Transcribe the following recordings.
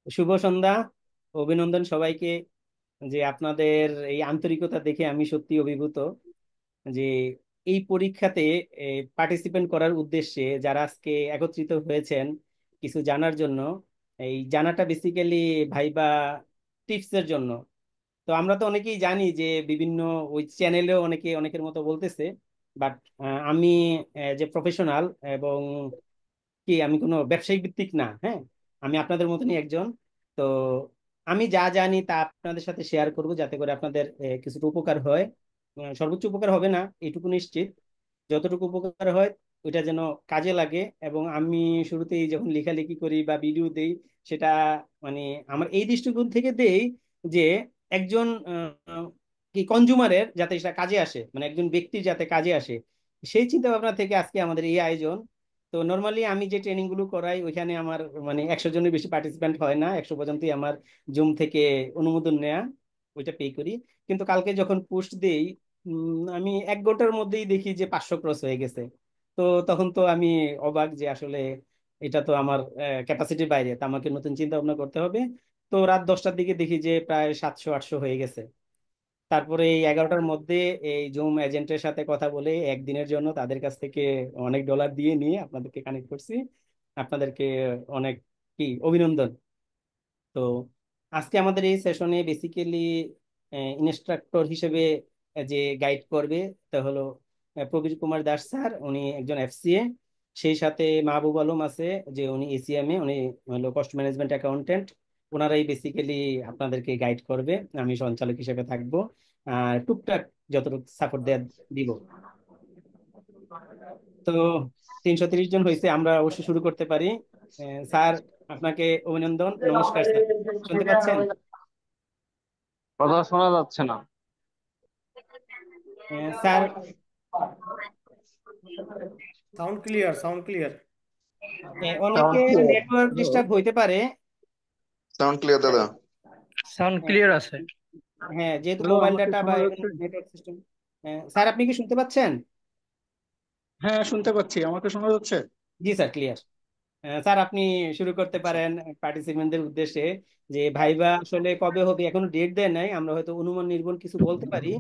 শুভ সন্ধ্যা। অভিনন্দন সবাইকে। যে আপনাদের এই আন্তরিকতা দেখে আমি সত্যি অভিভূত। যে এই পরীক্ষাতে পার্টিসিপেন্ট করার উদ্দেশ্যে যারা আজকে একত্রিত হয়েছেন কিছু জানার জন্য, এই জানাটা বেসিক্যালি ভাইবা টিপস এর জন্য। তো আমরা তো অনেকেই জানি যে বিভিন্ন ওই চ্যানেলেও অনেকে অনেকের মতো বলতেছে, বাট আমি যে প্রফেশনাল এবং কি আমি কোনো ব্যবসায়িক ভিত্তিক না, হ্যাঁ, আমি আপনাদের মতনই একজন। তো আমি যা জানি তা আপনাদের সাথে শেয়ার করব যাতে করে আপনাদের কিছুটা উপকার হয়। সর্বোচ্চ উপকার হবে না এটুকু নিশ্চিত, যতটুকু উপকার হয় ওইটা যেন কাজে লাগে। এবং আমি শুরুতেই যখন লেখালেখি করি বা ভিডিও দেই সেটা মানে আমার এই দৃষ্টিকোণ থেকে দেই যে একজন কি কনজুমারের যাতে সেটা কাজে আসে, মানে একজন ব্যক্তির যাতে কাজে আসে, সেই চিন্তা ভাবনা থেকে আজকে আমাদের এই আয়োজন। তো নর্মালি আমি যে ট্রেনিং গুলো করাই ওইখানে আমার মানে 100 জনের বেশি পার্টিসিপেন্ট হয় না, 100 পর্যন্তই আমার জুম থেকে অনুমোদন নেয়া, ওইটা পে করি। কিন্তু কালকে যখন পোস্ট দেই আমি 1 ঘন্টার মধ্যেই দেখি যে 500 ক্রস হয়ে গেছে। তো তখন তো আমি অবাক যে আসলে এটা তো আমার ক্যাপাসিটির বাইরে, তা আমাকে নতুন চিন্তা ভাবনা করতে হবে। তো রাত 10টার দিকে দেখি যে প্রায় 700-800 হয়ে গেছে। তারপরে এই 11টার মধ্যে এই জুম এজেন্টের সাথে কথা বলে একদিনের জন্য তাদের কাছ থেকে অনেক ডলার দিয়ে নিয়ে আপনাদেরকে কানেক্ট করছি। আপনাদেরকে অনেক কি অভিনন্দন। তো আজকে আমাদের এই সেশনে বেসিক্যালি ইনস্ট্রাক্টর হিসেবে যে গাইড করবে তা হলো প্রবীর কুমার দাস স্যার, উনি একজন এফসিএ। সেই সাথে মাহবুব আলম আছে, যে উনি এসিএম এ, উনি হলো কস্ট ম্যানেজমেন্ট অ্যাকাউন্টেন্ট। ওনারাই বেসিক্যালি আপনাদেরকে গাইড করবে, আমি সঞ্চালক হিসেবে থাকবো আর টুকটাক যতটুকু সাপোর্ট দেওয়া দিব। তো 330 জন হয়েছে, আমরা অবশ্যই শুরু করতে পারি। স্যার, আপনাকে অভিনন্দন, নমস্কার স্যার। শুনতে পাচ্ছেন? কথা শোনা যাচ্ছে না। Sir, sound clear, sound clear. Sound অনেকের ক্লিয়ার। নেটওয়ার্ক ডিস্টার্ব হইতে পারে। সাউন্ড ক্লিয়ার দাদা। সাউন্ড হ্যাঁ, ক্লিয়ার আছে। হ্যাঁ, যেহেতু হ্যালো, মোবাইল আমাকে ডাটা বা শোনা এরকম যাচ্ছে? Network system. স্যার, আপনি কি শুনতে পাচ্ছেন? হ্যাঁ, শুনতে পাচ্ছি। আমাকে শোনা যাচ্ছে? জি স্যার, ক্লিয়ার। স্যার, আপনি শুরু করতে আচ্ছা। পারেন পার্টিসিপেন্টদের উদ্দেশ্যে। যে ভাইবা আসলে কবে হবে এখনো ডেট দেয় নাই, আমরা হয়তো অনুমান নির্ভর কিছু বলতে পারি।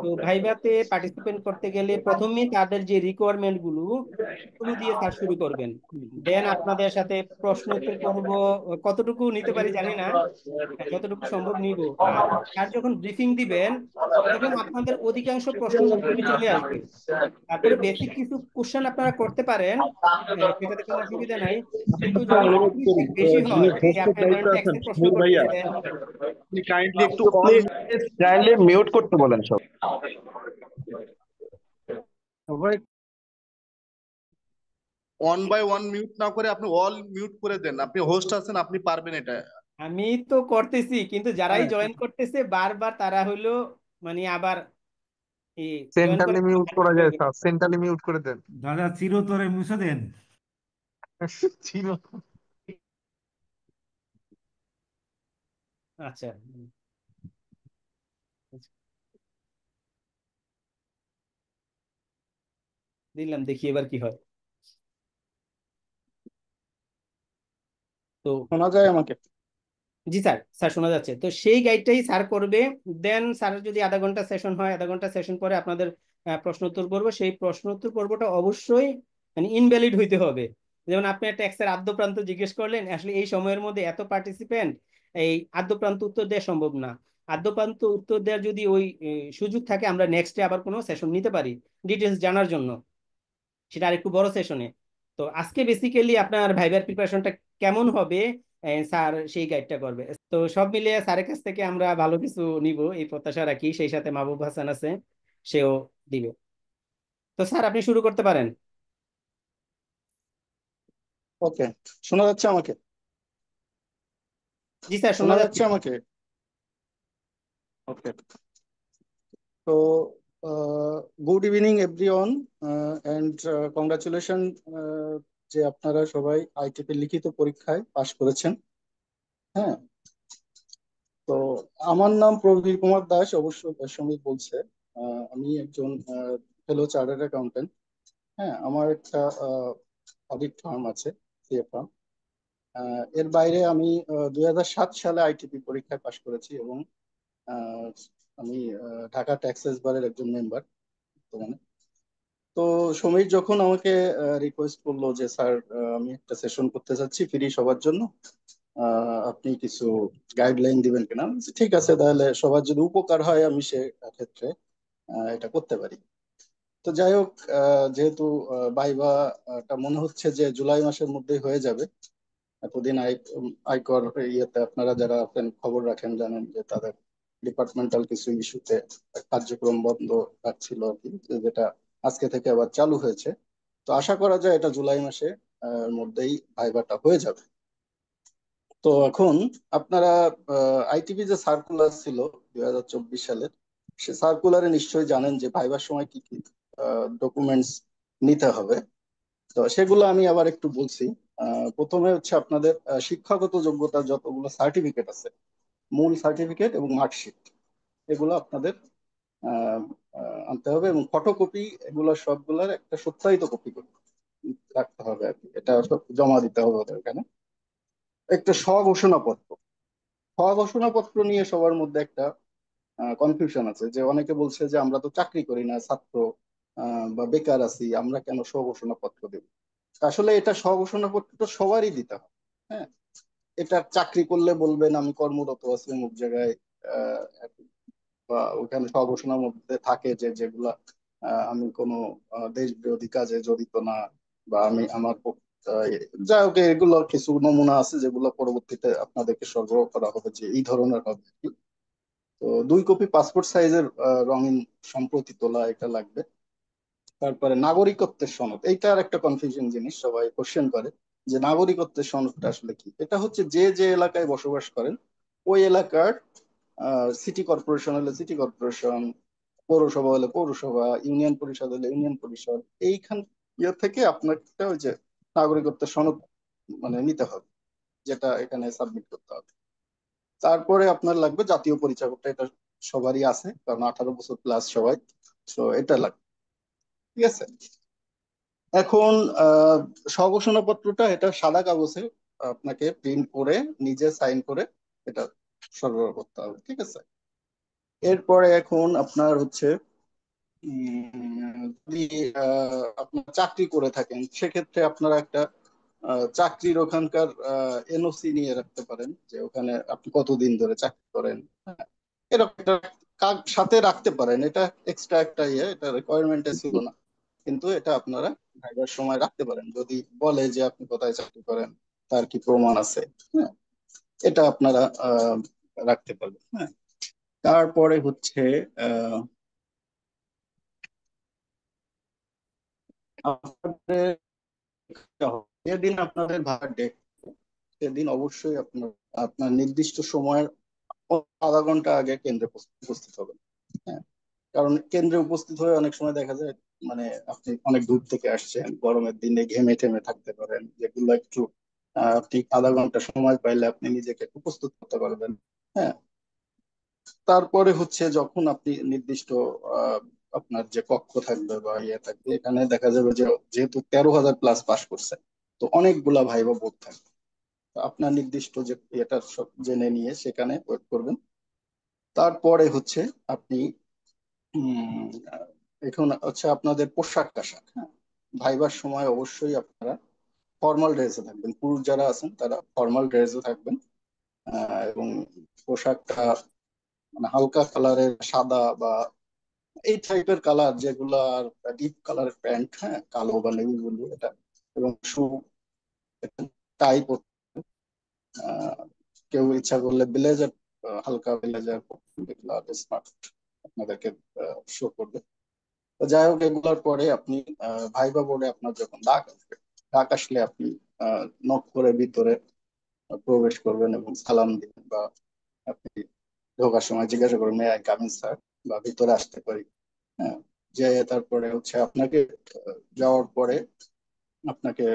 তো ভাইভাতে পার্টিসিপেন্ট করতে গেলে প্রথমে তাদের যে রিকোয়ারমেন্ট গুলো গুলো দিয়ে স্যার শুরু করবেন। দেন আপনাদের সাথে প্রশ্ন উত্তর পর্ব কতটুকু নিতে পারি জানি না, যতটুকু সম্ভব নিব। আর স্যার যখন ব্রিফিং দিবেন তখন আপনাদের অধিকাংশ প্রশ্নের উত্তরই চলে আসবে। তারপরে বেসিক কিছু কোশ্চেন আপনারা করতে পারেন, সেটাতে কোনো অসুবিধা নাই। কিন্তু একটা যদি অনুরোধ করি, টপিক বেশি যিনি হয়, যে হোস্টের আপনার ধরেন দায়িত্বে আছেন ট্যাক্সের প্রশ্ন সমীর ভাইয়া, করতেছেন। আপনি কাইন্ডলি একটু তো অন প্লিজ কাইন্ডলি মিউট করতে বলেন সব। সবাই। ওয়ান বাই ওয়ান মিউট না করে আপনি অল মিউট করে দেন। আপনি হোস্ট আছেন, আপনি পারবেন এটা। আমি তো করতেছি, কিন্তু যারাই হ্যাঁ, জয়েন করতেছে বারবার তারা হইলো মানে আবার জয়েন করে সেন্টারলি মিউট করা হয়ে যায় গেছে। স্যার, সেন্টারলি মিউট করে দেন। দাদা চিরতরে মুছে দেন। ছিল। আচ্ছা, দিলাম, দেখি এবার কি হয়। তো শোনা যায় আমাকে? জি স্যার, স্যার শোনা যাচ্ছে। তো সেই গাইডটাই স্যার করবে। দেন স্যার যদি আধা ঘন্টা সেশন হয়, আধা ঘন্টা সেশন পরে আপনাদের প্রশ্ন উত্তর পর্ব, সেই প্রশ্ন উত্তর পর্বটা অবশ্যই মানে ইনভ্যালিড হইতে হবে। যেমন আপনি একটা ট্যাক্সের আদ্যপ্রান্ত জিজ্ঞেস করলেন, আসলে এই সময়ের মধ্যে এত পার্টিসিপেন্ট, এই আদ্যপ্রান্ত উত্তর দেওয়া সম্ভব না। আদ্যপ্রান্ত উত্তর দেওয়ার যদি ওই সুযোগ থাকে, আমরা নেক্সটে আবার কোনো সেশন নিতে পারি ডিটেলস জানার জন্য, সেটা আরেকটু বড় সেশনে। তো আজকে বেসিক্যালি আপনার ভাইবার প্রিপারেশনটা কেমন হবে, স্যার সেই গাইডটা করবে। তো সব মিলিয়ে স্যারের কাছ থেকে আমরা ভালো কিছু নিব এই প্রত্যাশা রাখি। সেই সাথে মাহবুব হাসান আছে, সেও দিবে। তো স্যার, আপনি শুরু করতে পারেন। ওকে, শোনা যাচ্ছে আমাকে? জি স্যার, শোনা শোনা যাচ্ছে। যাচ্ছে আমাকে? ওকে। তো good evening everyone, and congratulation যে আপনারা সবাই আইটিপি লিখিত পরীক্ষায় পাশ করেছেন। হ্যাঁ, তো আমার নাম প্রবীর কুমার দাস, অবশ্য সমিত বলছে। আমি একজন ফেলো চার্টার্ড অ্যাকাউন্টেন্ট। হ্যাঁ, আমার একটা অডিট ফার্ম আছে, সিএ ফার্ম। এর বাইরে আমি 2007 সালে আইটিপি পরীক্ষায় পাশ করেছি এবং আহ, আমি ঢাকা ট্যাক্সেস বারের একজন মেম্বার বর্তমানে। তো সমীর যখন আমাকে রিকোয়েস্ট করলো যে স্যার, আমি একটা সেশন করতে চাচ্ছি ফ্রি সবার জন্য, আপনি কিছু গাইডলাইন দিবেন কিনা। আমি বলছি, ঠিক আছে, তাহলে সবার যদি উপকার হয় আমি সে ক্ষেত্রে এটা করতে পারি। তো যাই হোক, যেহেতু ভাইবা টা মনে হচ্ছে যে জুলাই মাসের মধ্যেই হয়ে যাবে। এতদিন আয়কর ইয়েতে আপনারা যারা আছেন খবর রাখেন জানেন যে তাদের ডিপার্টমেন্টাল কিছু ইস্যুতে কার্যক্রম বন্ধ রাখছিল আর কি, যেটা আজকে থেকে আবার চালু হয়েছে। তো আশা করা যায় এটা জুলাই মাসে মধ্যেই ভাইবাটা হয়ে যাবে। তো এখন আপনারা আইটিভি যে সার্কুলার ছিল 2024 সালের, সে সার্কুলারে নিশ্চয়ই জানেন যে ভাইবার সময় কি কি ডকুমেন্টস নিতে হবে। তো সেগুলো আমি আবার একটু বলছি। প্রথমে হচ্ছে আপনাদের শিক্ষাগত যোগ্যতার যতগুলো সার্টিফিকেট আছে, মূল সার্টিফিকেট এবং মার্কশিট, এগুলো আপনাদের আহ, আনতে হবে এবং ফটোকপি, এগুলো সবগুলোর একটা সত্যায়িত কপি করে রাখতে হবে আর কি। এটা সব জমা দিতে হবে ওদের এখানে। একটা স্বঘোষণাপত্র, স্বঘোষণাপত্র নিয়ে সবার মধ্যে একটা কনফিউশন আছে, যে অনেকে বলছে যে আমরা তো চাকরি করি না, ছাত্র বা বেকার আছি, আমরা কেন স্বঘোষণাপত্র দেব। আসলে এটা স্বঘোষণাপত্র তো সবারই দিতে হবে। হ্যাঁ, এটা চাকরি করলে বলবেন আমি কর্মরত আছি অমুক জায়গায়, আহ, বা ওখানে স্বঘোষণার মধ্যে থাকে যে যেগুলা আমি কোনো দেশ বিরোধী কাজে জড়িত না, বা আমি আমার যাই হোক, এগুলো কিছু নমুনা আছে যেগুলো পরবর্তীতে আপনাদেরকে সরবরাহ করা হবে যে এই ধরনের হবে। তো 2 কপি পাসপোর্ট সাইজের রঙিন সম্প্রতি তোলা এটা লাগবে। তারপরে নাগরিকত্বের সনদ, এইটা আর একটা কনফিউশন জিনিস, সবাই কোশ্চেন করে যে নাগরিকত্বের সনদটা আসলে কি। এটা হচ্ছে যে যে এলাকায় বসবাস করেন ওই এলাকার সিটি কর্পোরেশন হলে সিটি কর্পোরেশন, পৌরসভা হলে পৌরসভা, ইউনিয়ন পরিষদ হলে ইউনিয়ন পরিষদ, এইখান থেকে আপনাকে ওই যে নাগরিকত্বের সনদ মানে নিতে হবে, যেটা এখানে সাবমিট করতে হবে। তারপরে আপনার লাগবে জাতীয় পরিচয়পত্র, এটা সবারই আছে কারণ 18 বছর প্লাস সবাই, তো এটা লাগবে। ঠিক আছে। এখন স্বঘোষণাপত্রটা এটা সাদা কাগজে আপনাকে প্রিন্ট করে নিজে সাইন করে এটা সরবরাহ করতে হবে। ঠিক আছে। এরপরে এখন আপনার হচ্ছে যদি আপনার চাকরি করে থাকেন সেক্ষেত্রে আপনারা একটা চাকরির ওখানকার এনওসি নিয়ে রাখতে পারেন, যে ওখানে আপনি কতদিন ধরে চাকরি করেন। হ্যাঁ, এরকম একটা সাথে রাখতে পারেন। এটা এক্সট্রা একটা ইয়ে, এটা রিকোয়ারমেন্টে ছিল না, কিন্তু এটা আপনারা ভাইবার সময় রাখতে পারেন। যদি বলে যে আপনি কোথায় চাকরি করেন, তার কি প্রমাণ আছে। হ্যাঁ, এটা আপনারা রাখতে পারবেন। হ্যাঁ, তারপরে হচ্ছে আহ আপনাদের যেদিন আপনাদের ভাড়া ডেট, সেদিন অবশ্যই আপনার আপনার নির্দিষ্ট সময়ের আধা ঘন্টা আগে কেন্দ্রে উপস্থিত হবেন। হ্যাঁ, কারণ কেন্দ্রে উপস্থিত হয়ে অনেক সময় দেখা যায় মানে আপনি অনেক দূর থেকে আসছেন, গরমের দিনে ঘেমে টেমে থাকতে পারেন, যেগুলো একটু আপনি আধা ঘন্টা সময় পাইলে আপনি নিজেকে একটু প্রস্তুত করতে পারবেন। হ্যাঁ, তারপরে হচ্ছে যখন আপনি নির্দিষ্ট আহ, আপনার যে কক্ষ থাকবে বা ইয়ে থাকবে, এখানে দেখা যাবে যে যেহেতু 13,000 প্লাস পাস করছে, তো অনেকগুলা ভাইবা বোর্ড থাকবে। তো আপনার নির্দিষ্ট যে এটা সব জেনে নিয়ে সেখানে ওয়েট করবেন। তারপরে হচ্ছে আপনি উম, আহ, এখন হচ্ছে আপনাদের পোশাক আশাক। হ্যাঁ, ভাইবার সময় অবশ্যই আপনারা ফর্মাল ড্রেসে থাকবেন, পুরুষ যারা আছেন তারা ফর্মাল ড্রেসে থাকবেন। এবং পোশাকটা মানে হালকা কালারের সাদা বা এই টাইপের কালার, যেগুলো আর ডিপ কালারের প্যান্ট, হ্যাঁ, কালো বা নেভি ব্লু এটা, এবং শু, টাই। কেউ ইচ্ছা করলে ব্লেজার, হালকা ব্লেজার এগুলো স্মার্ট আপনাদেরকে শো করবে। তো যাই হোক, এগুলোর পরে আপনি ভাইবা বোর্ডে আপনার যখন ডাক আসবে, ডাক আসলে আপনি নক করে ভিতরে প্রবেশ করবেন এবং সালাম দিবেন, বা আপনি ঢোকার সময় জিজ্ঞাসা করবেন may I come in sir, বা ভিতরে আসতে পারি। হ্যাঁ, যে তারপরে হচ্ছে আপনাকে যাওয়ার পরে আপনাকে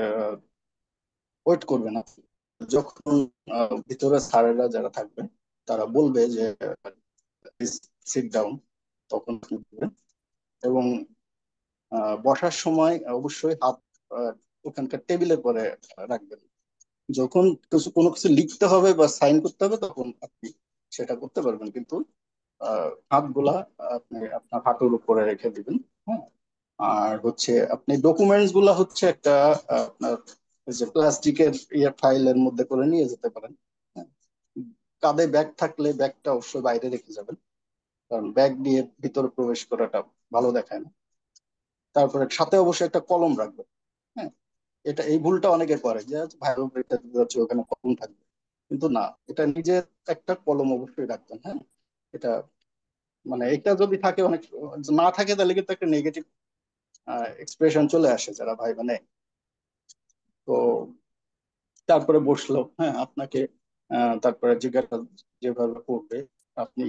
ওয়েট করবেন আপনি। যখন ভিতরে স্যারেরা যারা থাকবেন তারা বলবে যে সিট ডাউন, তখন আপনি বলবেন। এবং বসার সময় অবশ্যই হাত ওখানকার টেবিলের পরে রাখবেন, যখন কোনো কিছু লিখতে হবে বা সাইন করতে হবে তখন আপনি সেটা করতে পারবেন, কিন্তু হাতগুলা আপনি আপনার হাঁটুর উপরে রেখে দিবেন। হ্যাঁ। আর হচ্ছে আপনি ডকুমেন্টস গুলা হচ্ছে একটা আপনার ওই যে প্লাস্টিকের ফাইলের মধ্যে করে নিয়ে যেতে পারেন। হ্যাঁ। কাঁধে ব্যাগ থাকলে ব্যাগটা অবশ্যই বাইরে রেখে যাবেন, কারণ ব্যাগ দিয়ে ভিতরে প্রবেশ করাটা ভালো দেখায় না। তারপরে সাথে অবশ্যই একটা কলম রাখবেন। হ্যাঁ। এই ভুলটা অনেকে করে যে ভাইরাল পরীক্ষা দিতে যাচ্ছে ওখানে কলম থাকবে, কিন্তু না, এটা নিজের একটা কলম অবশ্যই রাখবেন। হ্যাঁ। এটা মানে এটা যদি থাকে অনেক, না থাকে তাহলে কিন্তু একটা নেগেটিভ এক্সপ্রেশন চলে আসে যারা ভাই মানে। তো তারপরে বসলো, হ্যাঁ, আপনাকে তারপরে জিজ্ঞাসা যেভাবে করবে, আপনি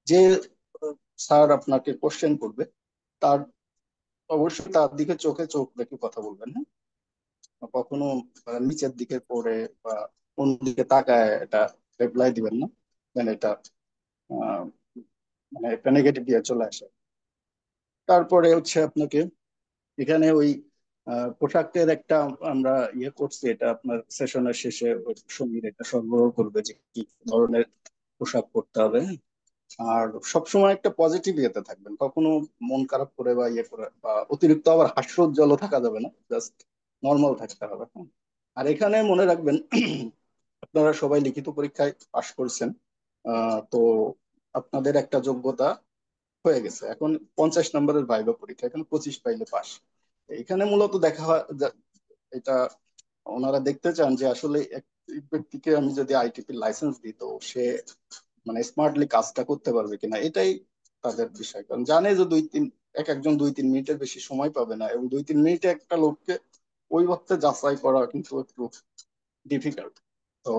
যে স্যার আপনাকে কোশ্চেন করবে তার অবশ্যই তার দিকে চোখে চোখ রেখে কথা বলবেন। হ্যাঁ। কখনো নিচের দিকে পড়ে বা অন্যদিকে তাকায় এটা রিপ্লাই দিবেন না, মানে এটা আহ, মানে একটা নেগেটিভ দিয়ে চলে আসে। তারপরে হচ্ছে আপনাকে এখানে ওই পোশাকের একটা আমরা করছি, এটা আপনার সেশনের শেষে ওই সঙ্গীত এটা সরবরাহ করবে যে কি ধরনের পোশাক পরতে হবে। আর সবসময় একটা পজিটিভ ইয়েতে থাকবেন, কখনো মন খারাপ করে বা করে বা অতিরিক্ত আবার হাস্যোজ্জ্বল থাকা যাবে না, জাস্ট নর্মাল থাকতে হবে। হ্যাঁ। আর এখানে মনে রাখবেন আপনারা সবাই লিখিত পরীক্ষায় পাশ করছেন, তো আপনাদের একটা যোগ্যতা হয়ে গেছে। এখন 50 নম্বরের ভাইবা পরীক্ষা, এখানে 25 পাইলে পাস। এখানে মূলত দেখা হয় এটা ওনারা দেখতে চান যে আসলে এক ব্যক্তিকে আমি যদি আইটিপি লাইসেন্স দিই তো সে মানে স্মার্টলি কাজটা করতে পারবে কিনা, এটাই তাদের বিষয়। কারণ জানে যে একজন 2-3 মিনিটের বেশি সময় পাবে না, এবং 2-3 মিনিটে একটা লোককে ওই অর্থে যাচাই করা কিন্তু একটু ডিফিকাল্ট। তো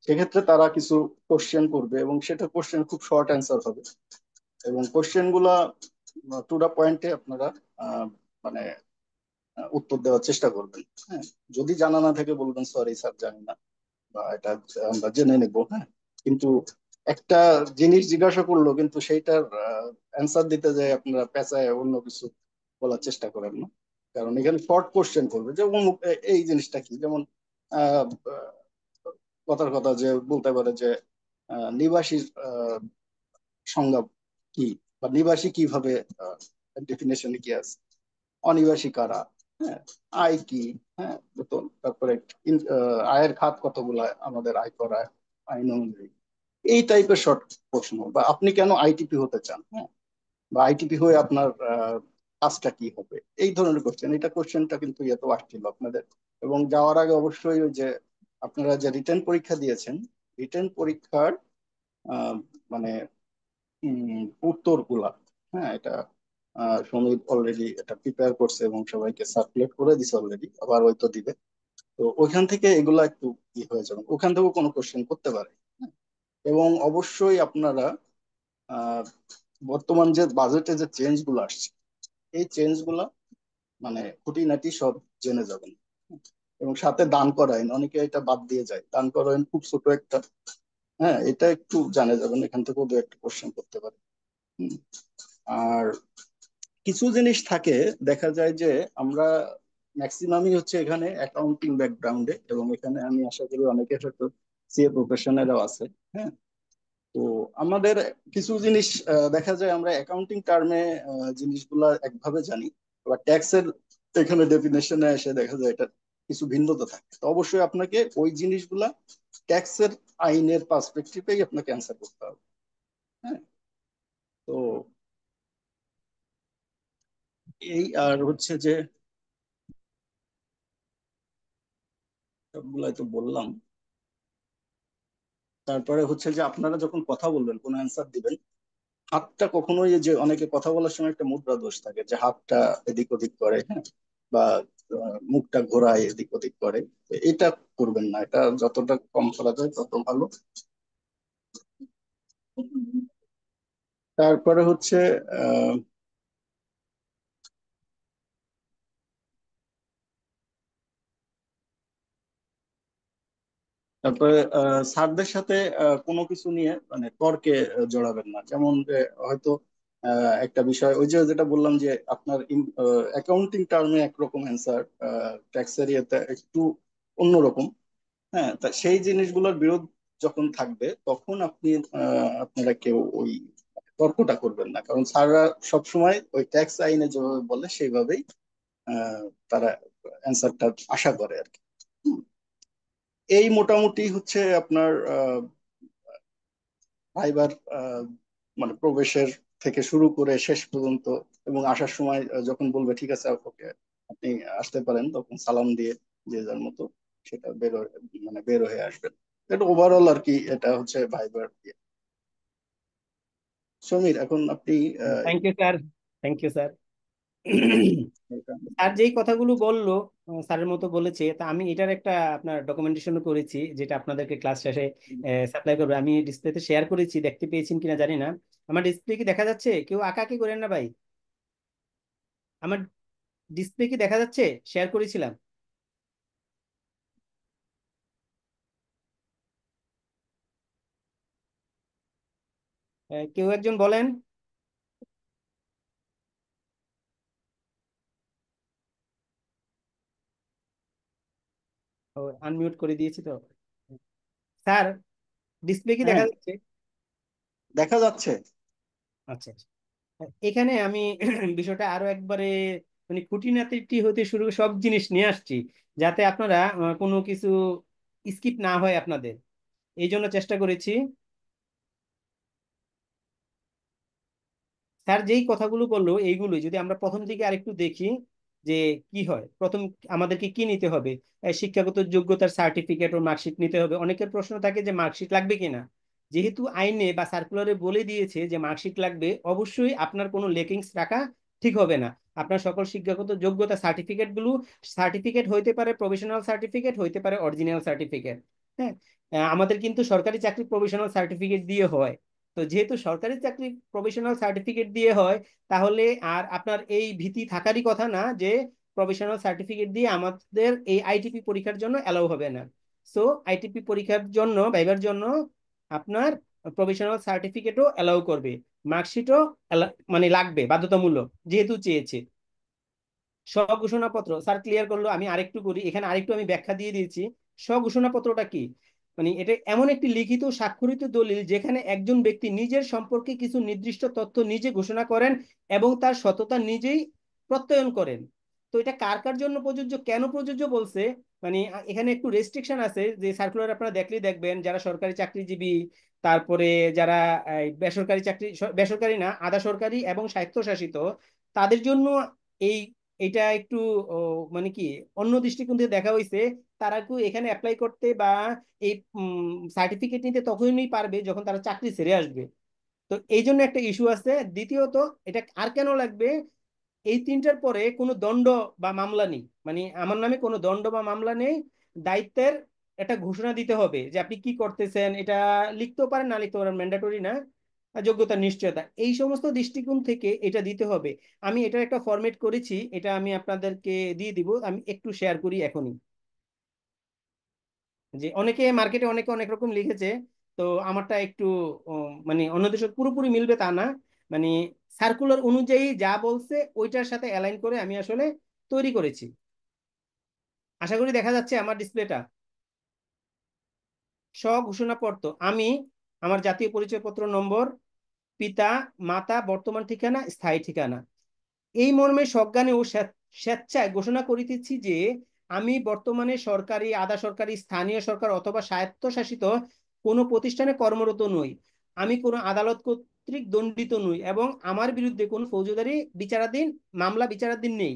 সেক্ষেত্রে তারা কিছু কোশ্চেন করবে এবং সেটা কোশ্চেন খুব শর্ট অ্যান্সার হবে, এবং কোশ্চেন গুলা টু দা পয়েন্টে আপনারা আহ, মানে উত্তর দেওয়ার চেষ্টা করবেন। হ্যাঁ। যদি জানা না থাকে বলবেন সরি স্যার জানি না, বা এটা আমরা জেনে নেব। হ্যাঁ। কিন্তু একটা জিনিস জিজ্ঞাসা করলো কিন্তু সেইটার অ্যান্সার দিতে যায় আপনারা পেঁচায় অন্য কিছু বলার চেষ্টা করেন না, কারণ এখানে শর্ট কোশ্চেন করবে যে এই জিনিসটা কি, যেমন আহ, আহ, কথার কথা যে বলতে পারে যে নিবাসীর সংজ্ঞা কি, বা নিবাসী কিভাবে ডেফিনেশন কি আছে, অনিবাসী কারা, হ্যাঁ, আয় কি, হ্যাঁ, বেতন, তারপরে আয়ের খাত কতগুলা আমাদের আয় করা আইন অনুযায়ী, এই টাইপের শর্ট প্রশ্ন। বা আপনি কেন আইটিপি হতে চান, হ্যাঁ, বা আইটিপি হয়ে আপনার কাজটা কি হবে, এই ধরনের কোশ্চেন। এটা কোশ্চেনটা কিন্তু ইয়ে তো আসছিল আপনাদের। এবং যাওয়ার আগে অবশ্যই ওই যে আপনারা যে রিটেন পরীক্ষা দিয়েছেন, রিটেন পরীক্ষার আহ, মানে উত্তরগুলা, হ্যাঁ, এটা সমীর অলরেডি এটা প্রিপেয়ার করছে এবং সবাইকে সার্কুলেট করে দিছে অলরেডি, আবার হয়তো দিবে। তো ওইখান থেকে এগুলা একটু হয়ে যাবে, ওখান থেকেও কোনো কোশ্চেন করতে পারে। হ্যাঁ। এবং অবশ্যই আপনারা আহ বর্তমান যে বাজেটে যে চেঞ্জ গুলো আসছে, এই চেঞ্জ গুলা মানে খুঁটিনাটি সব জেনে যাবেন। এবং সাথে দান করাইন, অনেকে এটা বাদ দিয়ে যায়, দান করাইন খুব ছোট একটা, হ্যাঁ, এটা একটু জানে যাবেন, এখান থেকেও দু একটা কোশ্চেন করতে পারে। হুম। আর কিছু জিনিস থাকে, দেখা যায় যে আমরা ম্যাক্সিমামই হচ্ছে এখানে অ্যাকাউন্টিং ব্যাকগ্রাউন্ডে, এবং এখানে আমি আশা করি অনেকের হয়তো সিএ প্রফেশনেরও আছে। হ্যাঁ। তো আমাদের কিছু জিনিস দেখা যায় আমরা অ্যাকাউন্টিং টার্মে জিনিসগুলা একভাবে জানি, আবার ট্যাক্সের এখানে ডেফিনেশনে এসে দেখা যায় এটা কিছু ভিন্নতা থাকে। তো অবশ্যই আপনাকে ওই জিনিসগুলা ট্যাক্সের আইনের পার্সপেক্টিভেই আপনাকে অ্যান্সার করতে হবে। হ্যাঁ। তো এই আর হচ্ছে যে সবগুলাই তো বললাম। তারপরে হচ্ছে যে আপনারা যখন কথা বলবেন, কোনো অ্যান্সার দিবেন, হাতটা কখনোই, এই যে অনেকে কথা বলার সময় একটা মুদ্রা দোষ থাকে যে হাতটা এদিক ওদিক করে, হ্যাঁ, বা মুখটা ঘোরায় এদিক ওদিক করে, তো এটা করবেন না, এটা যতটা কম করা যায় তত ভালো। তারপরে হচ্ছে আহ তারপরে স্যারদের সাথে কোনো কিছু নিয়ে মানে তর্কে জড়াবেন না, যেমন যে হয়তো একটা বিষয় ওই যে যেটা বললাম যে আপনার অ্যাকাউন্টিং টার্মে একরকম অ্যান্সার, ট্যাক্সের ইয়েতে একটু অন্যরকম। হ্যাঁ, তা সেই জিনিসগুলোর বিরোধ যখন থাকবে তখন আপনি আপনারা কেউ ওই তর্কটা করবেন না, কারণ স্যাররা সবসময় ওই ট্যাক্স আইনে যেভাবে বলে সেইভাবেই আহ, তারা অ্যান্সারটা আশা করে আর কি। হুম। এই মোটামুটি হচ্ছে আপনার ভাইবার মানে প্রবেশের থেকে শুরু করে শেষ পর্যন্ত, এবং আসার সময় যখন বলবে ঠিক আছে ওকে আপনি আসতে পারেন, তখন সালাম দিয়ে যে যার মতো সেটা মানে বের হয়ে আসবেন। এটা ওভারঅল আর কি, এটা হচ্ছে ভাইবার ইয়ে। সমীর, এখন আপনি thank you sir, thank you sir. এটা স্যার যেই কথাগুলো বললো, স্যারের মতো বলেছে, তা আমি এটার একটা আপনার ডকুমেন্টেশনও করেছি, যেটা আপনাদেরকে ক্লাস শেষে সাপ্লাই করবে। আমি ডিসপ্লেতে শেয়ার করেছি, দেখতে পেয়েছেন কিনা জানি না। আমার ডিসপ্লে কি দেখা যাচ্ছে? কেউ আঁকাআঁকি করেন না ভাই। আমার ডিসপ্লে কি দেখা যাচ্ছে? শেয়ার করেছিলাম। কেউ একজন বলেন। ও, আনমিউট করে দিয়েছি তো। স্যার, ডিসপ্লে কি হ্যাঁ, দেখা যাচ্ছে? দেখা যাচ্ছে। আচ্ছা আচ্ছা। এখানে আমি বিষয়টা আরো একবারে মানে খুঁটিনাটি হতে শুরু করে সব জিনিস নিয়ে আসছি, যাতে আপনারা কোনো কিছু স্কিপ না হয় আপনাদের, এই জন্য চেষ্টা করেছি। স্যার যেই কথাগুলো বললো এইগুলোই যদি আমরা প্রথম দিকে আরেকটু দেখি, যে কি হয় প্রথম, আমাদেরকে কি নিতে হবে? শিক্ষাগত যোগ্যতার সার্টিফিকেট ও মার্কশিট নিতে হবে। অনেকের প্রশ্ন থাকে যে মার্কশিট লাগবে কিনা। যেহেতু আইনে বা সার্কুলারে বলে দিয়েছে যে মার্কশিট লাগবে, অবশ্যই আপনার কোনো লেকিংস রাখা ঠিক হবে না। আপনার সকল শিক্ষাগত যোগ্যতা সার্টিফিকেট গুলো, সার্টিফিকেট হইতে পারে প্রভিশনাল সার্টিফিকেট, হইতে পারে অরিজিনাল সার্টিফিকেট। হ্যাঁ, আমাদের কিন্তু সরকারি চাকরি প্রভিশনাল সার্টিফিকেট দিয়ে হয়। তো যেহেতু সরকারি চাকরি প্রফেশনাল সার্টিফিকেট দিয়ে হয়, তাহলে আর আপনার এই ভীতি থাকারই কথা না যে প্রফেশনাল সার্টিফিকেট দিয়ে আমাদের এই আইটিপি পরীক্ষার জন্য অ্যালাউ হবে না। সো আইটিপি পরীক্ষার জন্য, ভাইবার জন্য আপনার প্রফেশনাল সার্টিফিকেটও অ্যালাউ করবে, মার্কশিটও মানে লাগবে বাধ্যতামূলক, যেহেতু চেয়েছে। স্বঘোষণাপত্র স্যার ক্লিয়ার করলো, আমি আরেকটু করি, এখানে আরেকটু আমি ব্যাখ্যা দিয়ে দিয়েছি। স্বঘোষণাপত্রটা কি? মানে এটা এমন একটি লিখিত স্বাক্ষরিত দলিল যেখানে একজন ব্যক্তি নিজের সম্পর্কে কিছু নির্দিষ্ট তথ্য নিজে ঘোষণা করেন এবং তার সততা নিজেই প্রত্যয়ন করেন। তো এটা কার কার জন্য প্রযোজ্য, কেন প্রযোজ্য বলছে, মানে এখানে একটু রেস্ট্রিকশন আছে, যে সার্কুলার আপনারা দেখলেই দেখবেন, যারা সরকারি চাকরিজীবী, তারপরে যারা বেসরকারি চাকরি, বেসরকারি না আধা সরকারি এবং স্বায়ত্তশাসিত, তাদের জন্য এই এটা একটু ও, মানে কি অন্য দৃষ্টিকোণ থেকে দেখা হয়েছে। তারা কি এখানে অ্যাপ্লাই করতে বা এই সার্টিফিকেট নিতে তখনই পারবে যখন তারা চাকরি ছেড়ে আসবে। তো এই জন্য একটা ইস্যু আছে। দ্বিতীয়ত, এটা আর কেন লাগবে, এই তিনটার পরে কোনো দণ্ড বা মামলা নেই, মানে আমার নামে কোনো দণ্ড বা মামলা নেই। দায়িত্বের একটা ঘোষণা দিতে হবে যে আপনি কি করতেছেন, এটা লিখতেও পারেন না লিখতে পারেন, ম্যান্ডেটরি না। আর যোগ্যতার নিশ্চয়তা, এই সমস্ত দৃষ্টিকোণ থেকে এটা দিতে হবে। আমি এটার একটা ফরম্যাট করেছি, এটা আমি আপনাদেরকে দিয়ে দিব, আমি একটু শেয়ার করি এখনই। যে অনেকে মার্কেটে অনেকে অনেক রকম লিখেছে, তো আমারটা একটু মানে অন্যদের সাথে পুরোপুরি মিলবে তা না, মানে সার্কুলার অনুযায়ী যা বলছে ওইটার সাথে অ্যালাইন করে আমি আসলে তৈরি করেছি। আশা করি দেখা যাচ্ছে আমার ডিসপ্লেটা। স্বঘোষণাপত্র আমি, আমার জাতীয় পরিচয়পত্র নম্বর, পিতা মাতা বর্তমান ঠিকানা স্থায়ী ঠিকানা, এই মর্মে সজ্ঞানে ও স্বেচ্ছায় ঘোষণা করিতেছি যে আমি বর্তমানে সরকারি, আধা সরকারি, স্থানীয় সরকার অথবা স্বায়ত্তশাসিত কোনো প্রতিষ্ঠানে কর্মরত নই। আমি কোনো আদালত কর্তৃক দণ্ডিত নই এবং আমার বিরুদ্ধে কোনো ফৌজদারি বিচারাধীন মামলা বিচারাধীন নেই।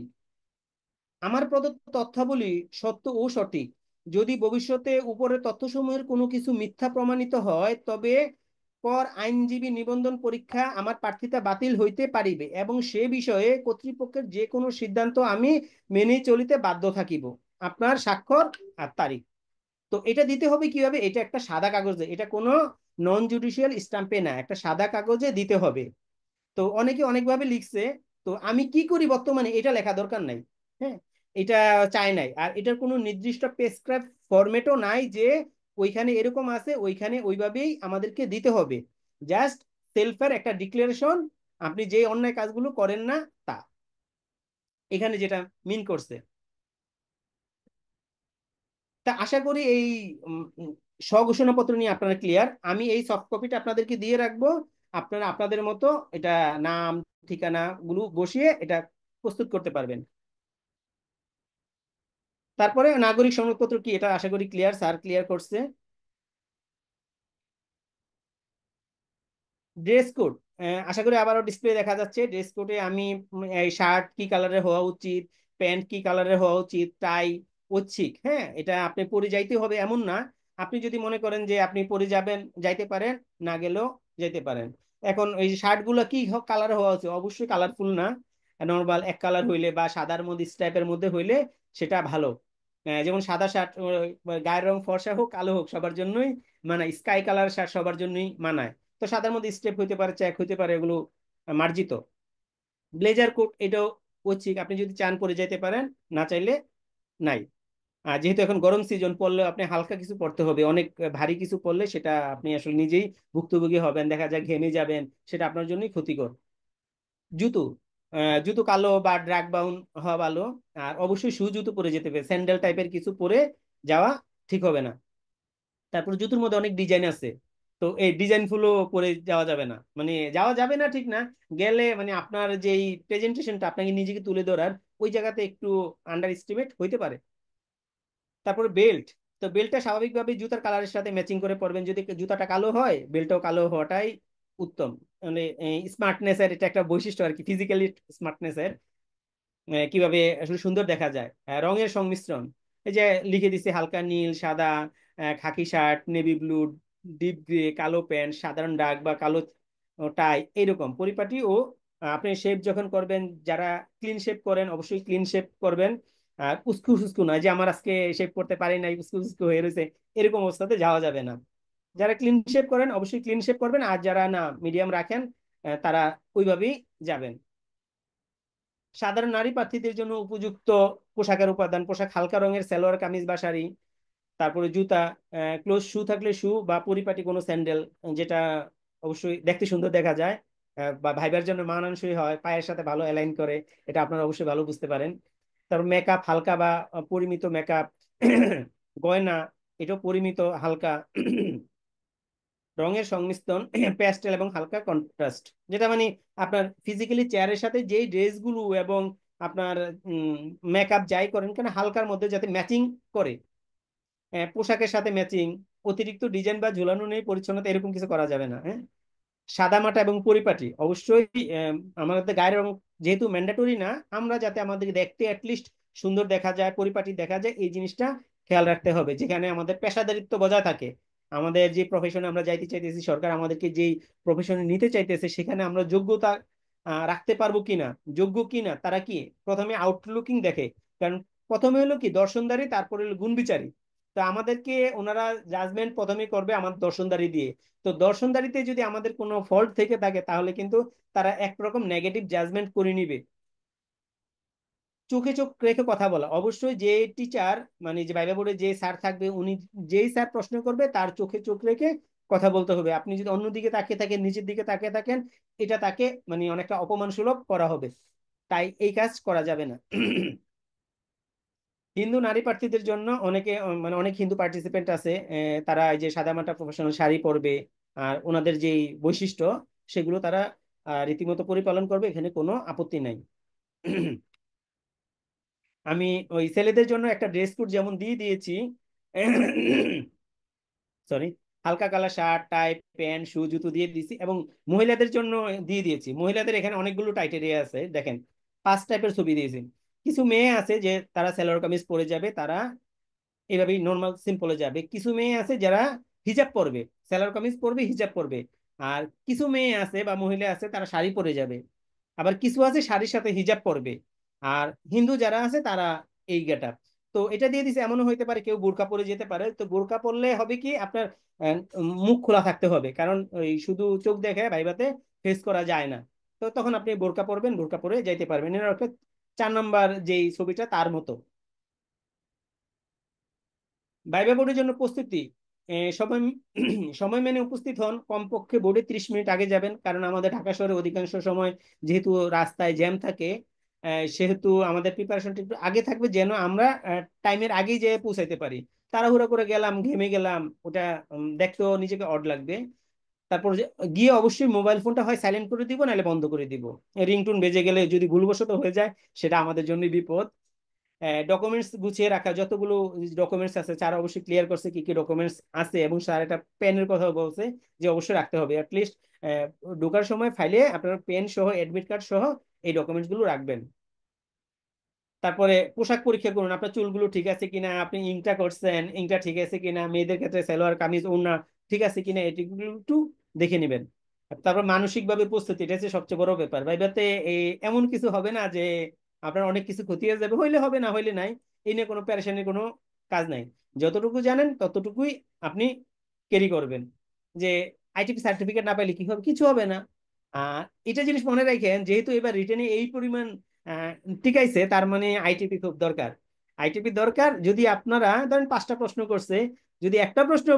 আমার প্রদত্ত তথ্যাবলী সত্য ও সঠিক। যদি ভবিষ্যতে উপরের তথ্যসমূহের কোনো কিছু মিথ্যা প্রমাণিত হয়, তবে পর আইনজীবী নিবন্ধন পরীক্ষা আমার প্রার্থিতা বাতিল হইতে পারিবে এবং সে বিষয়ে কর্তৃপক্ষের যে কোনো সিদ্ধান্ত আমি মেনে চলিতে বাধ্য থাকিব। আপনার স্বাক্ষর আর তারিখ। তো এটা দিতে হবে কিভাবে? এটা একটা সাদা কাগজে, এটা কোনো নন জুডিশিয়াল স্ট্যাম্পে না, একটা সাদা কাগজে দিতে হবে। তো অনেকে অনেকভাবে লিখছে, তো আমি কি করি বর্তমানে, এটা লেখা দরকার নাই। হ্যাঁ, এটা চাই নাই, আর এটার কোনো নির্দিষ্ট প্রেসক্রাইব ফরম্যাটও নাই যে ওইখানে এরকম আছে ওইখানে ওইভাবেই আমাদেরকে দিতে হবে। জাস্ট সেলফের একটা ডিক্লারেশন, আপনি যে অন্যায় কাজগুলো করেন না তা, এখানে যেটা মিন করছে। তা আশা করি এই স্বঘোষণাপত্র নিয়ে আপনারা ক্লিয়ার। আমি এই সফট কপিটা আপনাদেরকে দিয়ে রাখবো, আপনারা আপনাদের মতো এটা নাম ঠিকানা গুলো বসিয়ে এটা প্রস্তুত করতে পারবেন। তারপরে নাগরিক সনদপত্র কি, এটা আশা করি ক্লিয়ার, স্যার ক্লিয়ার করছে। ড্রেস কোড আশা করি আবারও ডিসপ্লে দেখা যাচ্ছে। ড্রেস কোডে আমি এই শার্ট কি কালারের হওয়া উচিত, প্যান্ট কি কালারের হওয়া উচিত, টাই ঐচ্ছিক, হ্যাঁ এটা আপনি পরে যাইতে হবে এমন না। আপনি যদি মনে করেন যে আপনি পরে যাবেন যাইতে পারেন, না গেলেও যাইতে পারেন। এখন এই শার্ট গুলো কি কালার হওয়া উচিত, অবশ্যই কালারফুল না, নর্মাল এক কালার হইলে বা সাদার মধ্যে স্ট্রাইপের মধ্যে হইলে সেটা ভালো। যেমন সাদা শার্ট গায়ের রং ফর্সা হোক কালো হোক সবার জন্যই মানায়, স্কাই কালার শার্ট সবার জন্যই মানায়। তো সাদার মধ্যে স্টেপ হইতে পারে, চেক হইতে পারে, এগুলো মার্জিত। ব্লেজার কোট এটাও ঐচ্ছিক, আপনি যদি চান পরে যেতে পারেন, না চাইলে নাই। আর যেহেতু এখন গরম সিজন, পরলে আপনি হালকা কিছু পরতে হবে, অনেক ভারী কিছু পরলে সেটা আপনি আসলে নিজেই ভুক্তভোগী হবেন, দেখা যায় ঘেমে যাবেন, সেটা আপনার জন্যই ক্ষতিকর। জুতো জুতো কালো বা ড্রাগ বাউন হওয়া ভালো। আর অবশ্যই শু জুতো পরে যেতে হবে, স্যান্ডেল টাইপের কিছু পরে যাওয়া ঠিক হবে না। তারপর জুতোর মধ্যে অনেক ডিজাইন আছে, তো এই ডিজাইন গুলো পরে যাওয়া যাবে না, মানে যাওয়া যাবে না ঠিক না, গেলে মানে আপনার যেই প্রেজেন্টেশনটা আপনাকে নিজেকে তুলে ধরার ওই জায়গাতে একটু আন্ডার এস্টিমেট হইতে পারে। তারপরে বেল্ট, তো বেল্টটা স্বাভাবিকভাবে জুতার কালারের সাথে ম্যাচিং করে পরবেন, যদি জুতাটা কালো হয় বেল্টটাও কালো হওয়াটাই উত্তম। মানে স্মার্টনেসের এটা একটা বৈশিষ্ট্য আর কি, ফিজিক্যালি স্মার্টনেসের কিভাবে আসলে সুন্দর দেখা যায়। রঙের সংমিশ্রণ, এই যে লিখে দিছে হালকা নীল, সাদা, খাকি shirt, navy blue, deep grey, কালো প্যান্ট, সাধারণ ডাক বা কালো টাই, এইরকম পরিপাটি। ও আপনি শেপ যখন করবেন, যারা ক্লিন শেপ করেন অবশ্যই ক্লিন শেপ করবেন। আর উস্কু সুস্কু নয় যে আমার আজকে শেপ করতে পারি নাই উস্কু সুস্কু হয়ে রয়েছে, এরকম অবস্থাতে যাওয়া যাবে না। যারা ক্লিন শেপ করেন অবশ্যই ক্লিন শেপ করবেন, আর যারা না মিডিয়াম রাখেন তারা ওইভাবেই যাবেন। সাধারণ নারী প্রার্থীদের জন্য উপযুক্ত পোশাকের উপাদান, পোশাক হালকা রঙের সালোয়ার কামিজ বা শাড়ি, তারপরে জুতা, ক্লোজ শু থাকলে শু বা পরিপাটি কোনো স্যান্ডেল, যেটা অবশ্যই দেখতে সুন্দর দেখা যায় বা ভাইবার জন্য মানানসই হয়, পায়ের সাথে ভালো অ্যালাইন করে, এটা আপনারা অবশ্যই ভালো বুঝতে পারেন। তারপর মেকআপ হালকা বা পরিমিত মেকআপ, গয়না এটাও পরিমিত হালকা, রঙের সংমিশ্রণ, প্যাস্টেল এবং হালকা কন্ট্রাস্ট, যেটা মানে আপনার ফিজিক্যালি চেয়ারের সাথে যেই ড্রেসগুলো এবং আপনার মেকআপ যাই করেন কেন হালকার মধ্যে যাতে ম্যাচিং করে, পোশাকের সাথে ম্যাচিং, অতিরিক্ত ডিজাইন বা ঝুলানো নেই পরিচ্ছন্নতা এরকম কিছু করা যাবে না। হ্যাঁ, সাদামাটা এবং পরিপাটি অবশ্যই। আমাদের গায়ের রং যেহেতু ম্যান্ডেটরি না, আমরা যাতে আমাদের দেখতে অ্যাটলিস্ট সুন্দর দেখা যায়, পরিপাটি দেখা যায়, এই জিনিসটা খেয়াল রাখতে হবে, যেখানে আমাদের পেশাদারিত্ব বজায় থাকে। আমাদের যে প্রফেশনে আমরা যাইতে চাইতেছি, সরকার আমাদেরকে যেই প্রফেশনে নিতে চাইতেছে, সেখানে আমরা যোগ্যতা রাখতে পারবো কিনা, যোগ্য কিনা, তারা কি প্রথমে আউটলুকিং দেখে। কারণ প্রথমে হলো কি দর্শনদারি, তারপরে হলো গুণ বিচারী। তো আমাদেরকে ওনারা জাজমেন্ট প্রথমে করবে আমাদের দর্শনদারি দিয়ে। তো দর্শনদারিতে যদি আমাদের কোনো ফল্ট থেকে থাকে, তাহলে কিন্তু তারা একরকম নেগেটিভ জাজমেন্ট করে নিবে। চোখে চোখ রেখে কথা বলা, অবশ্যই যে টিচার মানে যে ভাইবা বোর্ডে যে স্যার থাকবে, উনি যেই স্যার প্রশ্ন করবে তার চোখে চোখ রেখে কথা বলতে হবে। আপনি যদি অন্যদিকে তাকিয়ে থাকেন, নিচের দিকে তাকিয়ে থাকেন, এটা তাকে মানে অনেকটা অপমান সুলভ করা হবে, তাই এই কাজ করা যাবে না। হিন্দু নারী প্রার্থীদের জন্য অনেকে মানে অনেক হিন্দু পার্টিসিপেন্ট আছে, তারা এই যে সাদামাটা প্রফেশনাল শাড়ি পরবে, আর ওনাদের যে বৈশিষ্ট্য সেগুলো তারা রীতিমতো পরিপালন করবে, এখানে কোনো আপত্তি নাই। আমি ওই ছেলেদের জন্য একটা ড্রেস কোড যেমন দিয়ে দিয়েছি, সরি, হালকা কালার শার্ট টাই প্যান্ট শু জুতো দিয়ে দিয়েছি, এবং মহিলাদের জন্য দিয়ে দিয়েছি। মহিলাদের এখানে অনেকগুলো টাইটেরিয়া আছে, দেখেন 5 টাইপের ছবি দিয়েছি। কিছু মেয়ে আছে যে তারা সালোয়ার কামিজ পরে যাবে, তারা এইভাবেই নর্মাল সিম্পলে যাবে। কিছু মেয়ে আছে যারা হিজাব পরবে, সালোয়ার কামিজ পরবে, হিজাব পরবে। আর কিছু মেয়ে আছে বা মহিলা আছে তারা শাড়ি পরে যাবে। আবার কিছু আছে শাড়ির সাথে হিজাব পরবে। আর হিন্দু যারা আছে তারা এই গেটআপ। তো এটা দিয়ে দিছে, এমনও হইতে পারে কেউ বোরকা পরে যেতে পারে। তো বোরকা পরলে হবে কি আপনার মুখ খোলা থাকতে হবে, কারণ ওই শুধু চোখ দেখে ভাইবাতে ফেস করা যায় না। তো তখন আপনি বোরকা পরবেন, বোরকা পরে যাইতে পারবেন। এর অর্থ 4 নম্বর যেই ছবিটা তার মতো। ভাইবা বোর্ডের জন্য প্রস্তুতি, সময় সময় মেনে উপস্থিত হন, কমপক্ষে বোর্ডে 30 মিনিট আগে যাবেন, কারণ আমাদের ঢাকা শহরে অধিকাংশ সময় যেহেতু রাস্তায় জ্যাম থাকে, সেহেতু আমাদের প্রিপারেশনটা একটু আগে থাকবে, যেন আমরা টাইমের আগেই যেয়ে পৌঁছাইতে পারি। তাড়াহুড়া করে গেলাম, ঘেমে গেলাম, ওটা দেখতেও নিজেকে অড লাগবে। তারপর গিয়ে অবশ্যই মোবাইল ফোনটা হয় সাইলেন্ট করে দিব, নাহলে বন্ধ করে দিব। রিংটোন বেজে গেলে যদি ভুলবশত হয়ে যায়, সেটা আমাদের জন্যই বিপদ। ডকুমেন্টস গুছিয়ে রাখা, যতগুলো ডকুমেন্টস আছে স্যার অবশ্যই ক্লিয়ার করছে কি কি ডকুমেন্টস আছে, এবং স্যার একটা পেনের কথা বলছে যে অবশ্যই রাখতে হবে অ্যাটলিস্ট। ঢোকার সময় ফাইলে আপনার পেন সহ অ্যাডমিট কার্ড সহ এই ডকুমেন্টস গুলো রাখবেন। তারপরে পোশাক পরীক্ষা করুন, আপনার চুলগুলো ঠিক আছে কিনা, আপনি ইংটা করছেন, ইংটা ঠিক আছে কিনা, মেয়েদের ক্ষেত্রে সালোয়ার কামিজ ওড়না ঠিক আছে কিনা, এটিগুলো একটু দেখে নেবেন। তারপর মানসিক ভাবে প্রস্তুতি, এটা হচ্ছে সবচেয়ে বড় ব্যাপার ভাইবাতে। এমন কিছু হবে না যে আপনার অনেক কিছু ক্ষতি হয়ে যাবে, হইলে হবে না হইলে নাই, এই নিয়ে কোনো প্যারেশানির কোনো কাজ নাই। যতটুকু জানেন ততটুকুই আপনি ক্যারি করবেন। যে আইটিপি সার্টিফিকেট না পাইলে কি হবে, কিছু হবে না। আর এটা জিনিস মনে রাখেন, যেহেতু এবার রিটেনে এই পরিমাণ আহ, টিকাইছে, তার মানে আইটিপি খুব দরকার। আইটিপি দরকার। যদি আপনারা ধরেন 5টা প্রশ্ন করছে, যদি একটা প্রশ্ন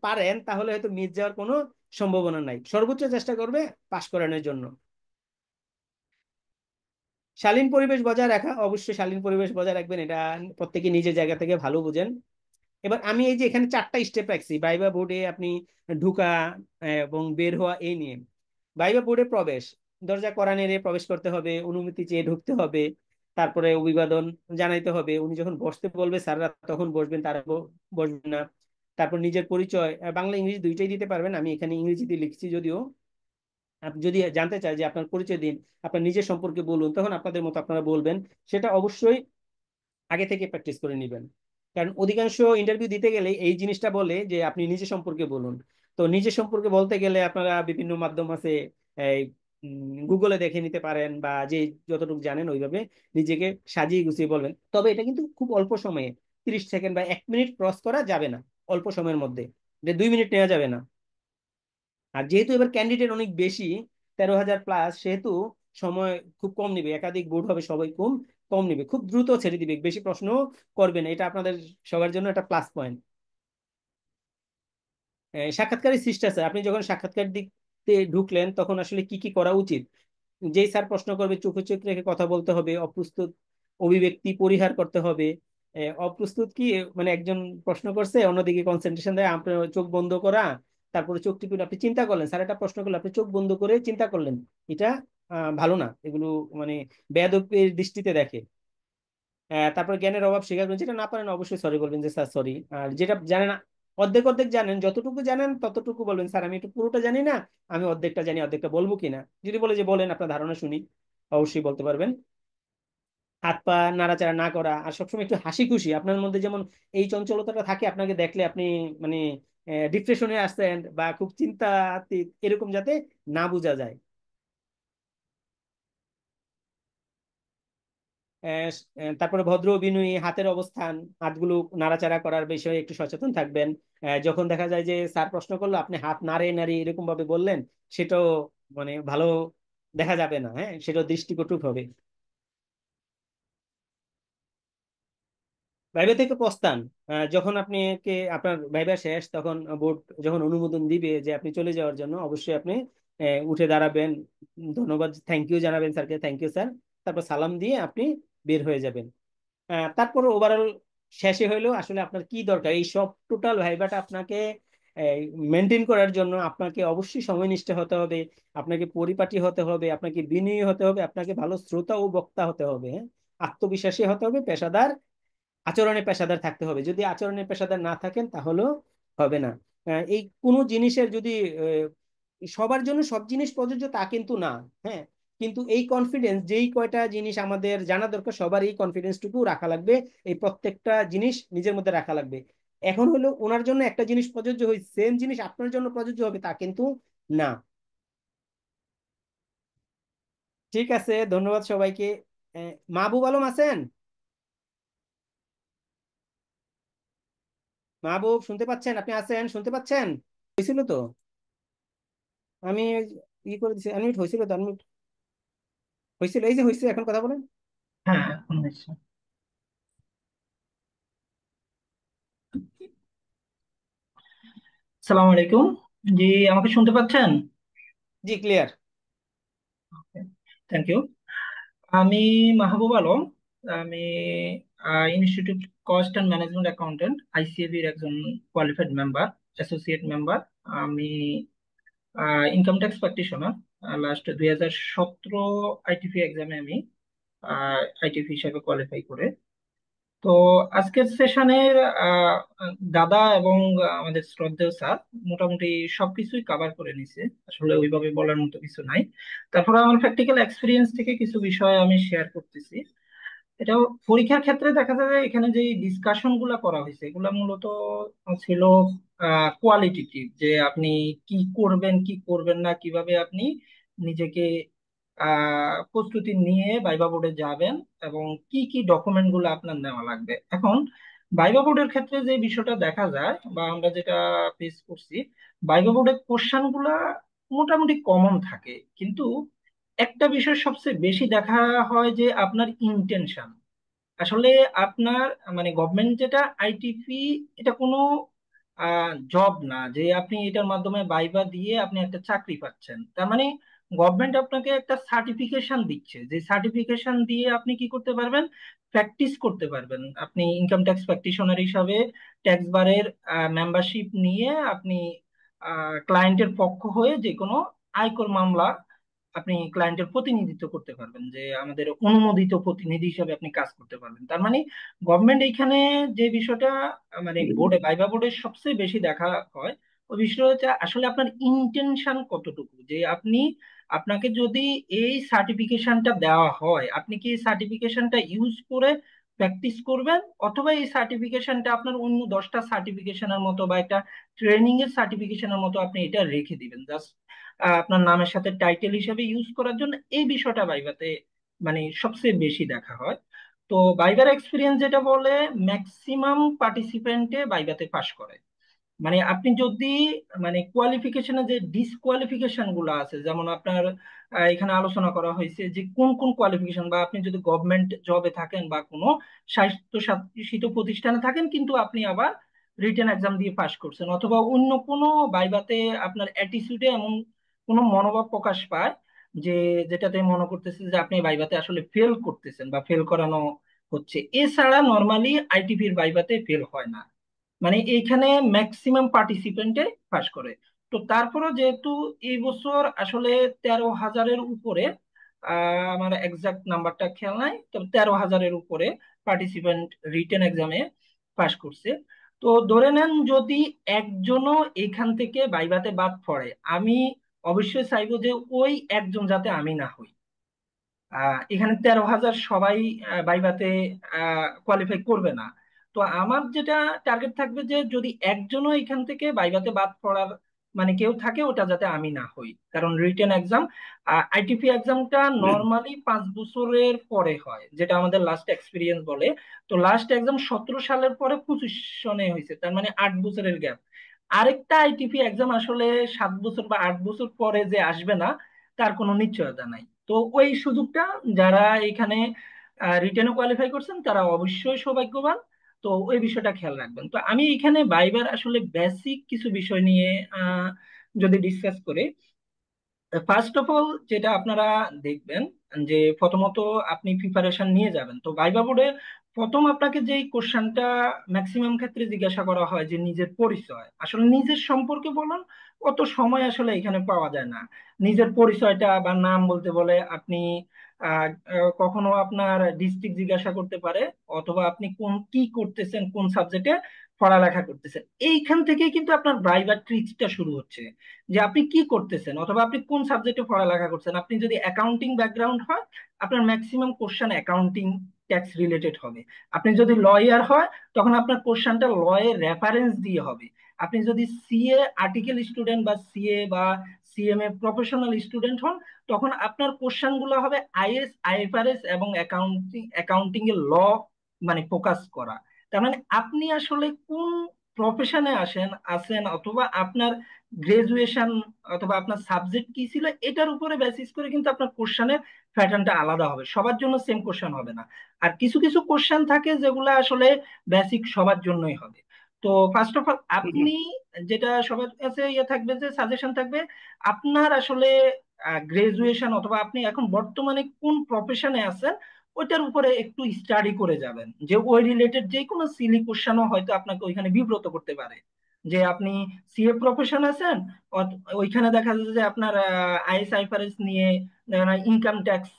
পারেন, তাহলে হয়তো মিস যাওয়ার কোনো সম্ভাবনা নাই। সর্বোচ্চ চেষ্টা করবে পাশ করানোর জন্য। শালীন পরিবেশ বজায় রাখা, অবশ্যই শালীন পরিবেশ বজায় রাখবেন, এটা প্রত্যেকে নিজের জায়গা থেকে ভালো বুঝেন। এবার আমি এই যে এখানে 4টা স্টেপ রাখছি ভাইবা বোর্ডে আপনি ঢুকা এবং বের হওয়া এই নিয়ে। ভাইবা বোর্ডে প্রবেশ, দরজা কড়া নেড়ে প্রবেশ করতে হবে, অনুমতি চেয়ে ঢুকতে হবে। তারপরে অভিবাদন জানাইতে হবে, উনি যখন বসতে বলবে স্যাররা তখন বসবেন, তারা বসবেন না। তারপর নিজের পরিচয়, বাংলা ইংরেজি দুইটাই দিতে পারবেন, আমি এখানে ইংরেজিতে লিখছি যদিও। আপনি যদি জানতে চাই যে আপনার পরিচয় দিন, আপনার নিজের সম্পর্কে বলুন, তখন আপনাদের মতো আপনারা বলবেন। সেটা অবশ্যই আগে থেকে প্র্যাকটিস করে নেবেন। কারণ অধিকাংশ ইন্টারভিউ দিতে গেলে এই জিনিসটা বলে যে আপনি নিজের সম্পর্কে বলুন। তো নিজের সম্পর্কে বলতে গেলে আপনারা বিভিন্ন মাধ্যম আছে, এই গুগলে দেখে নিতে পারেন, বা যে যতটুকু জানেন ওইভাবে নিজেকে সাজিয়ে গুছিয়ে বলবেন। তবে এটা কিন্তু খুব অল্প সময়ে, 30 সেকেন্ড বা 1 মিনিট ক্রস করা যাবে না। অল্প সময়ের মধ্যে, যে 2 মিনিট নেওয়া যাবে না। আর যেহেতু এবার ক্যান্ডিডেট অনেক বেশি, 13,000+, সেহেতু সময় খুব কম নিবে, একাধিক বোর্ড হবে, সবাই কম কম নিবে, খুব দ্রুত ছেড়ে দিবে, বেশি প্রশ্ন করবে না। এটা আপনাদের সবার জন্য একটা প্লাস পয়েন্ট। সাক্ষাৎকারের শিষ্টাচার, আপনি যখন সাক্ষাৎকার দিতে ঢুকলেন তখন আসলে কি কি করা উচিত। যেই স্যার প্রশ্ন করবে চোখে চোখ রেখে কথা বলতে হবে, অপ্রস্তুত অভিব্যক্তি পরিহার করতে হবে। অপ্রস্তুত কি, মানে একজন প্রশ্ন করছে অন্যদিকে কনসেন্ট্রেশন দেয়, আপনার চোখ বন্ধ করা, তারপরে চোখ টিপে আপনি চিন্তা করলেন, স্যার একটা প্রশ্ন করলে আপনি চোখ বন্ধ করে চিন্তা করলেন, এটা ভালো না, এগুলো মানে বেয়াদবির দৃষ্টিতে দেখে। তারপর জ্ঞানের অভাব স্বীকার করবেন, যেটা না পারেন অবশ্যই সরি বলবেন যে স্যার সরি। আর যেটা জানেন অর্ধেক অর্ধেক জানেন, যতটুকু জানেন ততটুকু বলবেন, স্যার আমি একটু পুরোটা জানি না, আমি অর্ধেকটা জানি, অর্ধেকটা বলবো কিনা। যদি বলে যে বলেন, আপনার ধারণা শুনি, অবশ্যই বলতে পারবেন। হাত পা নাড়াচাড়া না করা, আর সবসময় একটু হাসি খুশি, আপনার মধ্যে যেমন এই চঞ্চলতাটা থাকে, আপনাকে দেখলে আপনি মানে ডিপ্রেশনে আসছেন বা খুব চিন্তাতীত, এরকম যাতে না বোঝা যায়। তারপরে ভদ্র বিনয়ী হাতের অবস্থান, হাতগুলো নাড়াচাড়া করার বিষয়ে একটু সচেতন থাকবেন। যখন দেখা যায় যে স্যার প্রশ্ন করলো আপনি হাত নাড়ে নাড়ে এরকম ভাবে বললেন, সেটাও মানে ভালো দেখা যাবে না, হ্যাঁ, সেটাও দৃষ্টিকটু হবে। ভাইবা থেকে প্রস্থান, যখন আপনি আপনার ভাইবা শেষ, তখন বোর্ড যখন অনুমোদন দিবে যে আপনি চলে যাওয়ার জন্য, অবশ্যই আপনি উঠে দাঁড়াবেন, ধন্যবাদ থ্যাংক ইউ জানাবেন স্যারকে, থ্যাংক ইউ স্যার, তারপর সালাম দিয়ে আপনি বের হয়ে যাবেন। তারপর ওভারঅল শেষে হইলো আসলে আপনার কি দরকার, এই সব টোটাল ভাইবাটা আপনাকে মেনটেন করার জন্য আপনাকে অবশ্যই সময়নিষ্ঠ হতে হবে, আপনাকে পরিপাটি হতে হবে, আপনাকে বিনয়ী হতে হবে, আপনাকে ভালো শ্রোতা ও বক্তা হতে হবে, হ্যাঁ, আত্মবিশ্বাসী হতে হবে, পেশাদার আচরণে পেশাদার থাকতে হবে। যদি আচরণে পেশাদার না থাকেন তাহলেও হবে না। এই কোনো জিনিসের যদি সবার জন্য সব জিনিস প্রযোজ্য তা কিন্তু না। হ্যাঁ, কিন্তু এই কনফিডেন্স, যেই কয়টা জিনিস আমাদের জানা দরকার, সবার এই কনফিডেন্সটুকু রাখা লাগবে, এই প্রত্যেকটা জিনিস নিজের মধ্যে রাখা লাগবে। এখন হলো ওনার জন্য একটা জিনিস প্রযোজ্য হয়েছে, সেম জিনিস আপনার জন্য প্রযোজ্য হবে তা কিন্তু না। ঠিক আছে, ধন্যবাদ সবাইকে। মাহবুব আলম আছেন? মাহবুব শুনতে পাচ্ছেন? আপনি আছেন, শুনতে পাচ্ছেন? হয়েছিল তো, আমি ই করে দিছি, আনমিউট হয়েছিল তো, আনমিউট হয়েছিল, এই যে হয়েছে, এখন কথা বলেন। হ্যাঁ এখন হচ্ছে। সালাম আলাইকুম। জি, আমাকে শুনতে পাচ্ছেন? জি, ক্লিয়ার। Thank you. আমি মাহবুব আলম। আমি Institute Cost and Management Accountant ICAB এর একজন কোয়ালিফাইড মেম্বার, অ্যাসোসিয়েট মেম্বার। আমি income tax practitioner. Last 2017 ITP এক্সামে আমি আইটিপি হিসাবে কোয়ালিফাই করে। তো আজকের সেশনের দাদা এবং আমাদের শ্রদ্ধেয় স্যার মোটামুটি সবকিছুই কভার করে নিছে, আসলে ওইভাবে বলার মতো কিছু নাই। তারপরে আমার প্র্যাকটিক্যাল এক্সপিরিয়েন্স থেকে কিছু বিষয় আমি শেয়ার করতেছি। এটাও পরীক্ষার ক্ষেত্রে দেখা যাবে এখানে যে ডিসকাশন গুলা করা হয়েছে এগুলা মূলত ছিল কোয়ালিটেটিভ, যে আপনি কি করবেন কি করবেন না, কিভাবে আপনি নিজেকে প্রস্তুতি নিয়ে ভাইবা বোর্ডে যাবেন এবং কি কি ডকুমেন্ট গুলো আপনার নেওয়া লাগবে। এখন ভাইবা বোর্ডের ক্ষেত্রে যে বিষয়টা দেখা যায় বা আমরা যেটা ফেস করছি, ভাইবা বোর্ডের কোশ্চেন গুলা মোটামুটি কমন থাকে, কিন্তু একটা বিষয় সবচেয়ে বেশি দেখা হয় যে আপনার ইন্টেনশন। আসলে আপনার মানে গভর্নমেন্ট যেটা আইটিপি, এটা কোনো জব না যে আপনি এটার মাধ্যমে ভাইবা দিয়ে আপনি একটা চাকরি পাচ্ছেন। তার মানে গভর্নমেন্ট আপনাকে একটা সার্টিফিকেশন দিচ্ছে, যে সার্টিফিকেশন দিয়ে আপনি কি করতে পারবেন, প্র্যাকটিস করতে পারবেন। আপনি ইনকাম ট্যাক্স প্র্যাকটিশনার হিসাবে ট্যাক্স বারের মেম্বারশিপ নিয়ে আপনি ক্লায়েন্টের পক্ষ হয়ে যে কোনো আয়কর মামলা আপনি ক্লায়েন্টের প্রতিনিধিত্ব করতে পারবেন, যে আমাদের অনুমোদিত প্রতিনিধি হিসেবে আপনি কাজ করতে পারবেন। তার মানে গভর্নমেন্ট এইখানে যে বিষয়টা মানে বোর্ডে ভাইবা বোর্ডে সবচেয়ে বেশি দেখা হয়, ওই বিষয়টা হচ্ছে আসলে আপনার ইন্টেনশন কতটুকু, যে আপনি আপনাকে যদি এই সার্টিফিকেশনটা দেওয়া হয় আপনি কি এই সার্টিফিকেশনটা ইউজ করে প্র্যাকটিস করবেন, অথবা এই সার্টিফিকেশনটা আপনার অন্য 10টা সার্টিফিকেশনের মতো বা একটা ট্রেনিং এর সার্টিফিকেশনের মতো আপনি এটা রেখে দিবেন জাস্ট আপনার নামের সাথে টাইটেল হিসেবে ইউজ করার জন্য। এই বিষয়টা ভাইভাতে মানে সবচেয়ে বেশি দেখা হয়। তো ভাইবার এক্সপিরিয়েন্স যেটা বলে ম্যাক্সিমাম পার্টিসিপেন্টে ভাইভাতে পাশ করে। মানে আপনি যদি মানে কোয়ালিফিকেশনে যে ডিসকোয়ালিফিকেশন গুলো আছে, যেমন আপনার এখানে আলোচনা করা হয়েছে যে কোন কোন কোয়ালিফিকেশন, বা আপনি যদি গভর্নমেন্ট জবে থাকেন বা কোনো স্বায়ত্তশাসিত প্রতিষ্ঠানে থাকেন কিন্তু আপনি আবার রিটেন এক্সাম দিয়ে পাশ করছেন, অথবা অন্য কোনো ভাইভাতে আপনার অ্যাটিটিউডে এমন কোনো মনোভাব প্রকাশ পায় যে যেটাতে মনে করতেছে যে আপনি ভাইভাতে আসলে ফেল করতেছেন বা ফেল করানো হচ্ছে, এছাড়া নর্মালি আইটিপির ভাইভাতে ফেল হয় না। মানে এইখানে ম্যাক্সিমাম পার্টিসিপেন্টে পাশ করে। তো তারপরও যেহেতু এই বছর আসলে 13,000-এর উপরে, আমার এক্সাক্ট নাম্বারটা খেয়াল নাই, তবে 13,000-এর উপরে পার্টিসিপেন্ট রিটেন এক্সামে পাশ করছে। তো ধরে নেন যদি একজনও এখান থেকে ভাইভাতে বাদ পড়ে, আমি অবশ্যই চাইবো যে ওই একজন যাতে আমি না হই। এখানে 13,000 সবাই ভাইভাতে কোয়ালিফাই করবে না। তো আমার যেটা টার্গেট থাকবে যে যদি একজনও এখান থেকে ভাইভাতে বাদ পড়ার মানে কেউ থাকে, ওটা যাতে আমি না হই। কারণ রিটেন এক্সাম আইটিপি এক্সামটা নর্মালি 5 বছরের পরে হয়, যেটা আমাদের লাস্ট এক্সপিরিয়েন্স বলে। তো লাস্ট এক্সাম 17 সালের পরে 25 সনে হয়েছে, তার মানে 8 বছরের গ্যাপ। আরেকটা আইটিপি এক্সাম আসলে 7 বছর বা 8 বছর পরে যে আসবে না তার কোনো নিশ্চয়তা নাই। তো ওই সুযোগটা যারা এখানে রিটেনে কোয়ালিফাই করছেন তারা অবশ্যই সৌভাগ্যবান। তো ওই বিষয়টা খেয়াল রাখবেন। তো আমি এখানে ভাইবার আসলে বেসিক কিছু বিষয় নিয়ে আহ, যদি ডিসকাস করি, ফার্স্ট অফ অল যেটা আপনারা দেখবেন যে প্রথমত আপনি প্রিপারেশন নিয়ে যাবেন। তো ভাইবা বোর্ডে প্রথম আপনাকে যে কোশ্চেনটা ম্যাক্সিমাম ক্ষেত্রে জিজ্ঞাসা করা হয় যে নিজের পরিচয়, আসলে নিজের সম্পর্কে বলুন, অত সময় আসলে এখানে পাওয়া যায় না। নিজের পরিচয়টা বা নাম বলতে বলে আপনি কখনো আপনার ডিস্ট্রিক্ট জিজ্ঞাসা করতে পারে, অথবা আপনি কোন কি করতেছেন, কোন সাবজেক্টে পড়ালেখা করতেছেন। এইখান থেকেই কিন্তু আপনার ভাইবা ট্রিক্সটা শুরু হচ্ছে, যে আপনি কি করতেছেন অথবা আপনি কোন সাবজেক্টে পড়ালেখা করছেন। আপনি যদি অ্যাকাউন্টিং ব্যাকগ্রাউন্ড হয় আপনার maximum question accounting tax related হবে। আপনি যদি লয়ার হয় তখন আপনার কোশ্চেনটা ল এর রেফারেন্স দিয়ে হবে। আপনি যদি সিএ আর্টিকেল স্টুডেন্ট বা সিএ বা সিএমএ প্রফেশনাল স্টুডেন্ট হন তখন আপনার কোশ্চেন গুলো হবে আইএস আইএফআরএস এবং অ্যাকাউন্টিং এর ল মানে ফোকাস করা। তার মানে আপনি আসলে কোন প্রফেশনে আছেন অথবা আপনার গ্রাজুয়েশন অথবা আপনার সাবজেক্ট কি ছিল এটার উপরে বেসিস করে কিন্তু আপনার কোশ্চেনের প্যাটার্নটা আলাদা হবে, সবার জন্য সেম কোশ্চেন হবে না। আর কিছু কিছু কোশ্চেন থাকে যেগুলো আসলে বেসিক সবার জন্যই হবে। তো ফার্স্ট অফ অল আপনি যেটা সবার কাছে ইয়ে থাকবে যে সাজেশন থাকবে, আপনার আসলে গ্রাজুয়েশন অথবা আপনি এখন বর্তমানে কোন প্রফেশনে আছেন ওইটার উপরে একটু স্টাডি করে যাবেন, যে ওই রিলেটেড যে কোনো সিলি কোশ্চেনও হয়তো আপনাকে ওইখানে বিব্রত করতে পারে। যে আপনি সিএ প্রফেশন আছেন, ওইখানে দেখা যাচ্ছে যে আপনার আইএস আইফারএস নিয়ে ইনকাম ট্যাক্স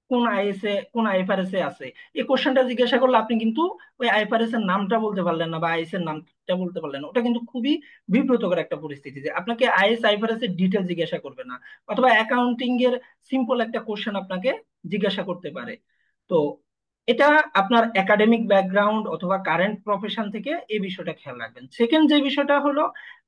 কোন আইএস এ কোন আইফারএস এ আছে, এই কোশ্চেনটা জিজ্ঞাসা করলে আপনি কিন্তু ওই আইফারএস এর নামটা বলতে পারলেন না বা আইএস এর নামটা বলতে পারলেন না, ওটা কিন্তু খুবই বিব্রতকর একটা পরিস্থিতি। যে আপনাকে আইএস আইফারএস এর ডিটেল জিজ্ঞাসা করবে না, অথবা অ্যাকাউন্টিং এর সিম্পল একটা কোশ্চেন আপনাকে জিজ্ঞাসা করতে পারে। তো এটা আপনার একাডেমিক ব্যাকগ্রাউন্ড অথবা কারেন্ট প্রফেশন থেকে এই বিষয়টা খেয়াল রাখবেন। সেকেন্ড যে বিষয়টা হলো,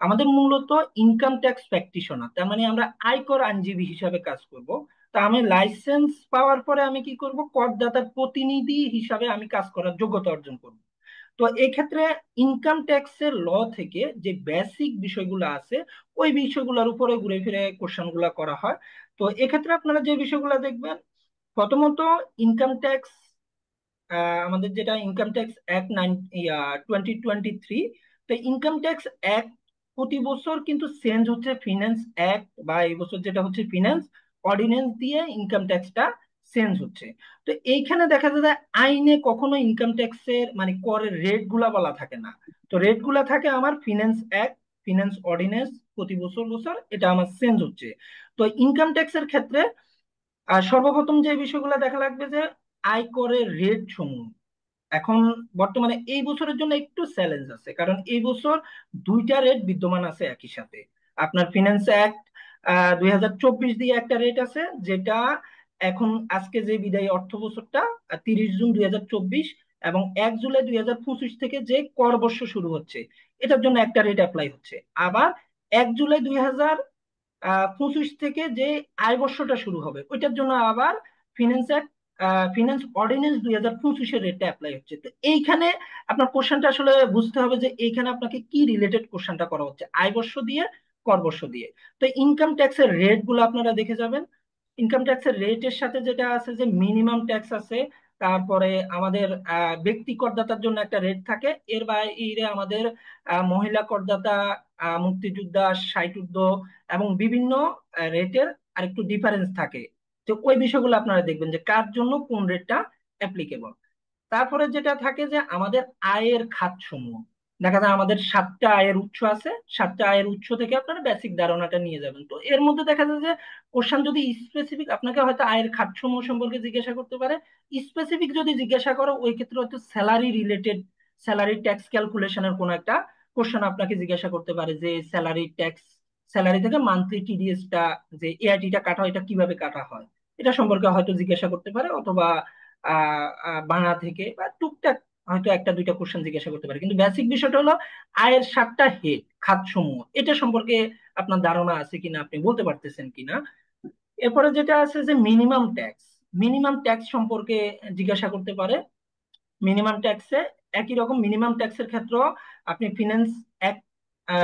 আমাদের মূলত ইনকাম ট্যাক্স প্র্যাকটিশনার, তার মানে আমরা আয়কর আইনজীবী হিসাবে কাজ করব। তা আমি লাইসেন্স পাওয়ার পরে আমি কি করব, করদাতার প্রতিনিধি হিসাবে আমি কাজ করার যোগ্যতা অর্জন করব। তো এই ক্ষেত্রে ইনকাম ট্যাক্সের ল থেকে যে বেসিক বিষয়গুলো আছে ওই বিষয়গুলোর উপরে ঘুরে ফিরে কোশ্চেন গুলা করা হয়। তো এক্ষেত্রে আপনারা যে বিষয়গুলো দেখবেন, প্রথমত ইনকাম ট্যাক্স, আমাদের যেটা ইনকাম ট্যাক্স অ্যাক্ট 2023, তো ইনকাম ট্যাক্স অ্যাক্ট প্রতি বছর কিন্তু চেঞ্জ হচ্ছে। ফিনান্স অ্যাক্ট বা এই বছর যেটা হচ্ছে ফিনান্স অর্ডিন্যান্স দিয়ে ইনকাম ট্যাক্সটা চেঞ্জ হচ্ছে। তো এইখানে দেখা যায় যে আইনে কখনো ইনকাম ট্যাক্সের মানে করের রেট গুলা বলা থাকে না। তো রেট গুলা থাকে আমার ফিনান্স অ্যাক্ট, ফিনান্স অর্ডিন্যান্স, প্রতি বছর বছর এটা আমার চেঞ্জ হচ্ছে। তো ইনকাম ট্যাক্সের ক্ষেত্রে সর্বপ্রথম যে বিষয়গুলো দেখা লাগবে যে আয়করের রেট সমূহ। এখন বর্তমানে এই বছরের জন্য একটু চ্যালেঞ্জ আছে, কারণ এই বছর দুইটা রেট বিদ্যমান আছে একই সাথে। আপনার ফিনান্স অ্যাক্ট 2024 দিয়ে একটা রেট আছে, যেটা এখন আজকে যে বিদায়ী অর্থ বছরটা 30 জুন 2024 এবং 1 জুলাই 2025 থেকে যে কর বর্ষ শুরু হচ্ছে এটার জন্য একটা রেট অ্যাপ্লাই হচ্ছে। আবার 1 জুলাই 2025 থেকে যে আয় বর্ষটা শুরু হবে ওইটার জন্য আবার ফিনান্স অ্যাক্ট, ফিনান্স অর্ডিন্যান্স 2025-এর রেটটা অ্যাপ্লাই হচ্ছে। তো এইখানে আপনার কোশ্চেনটা আসলে বুঝতে হবে যে এইখানে আপনাকে কি রিলেটেড কোশ্চেনটা করা হচ্ছে, আয় বর্ষ দিয়ে কর বর্ষ দিয়ে। তো ইনকাম ট্যাক্সের রেট গুলো আপনারা দেখে যাবেন। ইনকাম ট্যাক্সের রেটের সাথে যেটা আছে যে মিনিমাম ট্যাক্স আছে, তারপরে আমাদের ব্যক্তি করদাতার জন্য একটা রেট থাকে, এর বাইরে আমাদের মহিলা করদাতা, মুক্তিযোদ্ধা, ষাটোর্ধ্ব এবং বিভিন্ন রেটের আরেকটু ডিফারেন্স থাকে। তো ওই বিষয়গুলো আপনারা দেখবেন যে কার জন্য কোন রেটটা অ্যাপ্লিকেবল। তারপরে যেটা থাকে যে আমাদের আয়ের খাতসমূহ, দেখা যায় আমাদের 7টা আয়ের উৎস আছে, 7টা আয়ের উৎস থেকে আপনারা বেসিক ধারণাটা নিয়ে যাবেন। তো এর মধ্যে দেখা যায় যে কোশ্চেন যদি স্পেসিফিক আপনাকে হয়তো আয়ের খাতসমূহ সম্পর্কে জিজ্ঞাসা করতে পারে, স্পেসিফিক যদি জিজ্ঞাসা করো ওই ক্ষেত্রে হয়তো স্যালারি রিলেটেড, স্যালারি ট্যাক্স ক্যালকুলেশনের কোন একটা কোশ্চেন আপনাকে জিজ্ঞাসা করতে পারে, যে স্যালারি ট্যাক্স, স্যালারি থেকে মান্থলি টিডিএসটা যে এআইটিটা কাটা হয় এটা কিভাবে কাটা হয় এটা সম্পর্কে হয়তো জিজ্ঞাসা করতে পারে, অথবা বাংলা থেকে বা টুকটাক হয়তো একটা দুইটা কোশ্চেন জিজ্ঞাসা করতে পারে। কিন্তু বেসিক বিষয়টা হলো আয়ের 7টা হেড খাত সমূহ, এটা সম্পর্কে আপনার ধারণা আছে কিনা, আপনি বলতে পারতেছেন কিনা। এরপরে যেটা আছে যে মিনিমাম ট্যাক্স, মিনিমাম ট্যাক্স সম্পর্কে জিজ্ঞাসা করতে পারে। মিনিমাম ট্যাক্সে একই রকম মিনিমাম ট্যাক্সের ক্ষেত্রে আপনি ফিনান্স অ্যাক্ট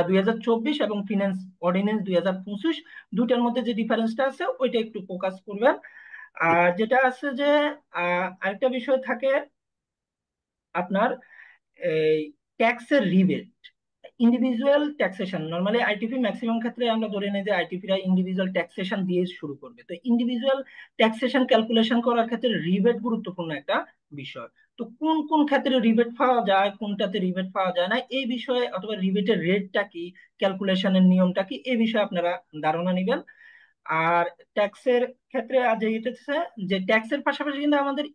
2024 এবং ফিনান্স অর্ডিন্যান্স 2025 দুইটার মধ্যে যে ডিফারেন্সটা আছে ওইটা একটু ফোকাস করবেন। আর যেটা আছে যে আরেকটা বিষয় থাকে আপনার এই ট্যাক্সের rebate, individual taxation. Normally ITP maximum ক্ষেত্রে আমরা ধরে নিই যে আইটিপিরা ইন্ডিভিজুয়াল ট্যাক্সেশন দিয়ে শুরু করবে। তো ইন্ডিভিজুয়াল ট্যাক্সেশন ক্যালকুলেশন করার ক্ষেত্রে রিবেট গুরুত্বপূর্ণ একটা বিষয়। তো কোন কোন ক্ষেত্রে রিবেট পাওয়া যায়, কোনটাতে রিবেট পাওয়া যায় না, এই বিষয়ে অথবা রিবেটের রেটটা কি, ক্যালকুলেশনের নিয়মটা কি, এই বিষয়ে আপনারা ধারণা নেবেন। আর ট্যাক্সের ক্ষেত্রে আজ হইতেছে যে ট্যাক্সের পাশাপাশি কিন্তু আমাদের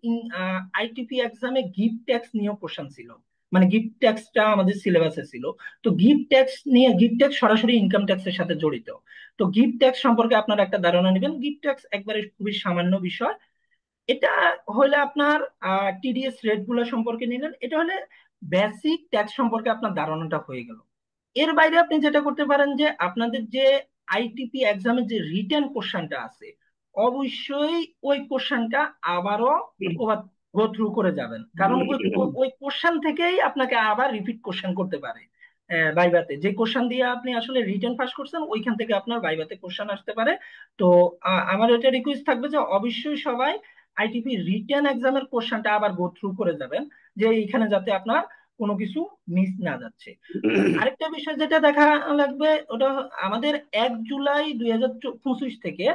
আইটিপি এক্সামে গিফট ট্যাক্স নিয়েও কোশ্চেন ছিল, মানে গিফট ট্যাক্সটা আমাদের সিলেবাসে ছিল। তো গিফট ট্যাক্স নিয়ে, গিফট ট্যাক্স সরাসরি ইনকাম ট্যাক্সের সাথে জড়িত। তো গিফট ট্যাক্স সম্পর্কে আপনারা একটা ধারণা নেবেন। গিফট ট্যাক্স একবারে খুবই সামান্য বিষয়। এটা হলে আপনার টিডিএস রেট গুলো সম্পর্কে নিলেন, এটা হলে বেসিক ট্যাক্স সম্পর্কে আপনার ধারণাটা হয়ে গেল। এর বাইরে আপনি যেটা করতে পারেন যে আপনাদের যে আইটিপি এক্সামের যে রিটেন কোশ্চেনটা আছে অবশ্যই ওই কোশ্চেনটা আবারও গো থ্রু করে যাবেন, কারণ ওই ওই কোশ্চেন থেকেই আপনাকে আবার রিপিট কোশ্চেন করতে পারে ভাইভাতে। যে কোশ্চেন দিয়ে আপনি আসলে রিটেন পাস করছেন ওইখান থেকে আপনার ভাইভাতে কোশ্চেন আসতে পারে। তো আমার এটা রিকোয়েস্ট থাকবে যে অবশ্যই সবাই আইটিপি রিটেন এক্সামের কোশ্চেনটা আবার গো থ্রু করে যাবেন, যে এইখানে যাতে আপনার কোনো কিছু মিস না যাচ্ছে। আরেকটা বিষয় যেটা দেখা লাগবে ওটা আমাদের 1 জুলাই 2025 থেকে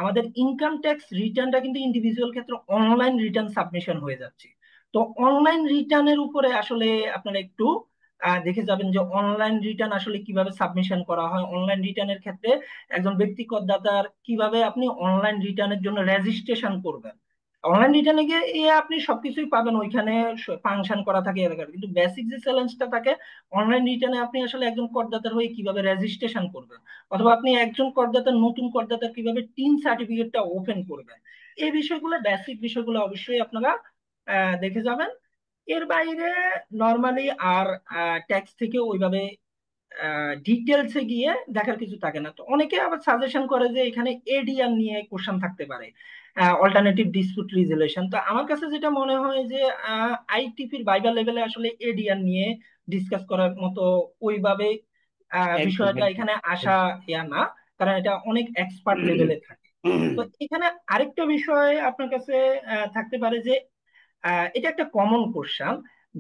আমাদের ইনকাম ট্যাক্স রিটার্নটা কিন্তু ইন্ডিভিজুয়াল ক্ষেত্রে অনলাইন রিটার্ন সাবমিশন হয়ে যাচ্ছে। তো অনলাইন রিটার্নের উপরে আসলে আপনারা একটু দেখে যাবেন যে অনলাইন রিটার্ন আসলে কিভাবে সাবমিশন করা হয়। অনলাইন রিটার্নের ক্ষেত্রে একজন ব্যক্তি করদাতার কিভাবে আপনি অনলাইন রিটার্নের জন্য রেজিস্ট্রেশন করবেন। অনলাইন রিটার্নে গিয়ে আপনি সবকিছুই পাবেন, ওইখানে ফাংশন করা থাকে এলাকার, কিন্তু বেসিক যে চ্যালেঞ্জটা থাকে অনলাইন রিটার্নে আপনি আসলে একজন করদাতার হয়ে কিভাবে রেজিস্ট্রেশন করবেন, অথবা আপনি একজন করদাতার নতুন করদাতার কিভাবে টিন সার্টিফিকেটটা ওপেন করবেন। এই বিষয়গুলো, বেসিক বিষয়গুলো অবশ্যই আপনারা দেখে যাবেন। এর বাইরে নর্মালি আর ট্যাক্স থেকে ওইভাবে ডিটেলসে গিয়ে দেখার কিছু থাকে না। তো অনেকে আবার সাজেশন করে যে এখানে এডিআর নিয়ে কোশ্চেন থাকতে পারে, অল্টারনেটিভ ডিসপিউট রিজলিউশন। তো আমার কাছে যেটা মনে হয় যে আইটিপির ভাইবা লেভেলে আসলে এডিআর নিয়ে ডিসকাস করার মতো ওইভাবে একদম বিষয়টা একদম এখানে আসা না, কারণ এটা অনেক এক্সপার্ট লেভেলে থাকে। তো এখানে আরেকটা বিষয় আপনার কাছে থাকতে পারে যে এটা একটা কমন কোশ্চেন,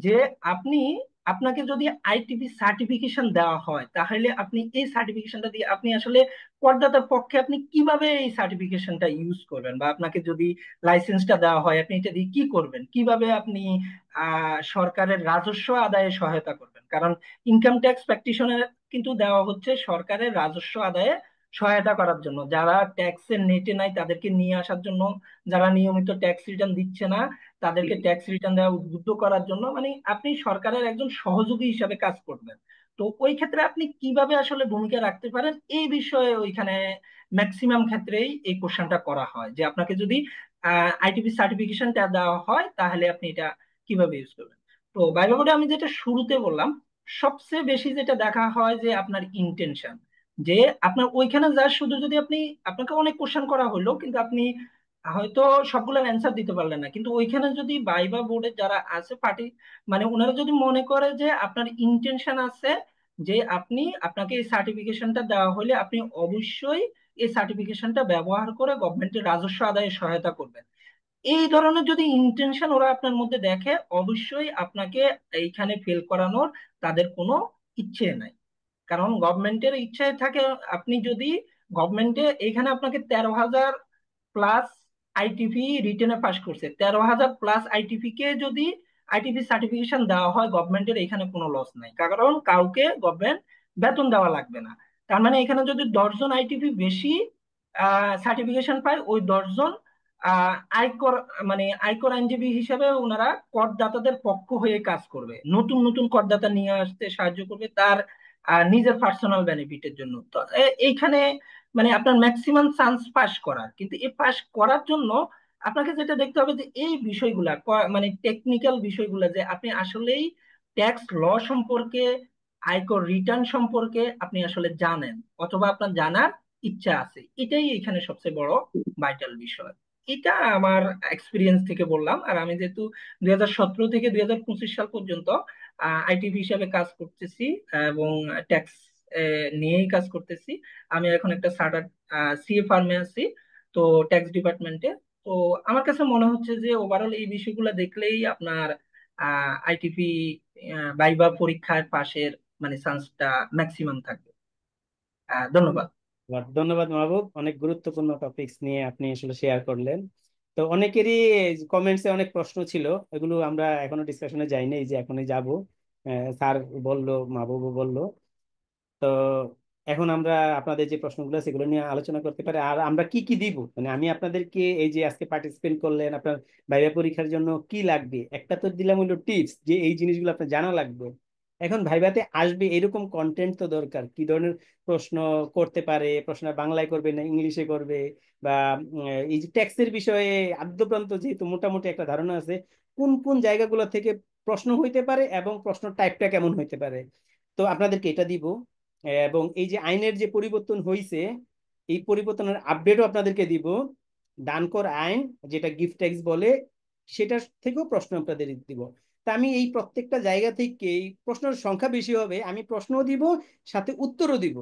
যে আপনি, আপনাকে যদি আইটিপি সার্টিফিকেশন দেওয়া হয় তাহলে আপনি এই সার্টিফিকেশনটা দিয়ে আপনি আসলে করদাতার পক্ষে আপনি কিভাবে এই সার্টিফিকেশনটা ইউজ করবেন, বা আপনাকে যদি লাইসেন্সটা দেওয়া হয় আপনি এটা দিয়ে কি করবেন, কিভাবে আপনি সরকারের রাজস্ব আদায়ে সহায়তা করবেন। কারণ ইনকাম ট্যাক্স প্র্যাকটিশনার কিন্তু দেওয়া হচ্ছে সরকারের রাজস্ব আদায়ে সহায়তা করার জন্য, যারা ট্যাক্সের নেটে নাই তাদেরকে নিয়ে আসার জন্য, যারা নিয়মিত ট্যাক্স রিটার্ন দিচ্ছে না তাদেরকে ট্যাক্স রিটার্ন দেওয়া উদ্বুদ্ধ করার জন্য, মানে আপনি সরকারের একজন সহযোগী হিসাবে কাজ করবেন। তো ওই ক্ষেত্রে আপনি কিভাবে আসলে ভূমিকা রাখতে পারেন এই বিষয়ে ওইখানে ম্যাক্সিমাম ক্ষেত্রেই এই কোশ্চেনটা করা হয়, যে আপনাকে যদি আইটিপি সার্টিফিকেশনটা দেওয়া হয় তাহলে আপনি এটা কিভাবে ইউজ করবেন। তো বাইরে বোর্ডে আমি যেটা শুরুতে বললাম, সবচেয়ে বেশি যেটা দেখা হয় যে আপনার ইন্টেনশন, যে আপনার ওইখানে যা শুধু যদি আপনি, আপনাকে অনেক কোশ্চেন করা হলো কিন্তু আপনি হয়তো সবগুলোর অ্যান্সার দিতে পারলেন না, কিন্তু ওইখানে যদি ভাইবা বোর্ডে যারা আছে পার্টি, মানে ওনারা যদি মনে করে যে আপনার ইন্টেনশন আছে যে আপনি, আপনাকে এই সার্টিফিকেশনটা দেওয়া হলে আপনি অবশ্যই এই সার্টিফিকেশনটা ব্যবহার করে গভর্নমেন্টের রাজস্ব আদায়ে সহায়তা করবেন, এই ধরনের যদি ইন্টেনশন ওরা আপনার মধ্যে দেখে অবশ্যই আপনাকে এইখানে ফেল করানোর তাদের কোনো ইচ্ছে নাই। কারণ গভর্নমেন্টের ইচ্ছায় থাকে, আপনি যদি গভর্নমেন্টে এখানে আপনাকে 13,000 প্লাস আইটিপি রিটেনে পাস করছে, 13,000 প্লাস আইটিপি কে যদি আইটিপি সার্টিফিকেশন দেওয়া হয় গভর্নমেন্টের এখানে কোনো লস নাই, কারণ কাউকে গভর্নমেন্ট বেতন দেওয়া লাগবে না। তার মানে এখানে যদি 10 জন আইটিপি বেশি সার্টিফিকেশন পায়, ওই 10 জন আয়কর, মানে আয়কর আইনজীবী হিসেবে ওনারা করদাতাদের পক্ষ হয়ে কাজ করবে, নতুন নতুন করদাতা নিয়ে আসতে সাহায্য করবে তার নিজের পার্সোনাল বেনিফিটের জন্য। তো এইখানে মানে আপনার ম্যাক্সিমাম চান্স পাস করার, কিন্তু এই পাস করার জন্য আপনাকে যেটা দেখতে হবে যে এই বিষয়গুলা মানে টেকনিক্যাল বিষয়গুলা, যে আপনি আসলেই ট্যাক্স ল সম্পর্কে, আয়কর রিটার্ন সম্পর্কে আপনি আসলে জানেন, অথবা আপনার জানার ইচ্ছা আছে, এটাই এখানে সবচেয়ে বড় ভাইটাল বিষয়। এটা আমার এক্সপিরিয়েন্স থেকে বললাম। আর আমি যেহেতু 2017 থেকে 2025 সাল পর্যন্ত আইটিভি হিসাবে কাজ করতেছি এবং ট্যাক্স নিয়েই কাজ করতেছি, আমি এখন একটা চার্টার্ড সিএ ফার্মে আছি, তো ট্যাক্স ডিপার্টমেন্টে। তো আমার কাছে মনে হচ্ছে যে ওভারঅল এই বিষয়গুলো দেখলেই আপনার আইটিপি ভাইবা পরীক্ষার পাশের মানে চান্সটা ম্যাক্সিমাম থাকবে। ধন্যবাদ। ধন্যবাদ মাহবুব, অনেক গুরুত্বপূর্ণ টপিকস নিয়ে আপনি আসলে শেয়ার করলেন। তো অনেকেরই কমেন্টসে অনেক প্রশ্ন ছিল, এগুলো আমরা এখনো ডিসকাশনে যাইনি, এই যে এখনই যাব। স্যার বললো, মাহবুবও বললো। তো এখন আমরা আপনাদের যে প্রশ্নগুলো সেগুলো নিয়ে আলোচনা করতে পারি। আর আমরা কি কি দিব, মানে আমি আপনাদেরকে এই যে আজকে পার্টিসিপেট করলেন, আপনার ভাইবা পরীক্ষার জন্য কি লাগবে, একটা তো দিলাম হলো টিপস, যে এই জিনিসগুলো আপনার জানা লাগবে। এখন ভাইভাতে আসবে এরকম কন্টেন্ট তো দরকার, কি ধরনের প্রশ্ন করতে পারে, প্রশ্ন বাংলায় করবে না ইংলিশে করবে, বা এই যে ট্যাক্সের বিষয়ে আদ্যপ্রান্ত যেহেতু মোটামুটি একটা ধারণা আছে কোন কোন জায়গাগুলো থেকে প্রশ্ন হইতে পারে এবং প্রশ্ন টাইপটা কেমন হইতে পারে, তো আপনাদেরকে এটা দিব। এবং এই যে আইনের যে পরিবর্তন হয়েছে, এই পরিবর্তনের আপডেটও আপনাদেরকে দিব। দানকর আইন, যেটা গিফট ট্যাক্স বলে, সেটার থেকেও প্রশ্ন আপনাদের দিব। তা আমি এই প্রত্যেকটা জায়গা থেকে এই প্রশ্নের সংখ্যা বেশি হবে, আমি প্রশ্নও দিব সাথে উত্তরও দিব।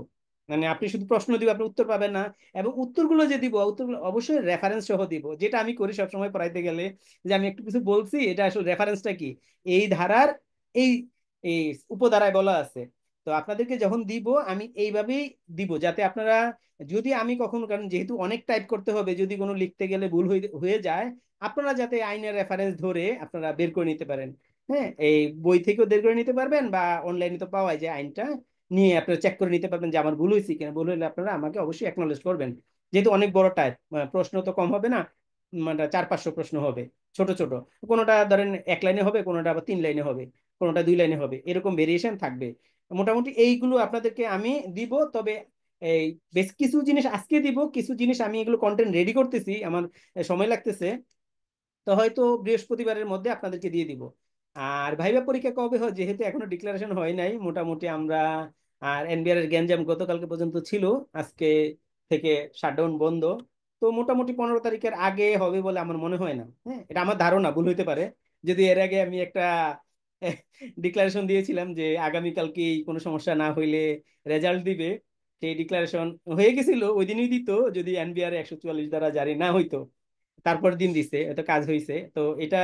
মানে আপনি শুধু প্রশ্ন দিব, আপনি উত্তর পাবেন না। এবং উত্তরগুলো যে দিব, উত্তরগুলো অবশ্যই রেফারেন্স সহ দিব, যেটা আমি করি সবসময় পড়াইতে গেলে, যে আমি একটু কিছু বলছি, এটা আসলে রেফারেন্সটা কি, এই ধারার এই এই উপধারায় বলা আছে। তো আপনাদেরকে যখন দিব আমি এইভাবেই দিব, যাতে আপনারা, যদি আমি কখনো, কারণ যেহেতু অনেক টাইপ করতে হবে, যদি কোনো লিখতে গেলে ভুল হয়ে হয়ে যায়, আপনারা যাতে আইনের রেফারেন্স ধরে আপনারা বের করে নিতে পারেন। হ্যাঁ, এই বই থেকেও বের করে নিতে পারবেন, বা অনলাইনে তো পাওয়া যায় আইনটা, নিয়ে আপনারা চেক করে নিতে পারবেন যে আমার ভুল হয়েছে কিনা। ভুল হলে আপনারা আমাকে অবশ্যই অ্যাকনলেজ করবেন, যেহেতু অনেক বড় টাইপ, প্রশ্ন তো কম হবে না, মানে 400-500 প্রশ্ন হবে, ছোট ছোট। কোনোটা ধরেন 1 লাইনে হবে, কোনোটা আবার 3 লাইনে হবে, কোনোটা 2 লাইনে হবে, এরকম ভেরিয়েশন থাকবে। মোটামুটি এইগুলো আপনাদেরকে আমি দিব। তবে এই বেশ কিছু জিনিস আজকে দিব, কিছু জিনিস আমি এগুলো কন্টেন্ট রেডি করতেছি, আমার সময় লাগতেছে। তো হয়তো বৃহস্পতিবারের মধ্যে আপনাদেরকে দিয়ে দিব। আর ভাইবা পরীক্ষা কবে হয়, যেহেতু এখনো ডিক্লারেশন হয় নাই, মোটামুটি আমরা, আর এনবিআর এর গ্যাঞ্জাম গতকালকে পর্যন্ত ছিল, আজকে থেকে শাটডাউন বন্ধ। তো মোটামুটি 15 তারিখের আগে হবে বলে আমার মনে হয় না। হ্যাঁ, এটা আমার ধারণা, ভুল হইতে পারে। যদি এর আগে আমি একটা ডিক্লারেশন দিয়েছিলাম যে আগামীকালকে কোনো সমস্যা না হইলে রেজাল্ট দিবে, সেই ডিক্লারেশন হয়ে গেছিল, ওই দিনই দিত যদি এনবিআর 144 দ্বারা জারি না হইতো। তারপর দিন দিছে, এত কাজ হয়েছে। তো এটা,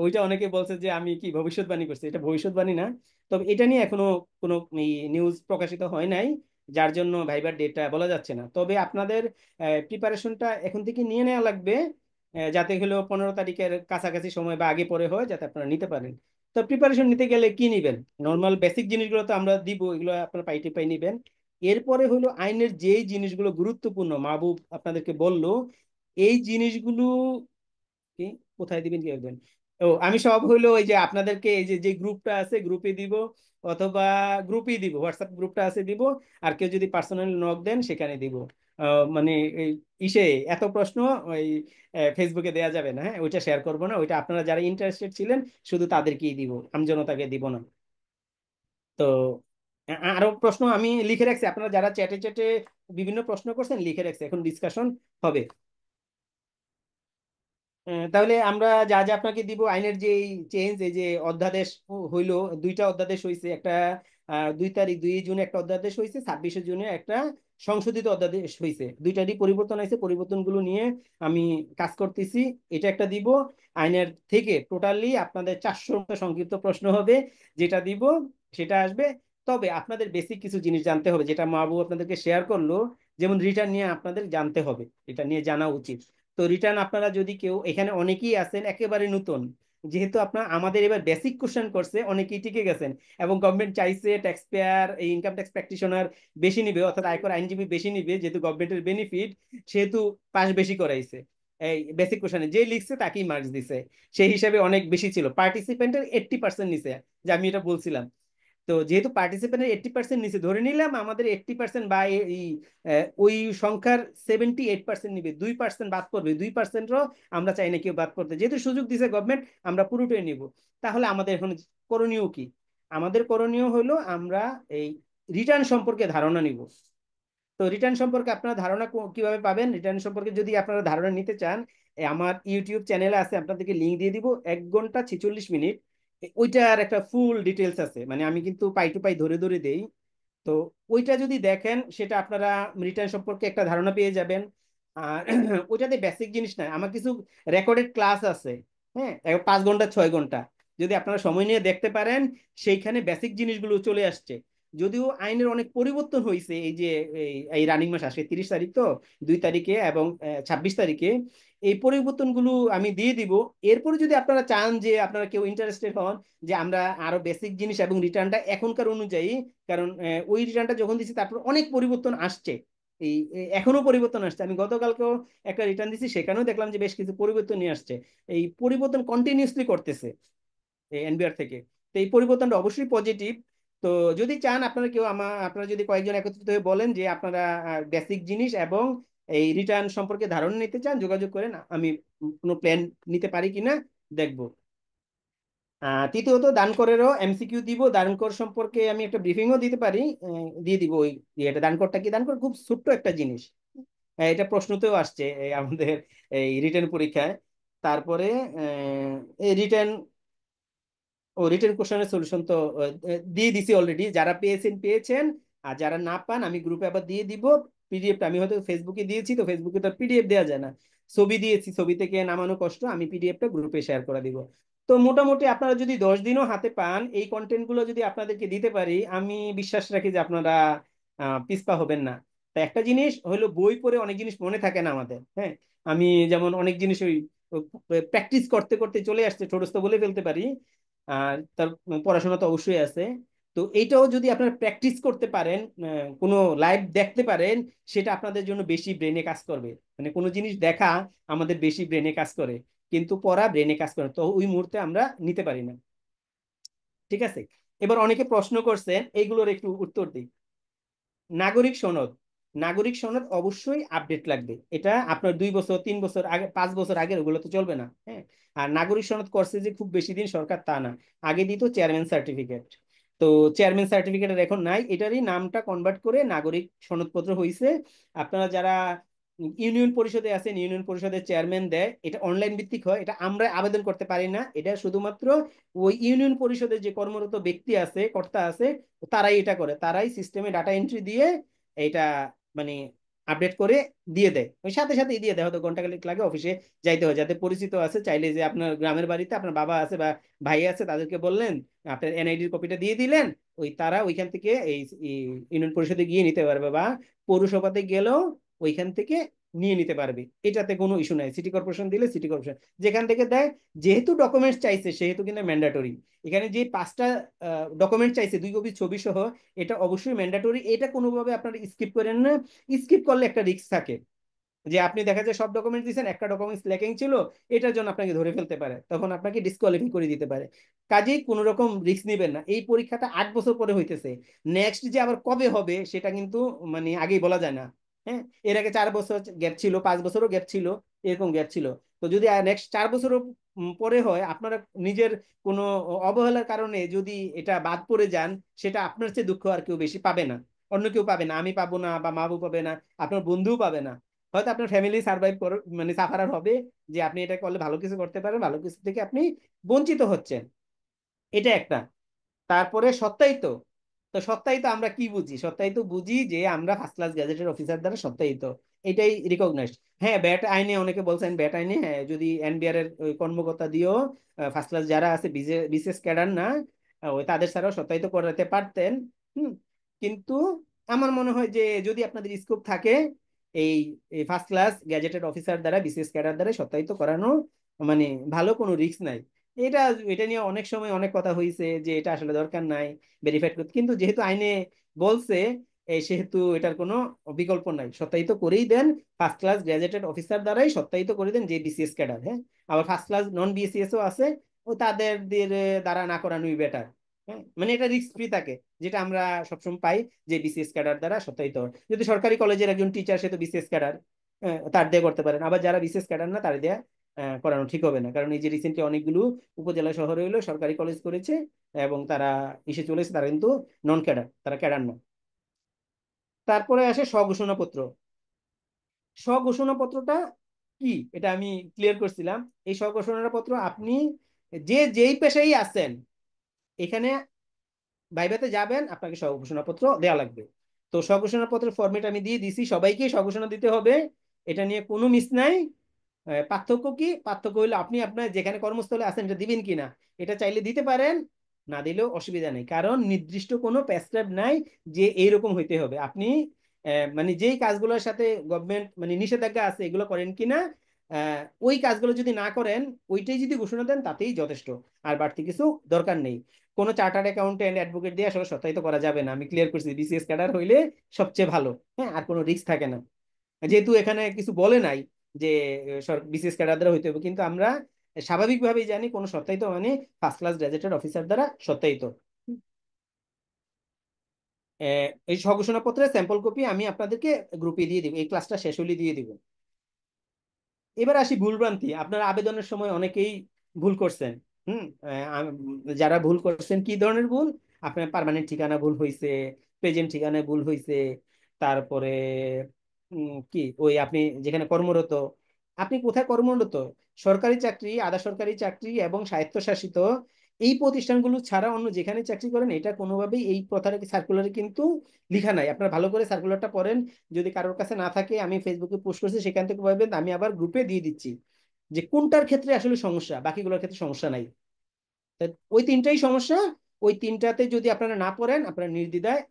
ওইটা অনেকে বলছে যে আমি কি ভবিষ্যৎবাণী করছি, এটা ভবিষ্যৎবাণী না। তবে এটা নিয়ে এখনো কোনো নিউজ প্রকাশিত হয় নাই, যার জন্য ভাইবার ডেটটা বলা যাচ্ছে না। তবে আপনাদের প্রিপারেশনটা এখন থেকে নিয়ে নেওয়া লাগবে, যাতে হলো 15 তারিখের কাছাকাছি সময় বা আগে পরে হয়, যাতে আপনারা নিতে পারেন। তো প্রিপারেশন নিতে গেলে কি নিবেন? নর্মাল বেসিক জিনিসগুলো তো আমরা দিব, এগুলো আপনারা পাইটে পাই নিবেন। এরপরে হলো আইনের যেই জিনিসগুলো গুরুত্বপূর্ণ, মাহবুব আপনাদেরকে বললো, এই জিনিসগুলো কি, কোথায় দিবেন কি করবেন? ও, আমি সব হইলো ওই যে আপনাদেরকে এই যে যে গ্রুপটা আছে গ্রুপে দিব, অথবা গ্রুপেই দিব, হোয়াটসঅ্যাপ গ্রুপটা আছে দিব। আর কেউ যদি পার্সোনাল নক দেন সেখানে দিব। মানে এই ইসে এত প্রশ্ন ওই ফেসবুকে দেয়া যাবে না। হ্যাঁ, ওইটা শেয়ার করবো না, ওইটা আপনারা যারা ইন্টারেস্টেড ছিলেন শুধু তাদেরকেই দিব, আমজনতাকে দিব না। তো আরো প্রশ্ন আমি লিখে রাখছি, আপনারা যারা চ্যাটে চ্যাটে বিভিন্ন প্রশ্ন করছেন লিখে রাখছি, এখন ডিসকাশন হবে। তাহলে আমরা যা যা আপনাকে দিব, আইনের যে চেঞ্জ, এই যে অধ্যাদেশ হইলো, 2টা অধ্যাদেশ হয়েছে। একটা 2 তারিখ 2 জুনে একটা অধ্যাদেশ হয়েছে, 26শে জুনে একটা সংশোধিত অধ্যাদেশ হয়েছে। দুইটারই পরিবর্তন হয়েছে, পরিবর্তনগুলো নিয়ে আমি কাজ করতেছি। এটা একটা দিব। আইনের থেকে টোটালি আপনাদের 400 মতো সংক্ষিপ্ত প্রশ্ন হবে, যেটা দিব সেটা আসবে। তবে আপনাদের বেসিক কিছু জিনিস জানতে হবে, যেটা মাহবুব আপনাদেরকে শেয়ার করলো, যেমন রিটার্ন নিয়ে আপনাদের জানতে হবে, এটা নিয়ে জানা উচিত। তো রিটার্ন আপনারা যদি কেউ, এখানে অনেকেই আছেন একেবারে নতুন, যেহেতু আপনার আমাদের এবার বেসিক কোশ্চেন করছে, অনেকেই টিকে গেছেন, এবং গভর্নমেন্ট চাইছে ট্যাক্স পেয়ার, এই ইনকাম ট্যাক্স প্র্যাকটিশনার বেশি নিবে, অর্থাৎ আয়কর আইনজীবী বেশি নিবে, যেহেতু গভর্নমেন্টের বেনিফিট, সেহেতু পাস বেশি করাইছে। এই বেসিক কোশ্চেনে যে লিখছে তাকেই মার্কস দিছে, সেই হিসাবে অনেক বেশি ছিল। পার্টিসিপেন্টের 80% নিছে, যে আমি এটা বলছিলাম। তো যেহেতু পার্টিসিপেন্টের 80% নিচে ধরে নিলাম, আমাদের 80% বা এই ওই সংখ্যার 78% নিবে, 2% বাদ পড়বে, 2%ও আমরা চাই না কেউ বাদ পড়তে, যেহেতু সুযোগ দিছে গভর্নমেন্ট, আমরা পুরোটাই নিব। তাহলে আমাদের এখন করণীয় কি? আমাদের করণীয় হলো আমরা এই রিটার্ন সম্পর্কে ধারণা নিব। তো রিটার্ন সম্পর্কে আপনারা ধারণা কিভাবে পাবেন? রিটার্ন সম্পর্কে যদি আপনারা ধারণা নিতে চান, আমার ইউটিউব চ্যানেলে আছে, আপনাদেরকে লিঙ্ক দিয়ে দিব, 1 ঘন্টা 46 মিনিট, ওইটার একটা ফুল ডিটেলস আছে, মানে আমি কিন্তু পাই টু পাই ধরে ধরে দেই। তো ওইটা যদি দেখেন, সেটা আপনারা রিটার্ন সম্পর্কে একটা ধারণা পেয়ে যাবেন। আর ওইটাতে বেসিক জিনিস না, আমার কিছু রেকর্ডেড ক্লাস আছে। হ্যাঁ, 5 ঘন্টা 6 ঘন্টা, যদি আপনারা সময় নিয়ে দেখতে পারেন, সেইখানে বেসিক জিনিসগুলো চলে আসছে। যদিও আইনের অনেক পরিবর্তন হয়েছে, এই যে এই রানিং মাস আসে 30 তারিখ, তো 2 তারিখে এবং 26 তারিখে এই পরিবর্তনগুলো আমি দিয়ে দিব। এরপরে যদি আপনারা চান, যে আপনারা কেউ ইন্টারেস্টেড হন যে আমরা আরো বেসিক জিনিস এবং রিটার্নটা এখনকার অনুযায়ী, কারণ ওই রিটার্নটা যখন দিচ্ছি তারপর অনেক পরিবর্তন আসছে, এখনো পরিবর্তন আসছে। আমি গতকালকেও একটা রিটার্ন দিচ্ছি, সেখানেও দেখলাম যে বেশ কিছু পরিবর্তন নিয়ে আসছে। এই পরিবর্তন কন্টিনিউসলি করতেছে এনবিআর থেকে। তো এই পরিবর্তনটা অবশ্যই পজিটিভ। তো যদি চান আপনারা কেউ, আপনারা যদি কয়েকজন একত্রিত হয়ে বলেন যে আপনারা বেসিক জিনিস এবং এই রিটার্ন সম্পর্কে ধারণা নিতে চান, যোগাযোগ করেন, আমি কোনো প্ল্যান নিতে পারি কিনা দেখবো। তৃতীয়ত, দানকরেরও এমসিকিউ দিব, দানকর সম্পর্কে আমি একটা ব্রিফিংও দিতে পারি, দিয়ে দিব। ওই এটা দানকরটা কি, দানকর খুব ছোট্ট একটা জিনিস। এটা প্রশ্নতেও আসছে আমাদের এই রিটেন পরীক্ষায়। তারপরে এই রিটেন, ও রিটেন কোশ্চেনের সলিউশন তো দিয়ে দিছি অলরেডি, যারা পেয়েছেন পেয়েছেন, আর যারা না পান আমি গ্রুপে আবার দিয়ে দিব। পিডিএফটা আমি হয়তো ফেসবুকে দিয়েছি, তো ফেসবুকে তো পিডিএফ দেওয়া যায় না, ছবি দিয়েছি, ছবি থেকে নামানো কষ্ট, আমি পিডিএফটা গ্রুপে শেয়ার করে দিব। তো মোটামুটি আপনারা যদি 10 দিনও হাতে পান, এই কন্টেন্ট গুলো যদি আপনাদেরকে দিতে পারি, আমি বিশ্বাস রাখি যে আপনারা পিছপা হবেন না। তা একটা জিনিস হলো, বই পড়ে অনেক জিনিস মনে থাকে না আমাদের। হ্যাঁ, আমি যেমন অনেক জিনিস ওই প্র্যাকটিস করতে করতে চলে আসছে, ছোটস্থ বলে ফেলতে পারি। আর তার পড়াশোনা তো অবশ্যই আছে। তো এইটাও যদি আপনারা প্র্যাকটিস করতে পারেন, কোনো লাইভ দেখতে পারেন, সেটা আপনাদের জন্য বেশি ব্রেনে কাজ করবে। মানে কোনো জিনিস দেখা আমাদের বেশি ব্রেনে কাজ করে, কিন্তু পড়া ব্রেনে কাজ করে না। তো ওই মুহূর্তে আমরা নিতে পারি না। ঠিক আছে, এবার অনেকে প্রশ্ন করছেন, এইগুলোর একটু উত্তর দিই। নাগরিক সনদ, নাগরিক সনদ অবশ্যই আপডেট লাগবে। এটা আপনার 2 বছর 3 বছর আগে 5 বছর আগের ওগুলো তো চলবে না। হ্যাঁ, আর নাগরিক সনদ করছে যে খুব বেশি দিন সরকার, তা না। আগে দিত চেয়ারম্যান সার্টিফিকেট, তো চেয়ারম্যান সার্টিফিকেটের এখন নাই, এটারই নামটা কনভার্ট করে নাগরিক সনদপত্র হয়েছে। আপনারা যারা ইউনিয়ন পরিষদে আছেন, ইউনিয়ন পরিষদের চেয়ারম্যান দেয়, এটা অনলাইন ভিত্তিক হয়, এটা আমরা আবেদন করতে পারি না। এটা শুধুমাত্র ওই ইউনিয়ন পরিষদের যে কর্মরত ব্যক্তি আছে, কর্তা আছে, তারাই এটা করে, তারাই সিস্টেমে ডাটা এন্ট্রি দিয়ে এটা মানে আপডেট করে দিয়ে দেয়। ওই সাথে সাথেই দিয়ে দেয়, হয়তো ঘন্টাখানেক লাগে, অফিসে যাইতে হয়। যাদের পরিচিত আছে, চাইলে যে আপনার গ্রামের বাড়িতে আপনার বাবা আছে বা ভাই আছে, তাদেরকে বললেন, আপনার এনআইডির কপিটা দিয়ে দিলেন, ওই তারা ওইখান থেকে এই ইউনিয়ন পরিষদে গিয়ে নিতে পারবে, বা পৌরসভাতে গেলেও ওইখান থেকে নিয়ে নিতে পারবে। এটাতে কোনো ইস্যু নাই। সিটি কর্পোরেশন দিলে সিটি কর্পোরেশন যেখান থেকে দেয়, যেহেতু ডকুমেন্টস চাইছে সেহেতু কিন্তু ম্যান্ডাটরি। এখানে যে 5টা ডকুমেন্ট চাইছে, 2 কপি ছবি সহ, এটা অবশ্যই ম্যান্ডাটরি। এটা কোনোভাবে আপনারা স্কিপ করেন না। স্কিপ করলে একটা রিস্ক থাকে, যে আপনি দেখা যায় সব ডকুমেন্ট দিয়েছেন, একটা ডকুমেন্টস ল্যাকিং ছিল, এটার জন্য আপনাকে ধরে ফেলতে পারে, তখন আপনাকে ডিসকোয়ালিফাই করে দিতে পারে। কাজেই কোনো রকম রিস্ক নেবেন না। এই পরীক্ষাটা 8 বছর পরে হইতেছে, নেক্সট যে আবার কবে হবে সেটা কিন্তু মানে আগেই বলা যায় না। হ্যাঁ, এর আগে 4 বছর গ্যাপ ছিল, 5 বছরও গ্যাপ ছিল, এরকম গ্যাপ ছিল। তো যদি নেক্সট 4 বছরও পরে হয়, আপনারা নিজের কোনো অবহেলার কারণে যদি এটা বাদ পড়ে যান, সেটা আপনার চেয়ে দুঃখ আর কেউ বেশি পাবে না। অন্য কেউ পাবে না, আমি পাবো না, বা মা বাবু পাবে না, আপনার বন্ধুও পাবে না। হয়তো আপনার ফ্যামিলি সার্ভাইভ কর মানে সাফারার হবে, যে আপনি এটা করলে ভালো কিছু করতে পারেন, ভালো কিছু থেকে আপনি বঞ্চিত হচ্ছেন। এটা একটা। তারপরে সত্যায়িত। তো সত্যায়িত আমরা কি বুঝি? সত্যায়িত বুঝি যে আমরা ফার্স্ট ক্লাস গ্যাজেটেড অফিসার দ্বারা সত্যায়িত, এটাই রিকগনাইজড। হ্যাঁ, ব্যাট আইনে অনেকে বলছেন, ব্যাট আইনে হ্যাঁ, যদি এনবিআর এর ওই কর্মকর্তা দিয়েও ফার্স্ট ক্লাস যারা আছে, বিশেষ ক্যাডার না, ওই তাদের ছাড়াও সত্যায়িত করাতে পারতেন। হুম, কিন্তু আমার মনে হয় যে যদি আপনাদের স্কোপ থাকে, এই ফার্স্ট ক্লাস গ্যাজেটেড অফিসার দ্বারা, বিশেষ ক্যাডার দ্বারা সত্যায়িত করানো মানে ভালো, কোনো রিস্ক নাই। এটা এটা নিয়ে অনেক সময় অনেক কথা হয়েছে যে এটা আসলে দরকার নাই ভেরিফাইড করতে, কিন্তু যেহেতু আইনে বলছে, সেহেতু এটার কোনো বিকল্প নাই, সত্যায়িত করেই দেন। ফার্স্ট ক্লাস গ্রাজুয়েটেড অফিসার দ্বারাই সত্যায়িত করে দেন, যে বিসিএস ক্যাডার। হ্যাঁ, আবার ফার্স্ট ক্লাস নন বিসিএস ও আছে, ও তাদের দ্বারা না করানোই বেটার। হ্যাঁ, মানে এটা রিস্ক ফ্রি থাকে, যেটা আমরা সবসময় পাই, যে বিসিএস ক্যাডার দ্বারা সত্যায়িত হয়। যদি সরকারি কলেজের একজন টিচার, সে তো বিসিএস ক্যাডার, তার দিয়ে করতে পারেন। আবার যারা বিসিএস ক্যাডার না, তার দিয়ে করানো ঠিক হবে না, কারণ এই যে রিসেন্টলি অনেকগুলো উপজেলা শহরে হইলো সরকারি কলেজ করেছে, এবং তারা এসে চলেছে, তারা কিন্তু নন ক্যাডার, তারা ক্যাডার না। তারপরে আসে স্বঘোষণাপত্র। স্বঘোষণাপত্রটা কি, এটা আমি ক্লিয়ার করছিলাম। এই স্বঘোষণাপত্র আপনি যে যেই পেশায় আছেন, এখানে ভাইভাতে যাবেন, আপনাকে স্বঘোষণাপত্র দেওয়া লাগবে। তো স্বঘোষণাপত্রের ফরম্যাট আমি দিয়ে দিছি, সবাইকে স্বঘোষণা দিতে হবে, এটা নিয়ে কোনো মিস নাই। পার্থক্য কি? পার্থক্য হলো আপনি আপনার যেখানে কর্মস্থলে আছেন এটা দিবেন কিনা। এটা চাইলে দিতে পারেন, না দিলেও অসুবিধা নেই, কারণ নির্দিষ্ট কোনো প্রেসক্রাইব নাই যে এইরকম হইতে হবে। আপনি মানে যেই কাজগুলোর সাথে গভর্নমেন্ট মানে নিষেধাজ্ঞা আছে, এগুলো করেন কিনা, ওই কাজগুলো যদি না করেন, ওইটাই যদি ঘোষণা দেন, তাতেই যথেষ্ট। আর বাড়তি কিছু দরকার নেই। কোনো চার্টার্ড অ্যাকাউন্টেন্ট, অ্যাডভোকেট দিয়ে আসলে সত্যায়িত করা যাবে না, আমি ক্লিয়ার করছি। বিসিএস ক্যাডার হইলে সবচেয়ে ভালো। হ্যাঁ, আর কোনো রিস্ক থাকে না, যেহেতু এখানে কিছু বলে নাই যে বিসিএস ক্যাডার দ্বারা হইতে হবে, কিন্তু আমরা স্বাভাবিকভাবেই জানি কোনো সত্যায়িত মানে ফার্স্ট ক্লাস গ্রাজুয়েটেড অফিসার দ্বারা সত্যায়িত। এই স্বঘোষণাপত্রের স্যাম্পল কপি আমি আপনাদেরকে গ্রুপে দিয়ে দিব, এই ক্লাসটা শেষ হলে দিয়ে দিব। এবার আসি ভুলভ্রান্তি। আপনারা আবেদনের সময় অনেকেই ভুল করছেন। হুম, যারা ভুল করছেন, কি ধরনের ভুল? আপনার পার্মানেন্ট ঠিকানা ভুল হয়েছে, প্রেজেন্ট ঠিকানায় ভুল হয়েছে, তারপরে কি ওই আপনি যেখানে কর্মরত, আপনি কোথায় কর্মরত, সরকারি চাকরি, আধা সরকারি চাকরি এবং স্বায়ত্তশাসিত এই প্রতিষ্ঠানগুলো ছাড়া অন্য যেখানে চাকরি করেন, এটা কোনোভাবেই এই প্রথার সার্কুলারে কিন্তু লিখা নাই। আপনারা ভালো করে সার্কুলারটা পড়েন। যদি কারোর কাছে না থাকে, আমি ফেসবুকে পোস্ট করছি, সেখান থেকে পাবেন। আমি আবার গ্রুপে দিয়ে দিচ্ছি যে কোনটার ক্ষেত্রে আসলে সমস্যা, বাকিগুলোর ক্ষেত্রে সমস্যা নাই। তা ওই তিনটাই সমস্যা। ওই তিনটাতে যদি আপনারা না পড়েন, আপনারা নির্দ্বিধায়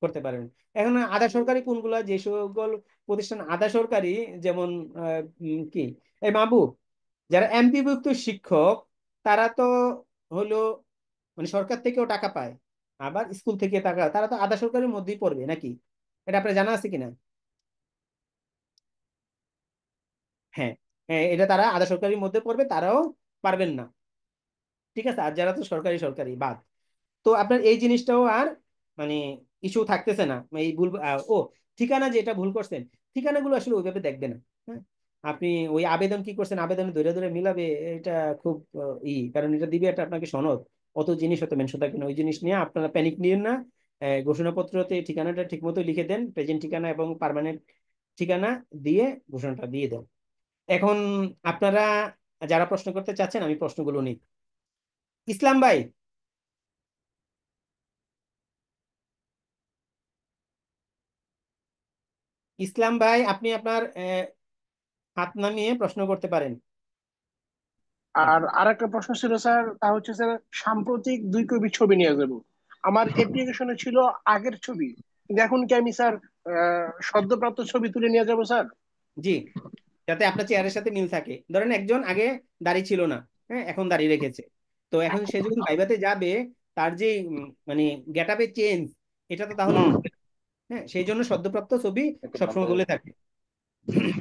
করতে পারেন। এখন আধা সরকারি কোনগুলা, যে সকল প্রতিষ্ঠান আধা সরকারি, যেমন কি, এই মাহবু, যারা এমপিভুক্ত শিক্ষক, তারা তো হলো মানে সরকার থেকেও টাকা পায়, আবার স্কুল থেকে টাকা, তারা তো আধা সরকারের মধ্যেই পড়বে নাকি? এটা আপনার জানা আছে কিনা? হ্যাঁ, হ্যাঁ, এটা তারা আধা সরকারির মধ্যে পড়বে, তারাও পারবেন না। ঠিক আছে, আর যারা তো সরকারি সরকারি বাদ, তো আপনার এই জিনিসটাও আর মানে ইস্যু থাকতেছে না। এই ভুল ও ঠিকানা, যেটা ভুল করছেন, ঠিকানাগুলো আসলে ওইভাবে দেখবে না। হ্যাঁ, আপনি ওই আবেদন কি করছেন, আবেদনে ধরে ধরে মিলাবে, এটা খুব কারণ এটা দিবে এটা আপনাকে সনদ, অত জিনিস হতে মেনশন থাকবে না। ওই জিনিস নিয়ে আপনারা প্যানিক নিয়েন না। ঘোষণাপত্রতে ঠিকানাটা ঠিক মতো লিখে দেন, প্রেজেন্ট ঠিকানা এবং পার্মানেন্ট ঠিকানা দিয়ে ঘোষণাটা দিয়ে দেন। এখন আপনারা যারা প্রশ্ন করতে চাচ্ছেন, আমি প্রশ্নগুলো নিই। ইসলাম ভাই, ইসলাম ভাই, আপনি আপনার হাত নামিয়ে প্রশ্ন করতে পারেন। আর আরেকটা প্রশ্ন ছিল স্যার, তা হচ্ছে স্যার সাম্প্রতিক 2 কপি ছবি নিয়ে যাবো। আমার অ্যাপ্লিকেশনে ছিল আগের ছবি, কিন্তু এখন কি আমি স্যার সদ্যপ্রাপ্ত ছবি তুলে নিয়ে যাবো স্যার? জি, যাতে আপনার চেয়ারের সাথে মিল থাকে। ধরেন একজন আগে দাড়ি ছিল না, হ্যাঁ, এখন দাড়ি রেখেছে, তো এখন সে যখন ভাইভাতে যাবে, তার যে মানে গেট আপে চেঞ্জ, এটা তো তাহলে উঠবে না। হ্যাঁ, সেই জন্য সদ্যপ্রাপ্ত ছবি সবসময় তুলে থাকে।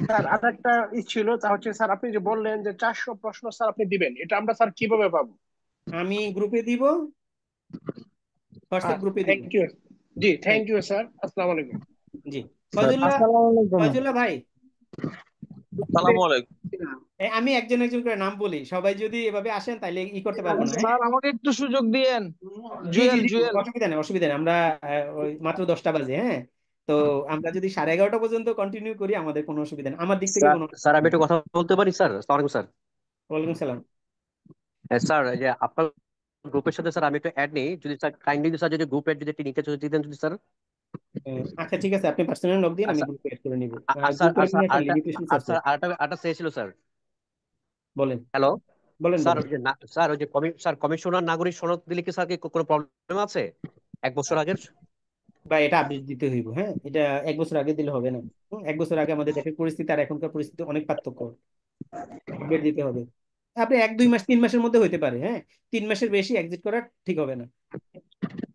স্যার আরেকটা ছিল, তা হচ্ছে স্যার আপনি যে বললেন যে 400 প্রশ্ন স্যার আপনি দিবেন, এটা আমরা স্যার কিভাবে পাবো? আমি গ্রুপে দিব, হোয়াটসঅ্যাপ গ্রুপে দিব। Thank you. জি, থ্যাংক থ্যাংক ইউ স্যার, আসসালামু আলাইকুম। জি, ফয়জুল্লাহ, আসসালামু আলাইকুম। ফয়জুল্লাহ ভাই, সালামু আলাইকুম। আমি একজন একজন করে নাম বলি, সবাই যদি এভাবে আসেন তাহলে ই করতে পারবো না। হ্যাঁ, স্যার আমাকে একটু সুযোগ দিয়েন। জি জি জুয়েল জি, জুয়েল অসুবিধা নেই, অসুবিধা নেই। আমরা ওই মাত্র 10টা বাজে, হ্যাঁ, তো আমরা যদি 11:30 পর্যন্ত কন্টিনিউ করি, আমাদের কোনো অসুবিধা নেই, আমার দিক থেকে স্যার কোনো। স্যার আমি একটু কথা বলতে পারি স্যার? আসসালামু আলাইকুম স্যার। ওয়ালাইকুম সালাম। স্যার এই যে আপনার গ্রুপের সাথে স্যার আমি একটু অ্যাড নেই, যদি স্যার কাইন্ডলি স্যার যদি গ্রুপ অ্যাড যদি একটু নিতে যদি দেন যদি স্যার। আচ্ছা ঠিক আছে, আপনি পার্সোনাল লগ দিন, আমি আচ্ছা, গ্রুপে অ্যাড করে নিব। আর স্যার গ্রুপের আর স্যার কোনো একটা আরেকটা লিমিটেশনস আর আছে? স্যার আরেকটা আরেকটা চেয়েছিল স্যার। বলেন, হ্যালো বলেন, স্যার, বলেন। ওই যে স্যার ওই যে স্যার কমিশনার নাগরিক সনদ দিলে কি স্যার কি কোনো প্রবলেম আছে 1 বছর আগের? বা এটা আপডেট দিতে হইব। হ্যাঁ, এটা 1 বছর আগে দিলে হবে না। 1 বছর আগে আমাদের দেশের পরিস্থিতি আর এখনকার পরিস্থিতি অনেক পার্থক্য, আপডেট দিতে হবে। আপনি 1 2 মাস 3 মাসের মধ্যে হইতে পারে, হ্যাঁ, 3 মাসের বেশি এক্সিট করা ঠিক হবে না।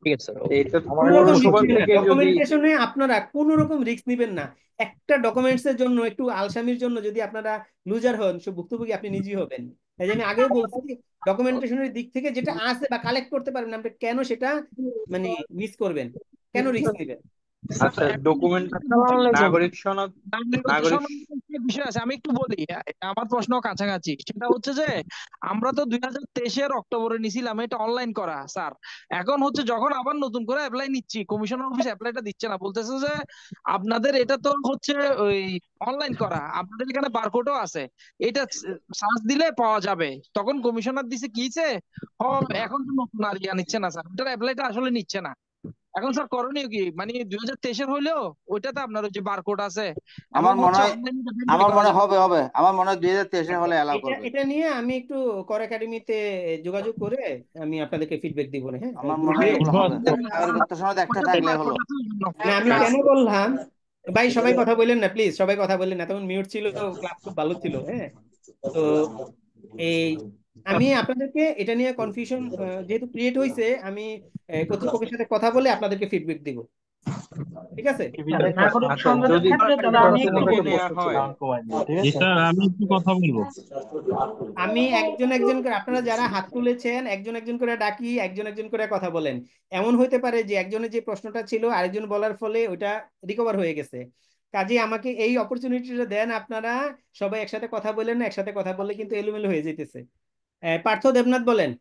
ঠিক আছে স্যার। এইটা কোনো রকম রিস্ক পৌরসভা নিবেন না, থেকে যদি ডকুমেন্টেশনে আপনারা কোনো রকম রিস্ক নিবেন না। একটা ডকুমেন্টস এর জন্য, একটু আলসামির জন্য যদি আপনারা লুজার হন, সব ভুক্তভোগী আপনি নিজেই হবেন। তাই যে আমি আগেও বলছি, ডকুমেন্টেশনের দিক থেকে যেটা আছে বা কালেক্ট করতে পারবেন, আপনি কেন সেটা মানে মিস করবেন, কেন রিস্ক নেবেন? আচ্ছা, ডকুমেন্ট, আসসালামু আলাইকুম। নাগরিক সনদ, নাগরিক বিষয় আছে, আমি একটু বলি। আমার প্রশ্ন কাছাকাছি, সেটা হচ্ছে যে আমরা তো 2023-এর অক্টোবরে নিছিলাম এটা অনলাইন করা স্যার। এখন হচ্ছে যখন আবার নতুন করে অ্যাপ্লাই নিচ্ছি, কমিশনার অফিস অ্যাপ্লাইটা দিচ্ছে না, বলতেছে যে আপনাদের এটা তো হচ্ছে ওই অনলাইন করা, আপনাদের এখানে বারকোডও আছে, এটা সার্চ দিলে পাওয়া যাবে। তখন কমিশনার দিছে কিছে, এখন তো নতুন আর নিচ্ছে না স্যার, ওটার অ্যাপ্লাইটা আসলে নিচ্ছে না। এখন স্যার করণীয় কি? মানে 2023-এর হইলেও ওইটাতে আপনার ওই যে বারকোড আছে, এবং আমার মনে হচ্ছে হয় অনলাইনে আমার করা মনে যাবে। হবে হবে আমার মনে হয় 2023 হলে অ্যালাউ এটা করবে। এটা নিয়ে আমি একটু কর একাডেমিতে যোগাযোগ করে আমি আপনাদেরকে ফিডব্যাক দিব না। হ্যাঁ, আমার মনে হয় গ্রুপে। ওগুলো হবে, নাগরিকত্ব সনদ একটা ওটাতে থাকলে হলো। বারকোড আছে ওই জন্য। না, আমি কেন বললাম, ভাই সবাই কথা বললেন না প্লিজ, সবাই কথা বললেন না, তখন মিউট ছিল, ক্লাস খুব ভালো ছিল। হ্যাঁ, তো এই আমি আপনাদেরকে এটা নিয়ে কনফিউশন যেহেতু ক্রিয়েট হয়েছে, আমি কর্তৃপক্ষের সাথে কথা বলে আপনাদেরকে ফিডব্যাক দিব। ঠিক আছে? নাগরিক আচ্ছা, সনদের যদি ক্ষেত্রে দাদা আমি একটু একটা বলি। প্রশ্ন ছিল। জি স্যার, আমি একটু কথা বলবো। আমি একজন একজন করে, আপনারা যারা হাত তুলেছেন একজন একজন করে ডাকি, একজন একজন করে কথা বলেন। এমন হইতে পারে যে একজনের যে প্রশ্নটা ছিল আরেকজন বলার ফলে ওইটা রিকভার হয়ে গেছে। কাজে আমাকে এই অপরচুনিটিটা দেন, আপনারা সবাই একসাথে কথা বলেন না, একসাথে কথা বললে কিন্তু এলোমেলো হয়ে যেতেছে। পার্থ দেবনাথ বলেন।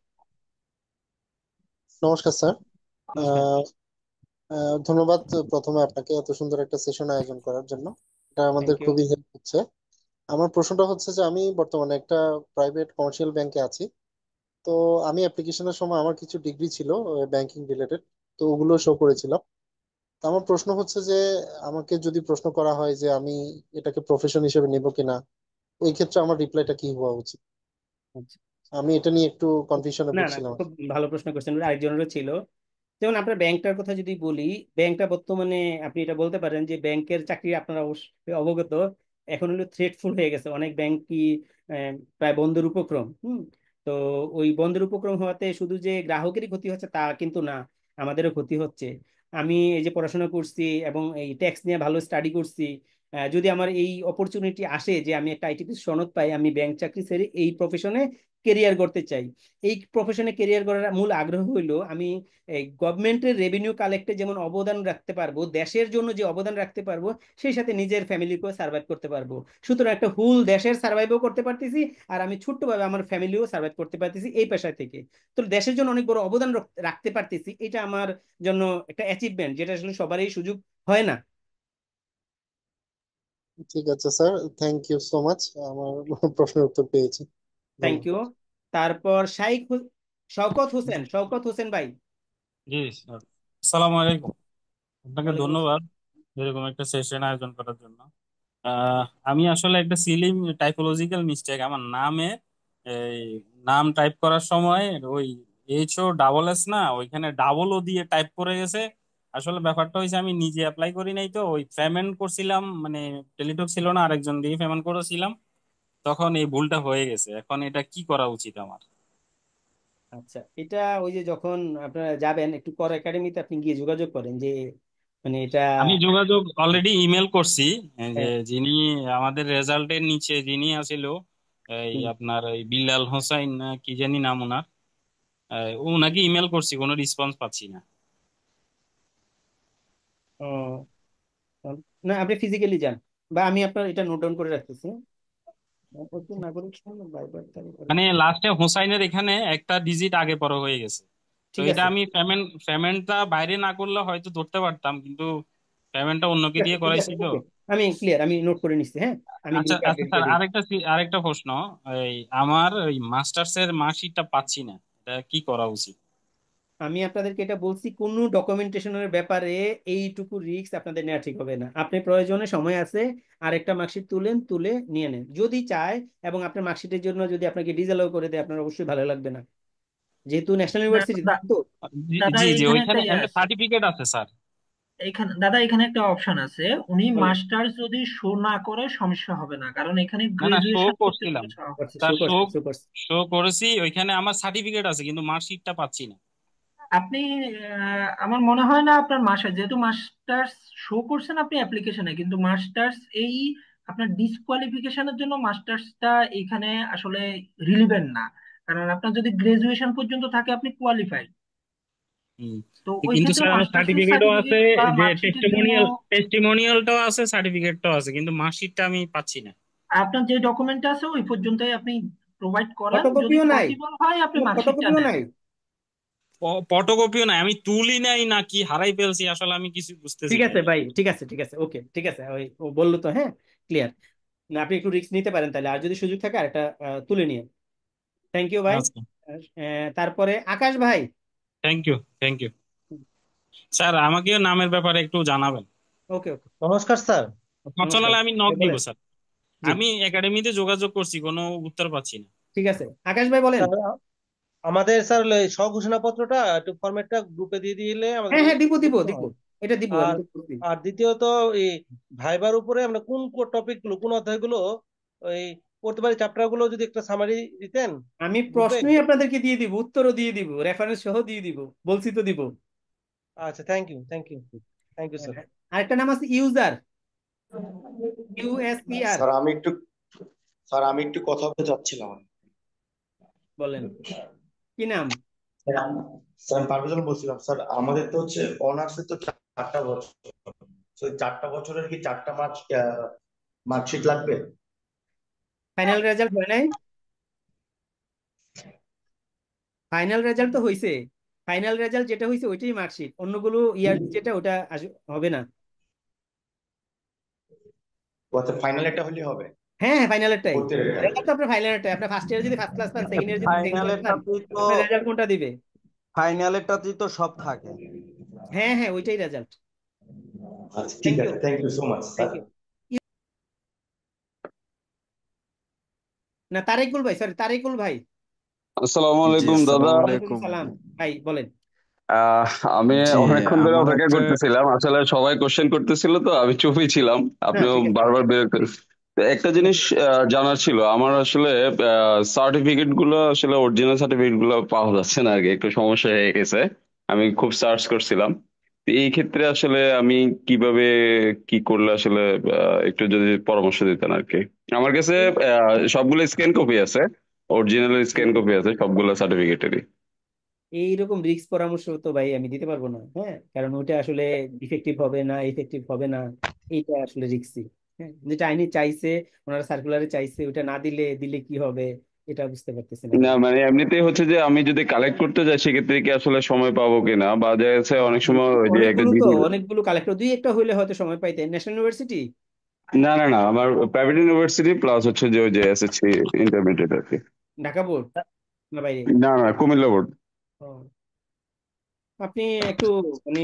নমস্কার স্যার। নমস্কার। আহ, ধন্যবাদ প্রথমে আপনাকে এত সুন্দর একটা সেশন আয়োজন করার জন্য, এটা আমাদের থ্যাংক ইউ। খুবই হেল্প হচ্ছে। আমার প্রশ্নটা হচ্ছে যে আমি বর্তমানে একটা প্রাইভেট কমার্শিয়াল ব্যাংকে আছি। তো আমি অ্যাপ্লিকেশনের সময় আমার কিছু ডিগ্রি ছিল ব্যাংকিং রিলেটেড, তো ওগুলো শো করেছিলাম। তো আমার প্রশ্ন হচ্ছে যে আমাকে যদি প্রশ্ন করা হয় যে আমি এটাকে প্রফেশন হিসেবে নেব কিনা, ওই ক্ষেত্রে আমার রিপ্লাইটা কি হওয়া উচিত? আমি এটা নিয়ে একটু কনফিউশনে না না, পড়ছিলাম। খুব ভালো প্রশ্ন করছেন, আরেকজনেরও ছিল। যেমন আপনার ব্যাংকটার কথা যদি বলি, ব্যাংকটা বর্তমানে আপনি এটা বলতে পারেন যে ব্যাংকের চাকরি আপনারা অবশ্যই অবগত, এখন হলো থ্রেটফুল হয়ে গেছে। অনেক ব্যাংকই প্রায় বন্ধের উপক্রম। তো ওই বন্ধের উপক্রম হওয়াতে শুধু যে গ্রাহকেরই ক্ষতি হচ্ছে তা কিন্তু না, আমাদেরও ক্ষতি হচ্ছে। আমি এই যে পড়াশোনা করছি এবং এই ট্যাক্স নিয়ে ভালো স্টাডি করছি, যদি আমার এই অপরচুনিটি আসে যে আমি একটা আইটিপি সনদ পাই, আমি ব্যাংক চাকরি ছেড়ে এই প্রফেশনে কেরিয়ার করতে চাই। এই প্রফেশনে কেরিয়ার করার মূল আগ্রহ হইলো আমি এই গভর্নমেন্টের রেভিনিউ কালেক্টে যেমন অবদান রাখতে পারবো, দেশের জন্য যে অবদান রাখতে পারবো, সেই সাথে নিজের ফ্যামিলিকেও সার্ভাইভ করতে পারবো। সুতরাং একটা হুল দেশের সার্ভাইভও করতে পারতেছি, আর আমি ছোট্টভাবে আমার ফ্যামিলিও সার্ভাইভ করতে পারতেছি এই পেশা থেকে। তো দেশের জন্য অনেক বড় অবদান রাখতে পারতেছি, এটা আমার জন্য একটা অ্যাচিভমেন্ট, যেটা আসলে সবারই সুযোগ হয় না। ঠিক আছে sir, thank you so much, আমার প্রশ্নের উত্তর পেয়েছি। থ্যাংক ধন্যবাদ। ইউ। তারপর শওকত হোসেন, শওকত হোসেন ভাই। জি স্যার, আসসালামু আলাইকুম। আপনাকে ওয়ালাইকুম আসসালাম। ধন্যবাদ এরকম একটা সেশন আয়োজন করার জন্য। আহ, আমি আসলে একটা সিলি টাইপোলজিক্যাল মিস্টেক আমার নামে, এই নাম টাইপ করার সময় ওই HOSS না, ওইখানে ডাবল ও দিয়ে টাইপ করে গেছে। আসলে ব্যাপারটা হয়েছে আমি নিজে অ্যাপ্লাই করি নাই, তো ওই পেমেন্ট করছিলাম, মানে টেলিটক ছিল না, আরেকজন দিয়ে পেমেন্ট করেছিলাম, তখন এই ভুলটা হয়ে গেছে। এখন এটা কি করা উচিত আমার? আচ্ছা, এটা ওই যে যখন আপনারা যাবেন একটু কর একাডেমিতে আপনি গিয়ে যোগাযোগ করেন যে মানে এটা। আমি যোগাযোগ অলরেডি ইমেল করছি, এই যে হ্যাঁ। যিনি আমাদের রেজাল্টের নিচে যিনি আছিল, এই হুম। আপনার এই বিল্লাল হোসাইন না কি জানি নাম ওনার, ওনাকে ইমেল করছি, কোনো রেসপন্স পাচ্ছি না। ও, না আপনি ফিজিক্যালি যান, বা আমি আপনার এটা নোট ডাউন করে রাখতেছি। প্রচুর নাগরিক সনদ, বাইবার তারিখ মানে লাস্টে হোসাইনের এখানে একটা ডিজিট আগে পরে হয়ে গেছে। তো ঠিক এটা আছে। আমি পেমেন্টটা বাইরে না করলে হয়তো ধরতে পারতাম, কিন্তু পেমেন্টটা অন্যকে ঠিক আছে, দিয়ে ঠিক আছে, করাইছি তো। ওকে। আমি ক্লিয়ার, আমি নোট করে নিচ্ছি, হ্যাঁ। আমি আচ্ছা গ্রুপে আচ্ছা আপডেট স্যার, দিয়ে দিই। আরেকটা প্রশ্ন, এই আমার ওই মাস্টার্স এর মার্কশিটটা পাচ্ছি না, এটা কি করা উচিত? আমি আপনাদেরকে এটা বলছি, কোনো ডকুমেন্টেশনের ব্যাপারে এইটুকু রিস্ক আপনাদের নেওয়া ঠিক হবে না। আপনি প্রয়োজনে সময় আছে আরেকটা মার্কশিট তুলে নিয়ে নেন যদি চায়, এবং আপনার মার্কশিটের জন্য যদি আপনাকে ডিসঅ্যালাউ করে দেয় আপনার অবশ্যই ভালো লাগবে না, যেহেতু ন্যাশনাল না, ইউনিভার্সিটি তো। জি দাদা জি জি, এইখানে একটা ওইখানে ইয়ে একটা আছে। সার্টিফিকেট আছে স্যার। এখানে একটা অপশন আছে, উনি বলেন। মাস্টার্স যদি শো না করে সমস্যা হবে না, কারণ এখানে না না, শো গ্রাজুয়েশন করতে করছিলাম গেলে চাওয়া হয়। আচ্ছা, শো স্যার, করছে, শো করছে। শো করেছি, ওইখানে আমার সার্টিফিকেট আছে কিন্তু মার্কশিটটা পাচ্ছি না। আপনি আমার মনে হয় না আপনার যেহেতু মাস্টার্স শো করছেন আপনি অ্যাপ্লিকেশনে, কিন্তু মাস্টার্স এই আপনার ডিসকোয়ালিফিকেশনের জন্য মাস্টার্সটা এখানে আসলে রিলিভেন্ট না, কারণ আপনার যদি গ্রাজুয়েশন পর্যন্ত থাকে আপনি কোয়ালিফাইড। হুম। তো ওই কিন্তু ক্ষেত্রে স্যার আমার মাস্টার্স এর সার্টিফিকেটও আছে, সার্টিফিকেট বা যে মার্কশিটের জন্য টেস্টিমোনিয়ালটাও আছে, সার্টিফিকেটটাও আছে, কিন্তু মার্কশিটটা আমি পাচ্ছি না। আপনার যে ডকুমেন্ট আছে ওই পর্যন্তই আপনি প্রোভাইড করেন, যদি ফটোকপিও নাই? পসিবল হয় আপনি কোনো মার্কশিটটা ফটোকপিও নেন। নাই? ফটোকপিও নাই, আমি তুলি নাই নাকি হারাই ফেলছি, আসলে আমি কিছু বুঝতেছি ঠিক না আছে এটা। ভাই, ঠিক আছে, ঠিক আছে, ওকে, ঠিক আছে। ওই ও বললো তো, হ্যাঁ, ক্লিয়ার। না আপনি একটু রিস্ক নিতে পারেন তাহলে, আর যদি সুযোগ থাকে আরেকটা তুলে নিয়ে। থ্যাংক ইউ ভাই। আচ্ছা, তারপরে আকাশ ভাই। Thank you, thank you sir, আমাকেও নামের ব্যাপারে একটু জানাবেন। ওকে, ওকে। নমস্কার স্যার। নমস্কার পার্সোনালি আমি নক দিব বলেন। স্যার। জি, আমি একাডেমিতে যোগাযোগ করছি, কোনো উত্তর পাচ্ছি না। ঠিক আছে, আকাশ ভাই বলেন। স্যার, আমাদের স্যার স্বঘোষণাপত্রটা একটু ফরম্যাটটা গ্রুপে দিয়ে দিলে আমাদের হ্যাঁ হ্যাঁ, দিব দিব সুবিধা দিব, হয়। এটা দিব, আমি আর তো করছি। আর দ্বিতীয়ত এই ভাইবার উপরে আমরা কোন টপিক গুলো, কোন অধ্যায়গুলো ওই পড়তে পারি, চ্যাপ্টার গুলো যদি একটা সামারি দিতেন আমি গ্রুপে। প্রশ্নই আপনাদেরকে দিয়ে দিব, উত্তরও দিয়ে দিব, রেফারেন্স সহ দিয়ে দিব, বলছি তো দিব। আচ্ছা, thank you, thank you, thank you sir. আরেকটা নাম আছে ইউজার, USER। স্যার আমি একটু কথা বলতে চাচ্ছিলাম। বলেন, কি নাম? স্যার স্যার আমি পারভেজ আলম বলছিলাম। স্যার আমাদের তো হচ্ছে অনার্সে তো 4টা বছর, তো 4টা বছরের কি 4টা মার্কশিট লাগবে? ফাইনাল রেজাল্ট হয় নাই? ফাইনাল রেজাল্ট তো হয়েছে। ফাইনাল রেজাল্ট যেটা হয়েছে ওইটাই মার্কশিট, অন্যগুলো ইয়ার যেটা ওটা হবে না। আচ্ছা, ফাইনাল একটা হলে হবে? হ্যাঁ হ্যাঁ, ফাইনালেরটাই। ফোর্থ ইয়ার রেজাল্ট তো আপনার ফাইনালেরটাই। আপনার ফার্স্ট ইয়ার যদি ফার্স্ট ক্লাস পান, সেকেন্ড ইয়ার যদি সেকেন্ড ক্লাস পান, ফাইনালেরটাতেই তো আপনার রেজাল্ট কোনটা দিবে? সব থাকে। হ্যাঁ হ্যাঁ, ওইটাই রেজাল্ট। আচ্ছা ঠিক থ্যাংক ইউ, আছে, thank you so much sir. Thank you. না, তারেকুল ভাই, সরি, তারেকুল ভাই। আসসালামু জি আলাইকুম দাদা। আসসালামু ওয়ালাইকুম আলাইকুম। সালাম। ভাই বলেন। আহ আমি জি অনেকক্ষণ ধরে আমার অপেক্ষা একটা করতেছিলাম, আসলে সবাই কোশ্চেন করতেছিল তো আমি চুপই ছিলাম, না আপনিও ঠিক আছে। বারবার বের করে। তো একটা জিনিস জানার ছিল আমার, আসলে সার্টিফিকেট গুলো আসলে অরিজিনাল সার্টিফিকেট গুলো পাওয়া যাচ্ছে না আর কি, একটু সমস্যা হয়ে গেছে। আমি খুব সার্চ করছিলাম। তো এই ক্ষেত্রে আসলে আমি কিভাবে কি করলে আসলে একটু যদি পরামর্শ দিতেন আর কি। আমার কাছে সবগুলো স্ক্যান কপি আছে, অরিজিনাল স্ক্যান কপি আছে সবগুলো সার্টিফিকেটেরই। এইরকম রিস্ক পরামর্শ তো ভাই আমি দিতে পারবো না, হ্যাঁ, কারণ ওইটা আসলে ইফেক্টিভ হবে না ইফেক্টিভ হবে না, এইটা আসলে রিস্কি। হ্যাঁ, যেটা আইনি চাইছে, ওনারা সার্কুলারে চাইছে, ওইটা না দিলে দিলে কি হবে, এটা বুঝতে পারতেছি না না ভাই। মানে এমনিতেই হচ্ছে যে আমি যদি কালেক্ট করতে যাই সেক্ষেত্রে কি আসলে সময় পাবো কিনা, বা দেখা যাচ্ছে অনেক সময় ওই যে একটা অনেকগুলো তো জিডি। অনেকগুলো কালেক্টর দুই একটা হইলে হয়তো সময় পাইতেন। National university? না না না, আমার প্রাইভেট ইউনিভার্সিটি প্লাস হচ্ছে যে ওই যে এসএসসি ইন্টারমিডিয়েট আর কি। ঢাকা বোর্ড না বাইরে? না না, কুমিল্লা বোর্ড। ও, আপনি একটু মানে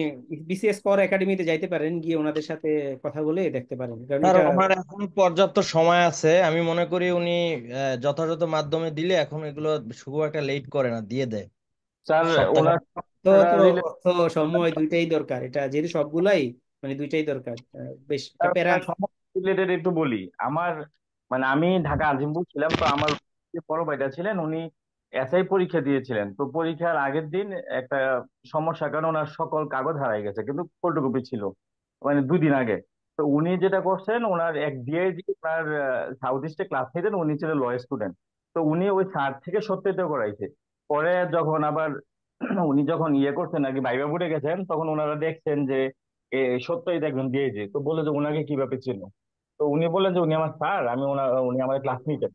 বিসিএস কর একাডেমিতে যাইতে পারেন, গিয়ে ওনাদের সাথে কথা বলে দেখতে পারেন, কারণ স্যার এটা। ওনার এখন পর্যাপ্ত সময় আছে, আমি মনে করি উনি যথাযথ মাধ্যমে দিলে এখন এগুলো খুব একটা লেট করে না, দিয়ে দেয় স্যার সপ্তাহে। ওনার তো তো তো সময় দুইটাই দরকার, এটা যেহেতু সবগুলাই মানে দুইটাই দরকার, বেশ এটা প্যারা। রিলেটেড একটু বলি। আমার মানে আমি ঢাকা আজিমপুর ছিলাম, তো আমার যে বড় ভাইটা ছিলেন উনি এসআই পরীক্ষা দিয়েছিলেন। তো পরীক্ষার আগের দিন একটা সমস্যার কারণে ওনার সকল কাগজ হারাই গেছে, কিন্তু ফটোকপি ছিল মানে 2 দিন আগে। তো উনি যেটা করছেন, ওনার এক ডিআইজি ওনার সাউথ ইস্টে ক্লাস নিতেন, উনি ছিলেন ল স্টুডেন্ট। তো উনি ওই স্যার থেকে সত্যায়িত করাইছে। পরে যখন আবার উনি যখন ইয়ে করছেন আর কি, ভাইবা বোর্ডে গেছেন, তখন ওনারা দেখছেন যে সত্যই একজন ডিআইজি। তো বলে যে ওনাকে কিভাবে ছিল। তো উনি বললেন যে উনি আমার স্যার, উনি আমার ক্লাস নিতেন।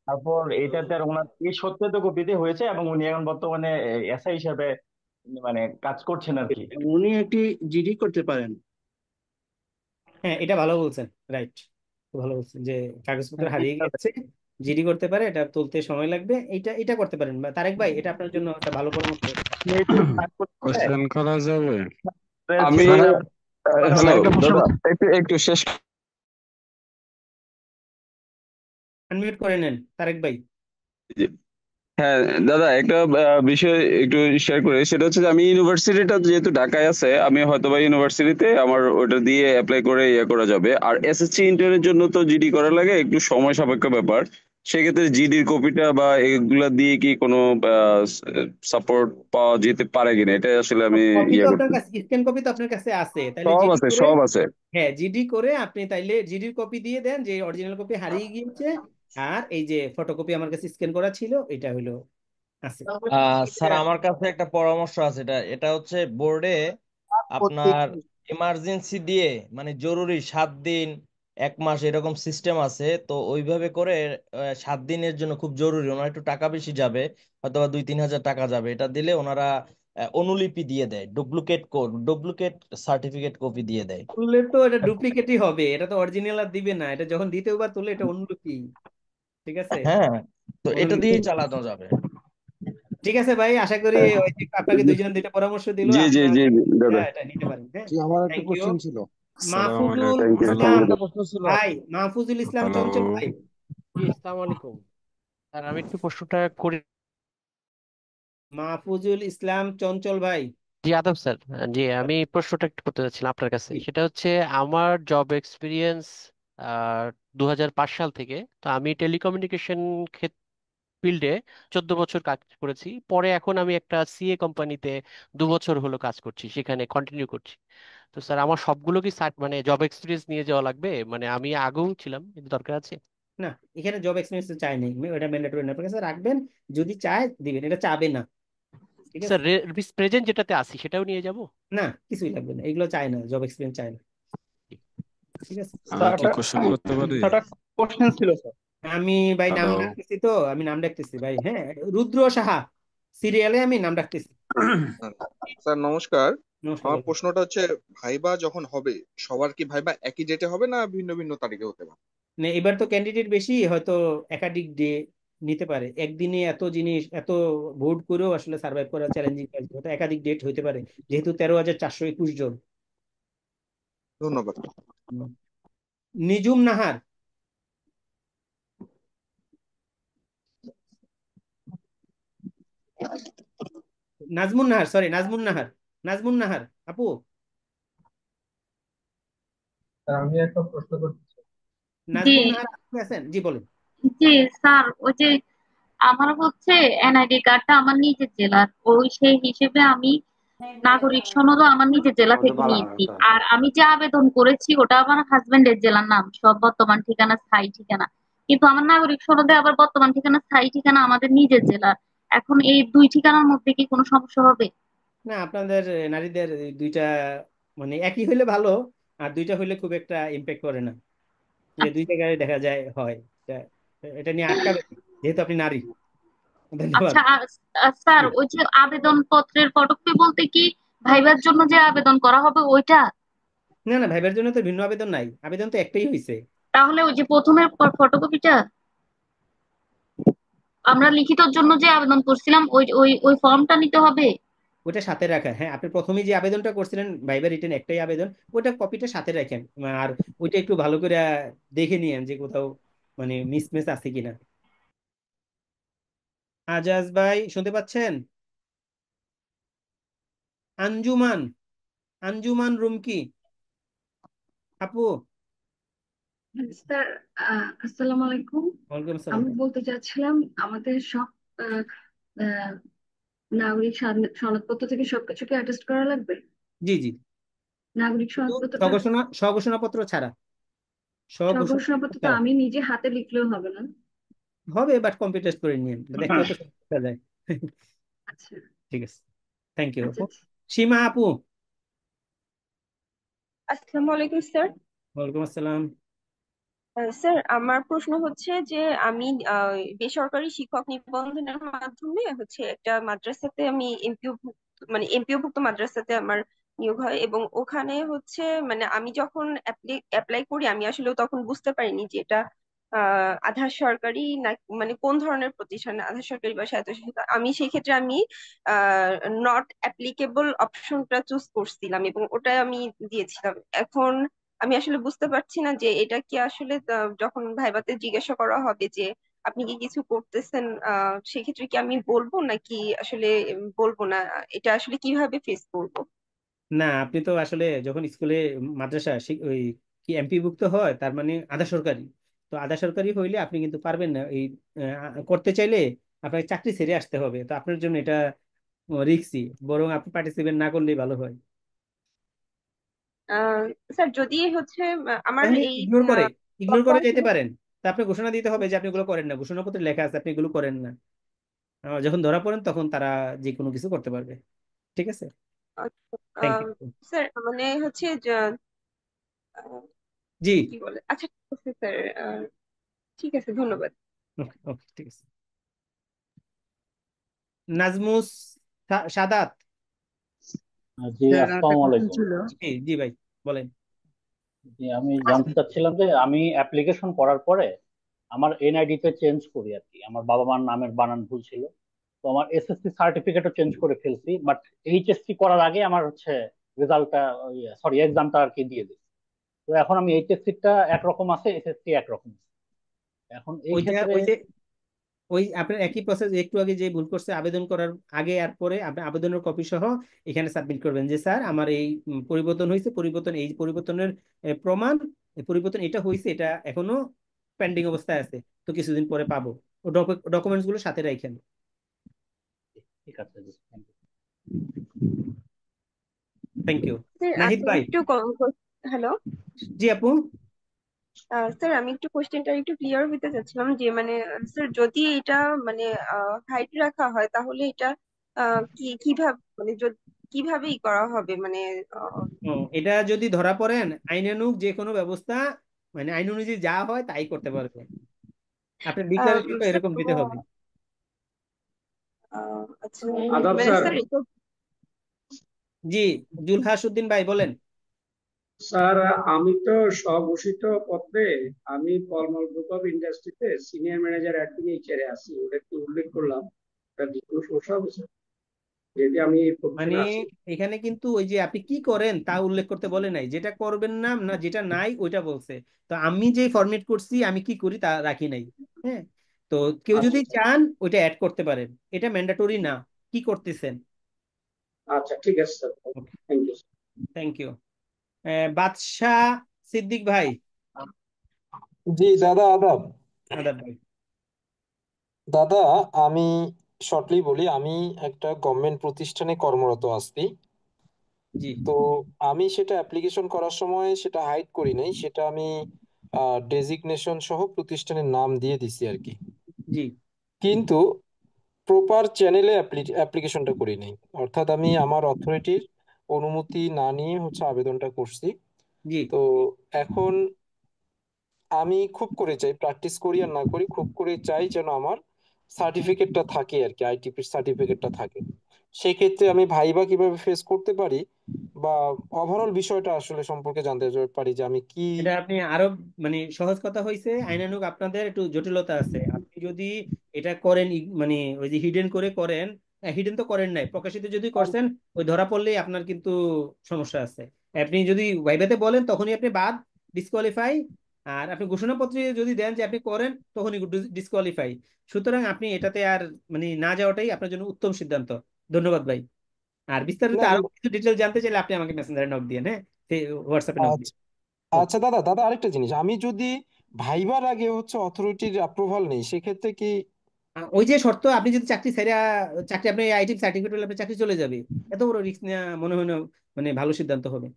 তারপর এইটাতে আর ওনার এই সত্যিত কপিতে হয়েছে, এবং উনি এখন বর্তমানে এসআই হিসাবে মানে কাজ করছেন আর কি। উনি একটি জিডি করতে পারেন। হ্যাঁ, এটা ভালো বলছেন, রাইট, ভালো বলছেন যে কাগজপত্র হারিয়ে গেছে, জিডি করতে পারে, এটা তুলতে সময় লাগবে, এটা এটা করতে পারেন। তারেক ভাই, এটা আপনার জন্য একটা ভালো পরামর্শ। কোশ্চেন করা যাবে? আমি মানে মানে হ্যালো একটা প্রশ্ন দাদা, একটু একটু শেষ। আনমিউট করে নেন তারেক ভাই। হ্যাঁ দাদা, একটা বিষয় একটু শেয়ার করি, সেটা হচ্ছে যে আমি ইউনিভার্সিটিটা যেহেতু ঢাকায় আছে, আমি হয়তো বা ইউনিভার্সিটিতে আমার ওটা দিয়ে অ্যাপ্লাই করে ইয়ে করা যাবে। আর এসএসসি ইন্টারের জন্য তো জিডি করা লাগে, একটু সময় সাপেক্ষ ব্যাপার। সেক্ষেত্রে জিডির কপিটা বা এগুলা দিয়ে কি কোনো সাপোর্ট পাওয়া যেতে পারে কিনা, এটা আসলে আমি কপি তো ইয়ে আপনার করতে। কাছে, স্ক্যান কপি তো আপনার কাছে আছে, তাইলে সব জিডি আছে করে। সব আছে। হ্যাঁ, জিডি করে আপনি তাইলে জিডির কপি দিয়ে দেন যে অরিজিনাল কপি হারিয়ে গিয়েছে, আর এই যে ফটোকপি আমার কাছে স্ক্যান করা ছিল এটা হলো আছে। স্যার আমার কাছে একটা পরামর্শ আছে, এটা এটা হচ্ছে বোর্ডে আপনার এমার্জেন্সি দিয়ে, মানে জরুরি 7 দিন 1 মাস এরকম সিস্টেম আছে, তো ওইভাবে করে 7 দিনের জন্য খুব জরুরি, ওনার একটু টাকা বেশি যাবে, হয়তো বা 2-3 হাজার টাকা যাবে, এটা দিলে ওনারা অনুলিপি দিয়ে দেয়, ডুপ্লিকেট সার্টিফিকেট কপি দিয়ে দেয়। তুললে তো এটা ডুপ্লিকেটই হবে, এটা তো অরিজিনাল আর দিবে না, এটা যখন দ্বিতীয়বার বা তুলে এটা অনুলিপি। ঠিক আছে, হ্যাঁ, তো এটা অনুলিপি। দিয়েই চালানো যাবে। ঠিক আছে ভাই, আশা করি ওই যে আপনাকে দুইজন দুইটা পরামর্শ দিল, জি জি আপনার জি জি, দাদা। এটা নিতে পারেন। হ্যাঁ, জি, আমার একটা থ্যাংক ইউ। কোশ্চেন ছিল। আসসালামু মাহফুজুল আলাইকুম। Thank you hello thank Islam you. একটা প্রশ্ন ছিল। ভাই, মাহফুজুল ইসলাম হ্যালো। চঞ্চল ভাই। জি আসসালামু আলাইকুম স্যার, আমি একটু প্রশ্নটা করি। মাহফুজুল ইসলাম চঞ্চল ভাই। জি আদব স্যার। জি আমি প্রশ্নটা একটু করতে চাচ্ছিলাম আপনার কাছে, সেটা হচ্ছে আমার জব এক্সপিরিয়েন্স 2005 সাল থেকে। তো আমি টেলিকমিউনিকেশন ফিল্ডে 14 বছর কাজ করেছি, পরে এখন আমি একটা সিএ কোম্পানিতে 2 বছর হলো কাজ করছি, সেখানে কন্টিনিউ করছি। তো স্যার আমার সবগুলো কি মানে জব এক্সপিরিয়েন্স নিয়ে যাওয়া লাগবে? মানে আমি আগেও ছিলাম, কিন্তু দরকার আছে? না, এখানে জব এক্সপিরিয়েন্স চাই নেই, এটা ম্যান্ডেটরি না, আপনার কাছে রাখবেন, যদি চায় দিবেন, এটা চাবে না। ঠিক স্যার আছে, প্রেজেন্ট যেটাতে আছি সেটাও নিয়ে যাব? না কিছুই লাগবে না, এগুলো চায় না, জব এক্সপিরিয়েন্স চায় না। ঠিক আছে। আমি কি কোশ্চেন করতে পারি? একটা কোশ্চেন ছিল স্যার। আমি ভাই নাম হ্যালো। ডাকতেছি, তো আমি নাম ডাকতেছি ভাই, হ্যাঁ, রুদ্র সাহা, সিরিয়ালে আমি নাম ডাকতেছি। স্যার নমস্কার। নমস্কার, আমার বলুন। প্রশ্নটা হচ্ছে, ভাইবা যখন হবে সবার কি ভাইবা একই ডেটে হবে না ভিন্ন ভিন্ন তারিখে হতে পারে? না, এবার তো ক্যান্ডিডেট বেশি, হয়তো একাধিক ডে নিতে পারে, একদিনে এত জিনিস এত ভোট করেও আসলে সার্ভাইভ করা চ্যালেঞ্জিং, হয়তো একাধিক ডেট হইতে পারে, যেহেতু 13,421 জন। ধন্যবাদ। নিজুম নাহার। নাজমুন নাহার, সরি নাজমুন নাহার, নাজমুন নাহার আপু। আমি একটা প্রশ্ন করতে চাই। জি নাজমুন নাহার আপনি আছেন? জি বলেন। জি স্যার, ওই যে আমার হচ্ছে এনআইডি কার্ডটা আমার নিজের জেলার, ওই সেই হিসেবে আমি নাগরিক সনদও আমার নিজের জেলা থেকে নিয়েছি। আর আমি যে আবেদন করেছি ওটা আমার হাজবেন্ডের জেলার নাম, সব বর্তমান ঠিকানা, স্থায়ী ঠিকানা। কিন্তু আমার নাগরিক সনদে আবার বর্তমান ঠিকানা, স্থায়ী ঠিকানা আমাদের নিজের জেলার। এখন এই দুই ঠিকানার মধ্যে কি কোনো সমস্যা হবে? না, আপনাদের নারীদের এই দুইটা মানে একই হইলে ভালো, আর দুইটা হইলে খুব একটা ইম্প্যাক্ট করে না, যে দুই জায়গায় দেখা যায় হয়। এটা এটা নিয়ে আটকাবে না, যেহেতু আপনি নারী। ধন্যবাদ। আচ্ছা, স্যার ওই যে আবেদন পত্রের ফটোকপি বলতে কি ভাইবার জন্য যে আবেদন করা হবে ওইটা? না না, ভাইবার জন্য তো ভিন্ন আবেদন নাই, আবেদন তো একটাই হয়েছে। তাহলে ওই যে প্রথমের ফটোকপিটা আমরা লিখিতর জন্য যে আবেদন করছিলাম ওই ওই ওই ফর্মটা নিতে হবে? ওটা সাথে রাখা, হ্যাঁ, আপনি প্রথমে যে আবেদনটা করছিলেন ভাইবার রিটেন একটাই আবেদন, ওটা কপিটা সাথে রাখেন। আর ওইটা একটু ভালো করে দেখে নিয়েন যে কোথাও মানে মিসম্যাচ আছে কিনা। আজাজ ভাই শুনতে পাচ্ছেন? আঞ্জুমান, আঞ্জুমান রুমকি আপু। স্যার, আসসালামু আলাইকুম। ওয়ালাইকুম আসসালাম। আমি বলতে চাচ্ছিলাম আমাদের সব আহ, আহ, নাগরিক সনদপত্র থেকে সবকিছু কি অ্যাটাচ করা লাগবে? জি জি, নাগরিক শুধু সনদপত্রটা, স্বঘোষণাপত্র ছাড়া। স্বঘোষণাপত্র তো স্বঘোষণাপত্র আমি নিজে হাতে লিখলেও হবে না? হবে, বাট কম্পিউটার টেস্ট করে নিন, দেখলেও তো সব দেখা যায়। আচ্ছা ঠিক আছে, থ্যাংক ইউ আচ্ছা আপু। আচ্ছা। সীমা আপু। আসসালামু আলাইকুম স্যার। ওয়ালাইকুম আসসালাম। স্যার, আমার প্রশ্ন হচ্ছে যে আমি বেসরকারি শিক্ষক নিবন্ধনের মাধ্যমে হচ্ছে একটা মাদ্রাসাতে আমি এমপিও মানে এমপিও ভুক্ত মাদ্রাসাতে আমার নিয়োগ হয়, এবং ওখানে হচ্ছে মানে আমি যখন অ্যাপ্লাই করি আমি আসলে তখন বুঝতে পারিনি যে এটা আধা সরকারি না, মানে কোন ধরনের প্রতিষ্ঠান, আধা সরকারি বা স্বায়ত্তশাসিত। আমি সেই ক্ষেত্রে আমি নট অ্যাপ্লিকেবল অপশনটা চুজ করছিলাম এবং ওটাই আমি দিয়েছিলাম। এখন আমি আসলে বুঝতে পারছি না যে এটা কি আসলে যখন ভাইভাতে জিজ্ঞাসা করা হবে যে আপনি কি কিছু করতেছেন, সেক্ষেত্রে কি আমি বলবো নাকি আসলে বলবো না, এটা আসলে কিভাবে ফেস করবো? না, আপনি তো আসলে যখন স্কুলে মাদ্রাসা ওই কি এমপি ভুক্ত হয় তার মানে আধা সরকারি। তো আধা সরকারি হইলে আপনি কিন্তু পারবেন না এই করতে চাইলে আপনাকে চাকরি ছেড়ে আসতে হবে। তো আপনার জন্য এটা রিস্কি, বরং আপনি পার্টিসিপেট না করলেই ভালো হয়। আহ স্যার, যদি হচ্ছে আমার তাহলে এই ইগনোর করে যেতে পারেন। তা আপনি ঘোষণা দিতে হবে যে আপনি এগুলো করেন না, ঘোষণাপত্রে লেখা আছে আপনি এগুলো করেন না। যখন ধরা পড়েন তখন তারা যে কোনো কিছু করতে পারবে। ঠিক আছে, থ্যাংক ইউ। স্যার মানে হচ্ছে আহ, জি, কি বলে, আচ্ছা ঠিক আছে স্যার, ঠিক আছে, ধন্যবাদ। ওকে ওকে, ঠিক আছে। নাজমুস সাদাত। জি, স্যার একটা আসসালামু কোশ্চেন আলাইকুম। ছিল। জি জি ভাই, বলেন। জি, আমি জানতে চাচ্ছিলাম যে আমি অ্যাপ্লিকেশন করার পরে আমার এনআইডি তে চেঞ্জ করি আর কি, আমার বাবা মার নামের বানান ভুল ছিল। তো আমার এসএসসি সার্টিফিকেটও চেঞ্জ করে ফেলছি, বাট এইচএসসি করার আগে আমার হচ্ছে রেজাল্টটা, সরি এক্সামটা আর কি দিয়ে দিই। তো এখন আমি এইচএসসি টা একরকম আছে, এসএসসি একরকম আছে। এখন এই ওইটা ক্ষেত্রে ওই যে ওই আপনার একই প্রসেস, একটু আগে যে ভুল করছে আবেদন করার আগে আর পরে আপনি আবেদনের কপি সহ এখানে সাবমিট করবেন যে স্যার আমার এই পরিবর্তন হয়েছে, পরিবর্তন এই পরিবর্তনের প্রমাণ, এই পরিবর্তন এটা হয়েছে, এটা এখনো পেন্ডিং অবস্থায় আছে, তো কিছুদিন পরে পাবো। ও ডকুমেন্টস গুলো সাথে রাখেন। ঠিক আছে, জি, thank you. Thank you. Sir Nahid আমি ভাই। একটু হ্যালো জি আপু। স্যার, আমি একটু কোশ্চেনটা একটু ক্লিয়ার হতে চাচ্ছিলাম যে মানে স্যার যদি এটা মানে হাইট রাখা হয় তাহলে এটা কিভাবে মানে কিভাবেই করা হবে মানে এটা যদি ধরা পড়েন আইনানুগ যে কোনো ব্যবস্থা, মানে আইন অনুযায়ী যা হয় তাই করতে পারবে। আপনার ডিক্লারেশনটা স্যার এরকম দিতে হবে। আচ্ছা, আদাব মানে স্যার। স্যার জি, জুলহাস উদ্দিন ভাই বলেন। স্যার, আমি তো স্বঘোষিত পত্রে আমি ফর্মাল গ্রুপ অফ ইন্ডাস্ট্রিতে সিনিয়র ম্যানেজার অ্যাডমিন এইচআর এ আছি, ওটা একটু উল্লেখ করলাম। তার কি কোনো সমস্যা হবে স্যার, যেহেতু আমি এই মানে পজিশনে আছি? এখানে কিন্তু ওই যে আপনি কি করেন তা উল্লেখ করতে বলে নাই, যেটা করবেন না না যেটা নাই ওইটা বলছে। তো আমি যে ফরম্যাট করছি আমি কি করি তা রাখি নাই। হ্যাঁ, তো কেউ আচ্ছা যদি স্যার। চান ওইটা অ্যাড করতে পারেন, এটা ম্যান্ডেটরি না। কি করতেছেন। আচ্ছা ঠিক আছে sir, okay, thank you. Thank you. Badshah Siddique ভাই। জি দাদা, আদাব। আদাব ভাই। দাদা, আমি শর্টলি বলি, আমি একটা গভর্নমেন্ট প্রতিষ্ঠানে কর্মরত আছি। জি তো আমি সেটা অ্যাপ্লিকেশন করার সময় সেটা হাইড করি নাই, সেটা আমি ডেজিগনেশন সহ প্রতিষ্ঠানের নাম দিয়ে দিছি আর কি। জি কিন্তু প্রপার চ্যানেলে অ্যাপ্লিকেশনটা করি নাই, অর্থাৎ আমি আমার অথরিটির অনুমতি না নিয়ে হচ্ছে আবেদনটা করছি। জি তো এখন আমি খুব করে চাই, প্র্যাকটিস করি আর না করি, খুব করে চাই যেন আমার সার্টিফিকেটটা থাকে আর কি, আইটিপির সার্টিফিকেটটা থাকে। সেই ক্ষেত্রে আমি ভাইবা কিভাবে ফেস করতে পারি, বা ওভারঅল বিষয়টা আসলে সম্পর্কে জানতে পারি যে আমি কি। এটা আপনি আরো মানে সহজ কথা হয়েছে, আইনানুগ আপনাদের একটু জটিলতা আছে। আপনি যদি এটা করেন মানে ওই যে হিডেন করে করেন, হিডেন তো করেন নাই, প্রকাশিত যদি করছেন ওই ধরা পড়লেই আপনার কিন্তু সমস্যা আছে। আপনি যদি ভাইভাতে বলেন তখনই আপনি বাদ, ডিসকোয়ালিফাই। আর আপনি ঘোষণাপত্রে যদি দেন যে আপনি করেন তখনই ডিসকোয়ালিফাই। সুতরাং আপনি এটাতে আর মানে না যাওয়াটাই আপনার জন্য উত্তম সিদ্ধান্ত। ধন্যবাদ ভাই। আর বিস্তারিত না আরো কিছু ডিটেল জানতে চাইলে আপনি আমাকে মেসেঞ্জারে নক দিন, হ্যাঁ, হোয়াটসঅ্যাপে নক দিন। আচ্ছা আচ্ছা দাদা, দাদা আরেকটা জিনিস, আমি যদি ভাইবার আগে হচ্ছে অথরিটির অ্যাপ্রুভাল নেই সেক্ষেত্রে কি? ওই যে শর্ত, আপনি যদি চাকরি ছেড়ে চাকরি আপনি আইটি সার্টিফিকেট হলে আপনার চাকরি চলে যাবে, এত বড় রিস্ক নেওয়া মনে হয় না মানে ভালো সিদ্ধান্ত হবে।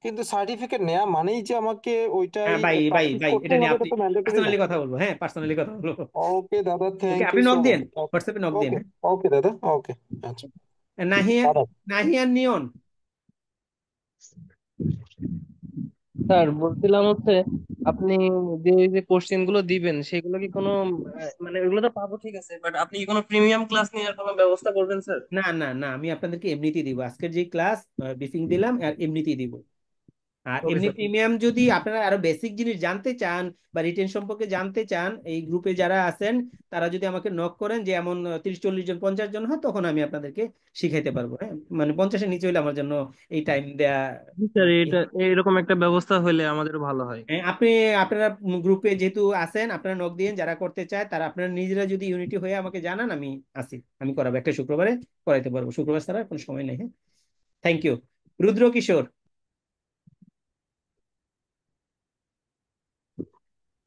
কিন্তু সার্টিফিকেট নেওয়া মানেই যে আমাকে ওইটাই হ্যাঁ ভাই ভাই প্র্যাকটিস ভাই, করতে এটা নিয়ে হবে, এটা আপনি তো ম্যান্ডেটরি না। পার্সোনালি কথা বলবো, হ্যাঁ পার্সোনালি কথা বলবো। ওকে দাদা, ওকে, থ্যাংক ইউ আপনি নক সো দিন, মাচ। হোয়াটসঅ্যাপে নক দিন, ওকে হ্যাঁ। ওকে দাদা, ওকে। আচ্ছা নাহিয়া, দাদা। নাহিয়ান নিয়ন। স্যার বলছিলাম হচ্ছে আপনি যে যে কোশ্চেন গুলো দিবেন সেগুলো কি কোনো মানে ওগুলো তো পাবো ঠিক আছে, বাট আপনি কি কোনো প্রিমিয়াম ক্লাস নেওয়ার কোনো ব্যবস্থা করবেন স্যার? না না না, আমি আপনাদেরকে এমনিতেই দিব, আজকের যে ক্লাস ব্রিফিং দিলাম আর এমনিতেই দিব। আর ওকে এমনি স্যার। প্রিমিয়াম যদি আপনারা আরো বেসিক জিনিস জানতে চান বা রিটেন সম্পর্কে জানতে চান, এই গ্রুপে যারা আছেন তারা যদি আমাকে নক করেন যে এমন 30-40 জন 50 জন হয়, তখন আমি আপনাদেরকে শিখাইতে পারবো, হ্যাঁ। মানে 50-এর নিচে হইলে আমার জন্য এই টাইম দেয়া জি স্যার, মানে এটা এরকম একটা ব্যবস্থা হলে আমাদের ভালো হয়। আপনি আপনারা গ্রুপে যেহেতু আছেন, আপনারা নক দিন, যারা করতে চায় তারা আপনারা নিজেরা যদি ইউনিটি হয়ে আমাকে জানান, আমি আছি, আমি করাবো, একটা শুক্রবারে করাইতে পারবো, শুক্রবার ছাড়া কোনো সময় নেই, হ্যাঁ। Thank you. রুদ্র কিশোর।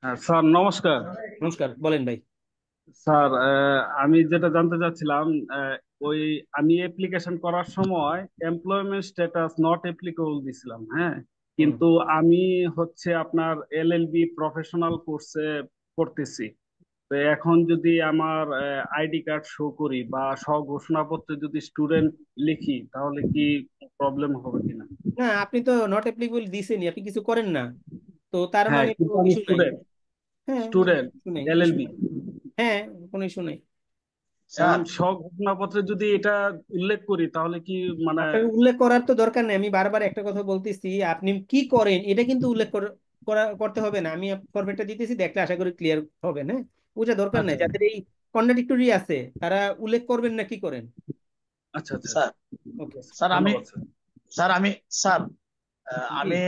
হ্যাঁ স্যার, নমস্কার। নমস্কার, বলেন ভাই। স্যার, আমি যেটা জানতে চাচ্ছিলাম, ওই আমি অ্যাপ্লিকেশন করার সময় এমপ্লয়মেন্ট স্ট্যাটাস নট অ্যাপ্লিকেবল দিছিলাম, হ্যাঁ। কিন্তু আমি হচ্ছে আপনার এলএলবি প্রফেশনাল কোর্সে করতেছি। তো এখন যদি আমার আইডি কার্ড শো করি বা স্বঘোষণাপত্রে যদি স্টুডেন্ট লিখি, তাহলে কি প্রবলেম হবে কিনা? না, আপনি তো নট অ্যাপ্লিকেবল দিছেনই, আপনি কিছু করেন না, তো তার হ্যাঁ, মানে কিন্তু কোনো আমি ইস্যু নাই। স্টুডেন্ট, হ্যাঁ, স্টুডেন্ট ইস্যু নেই, ইস্যু এলএলবি। নেই। হ্যাঁ, কোনো ইস্যু নেই। এখন স্বঘোষণাপত্রে যদি এটা উল্লেখ করি তাহলে কি মানে? আপনাকে উল্লেখ করার তো দরকার নেই, আমি বারবার একটা কথা বলতেছি, আপনি কি করেন এটা কিন্তু উল্লেখ করতে হবে না। আমি ফরম্যাটটা দিতেছি, দেখলে আশা করি ক্লিয়ার হবে, না ওটা দরকার নাই। আচ্ছা যাদের এই কন্ট্রাডিক্টরি আছে তারা উল্লেখ করবেন না কি করেন। আচ্ছা আচ্ছা। স্যার ওকে, স্যার আমি ধন্যবাদ স্যার। স্যার আমি স্যার জি আমি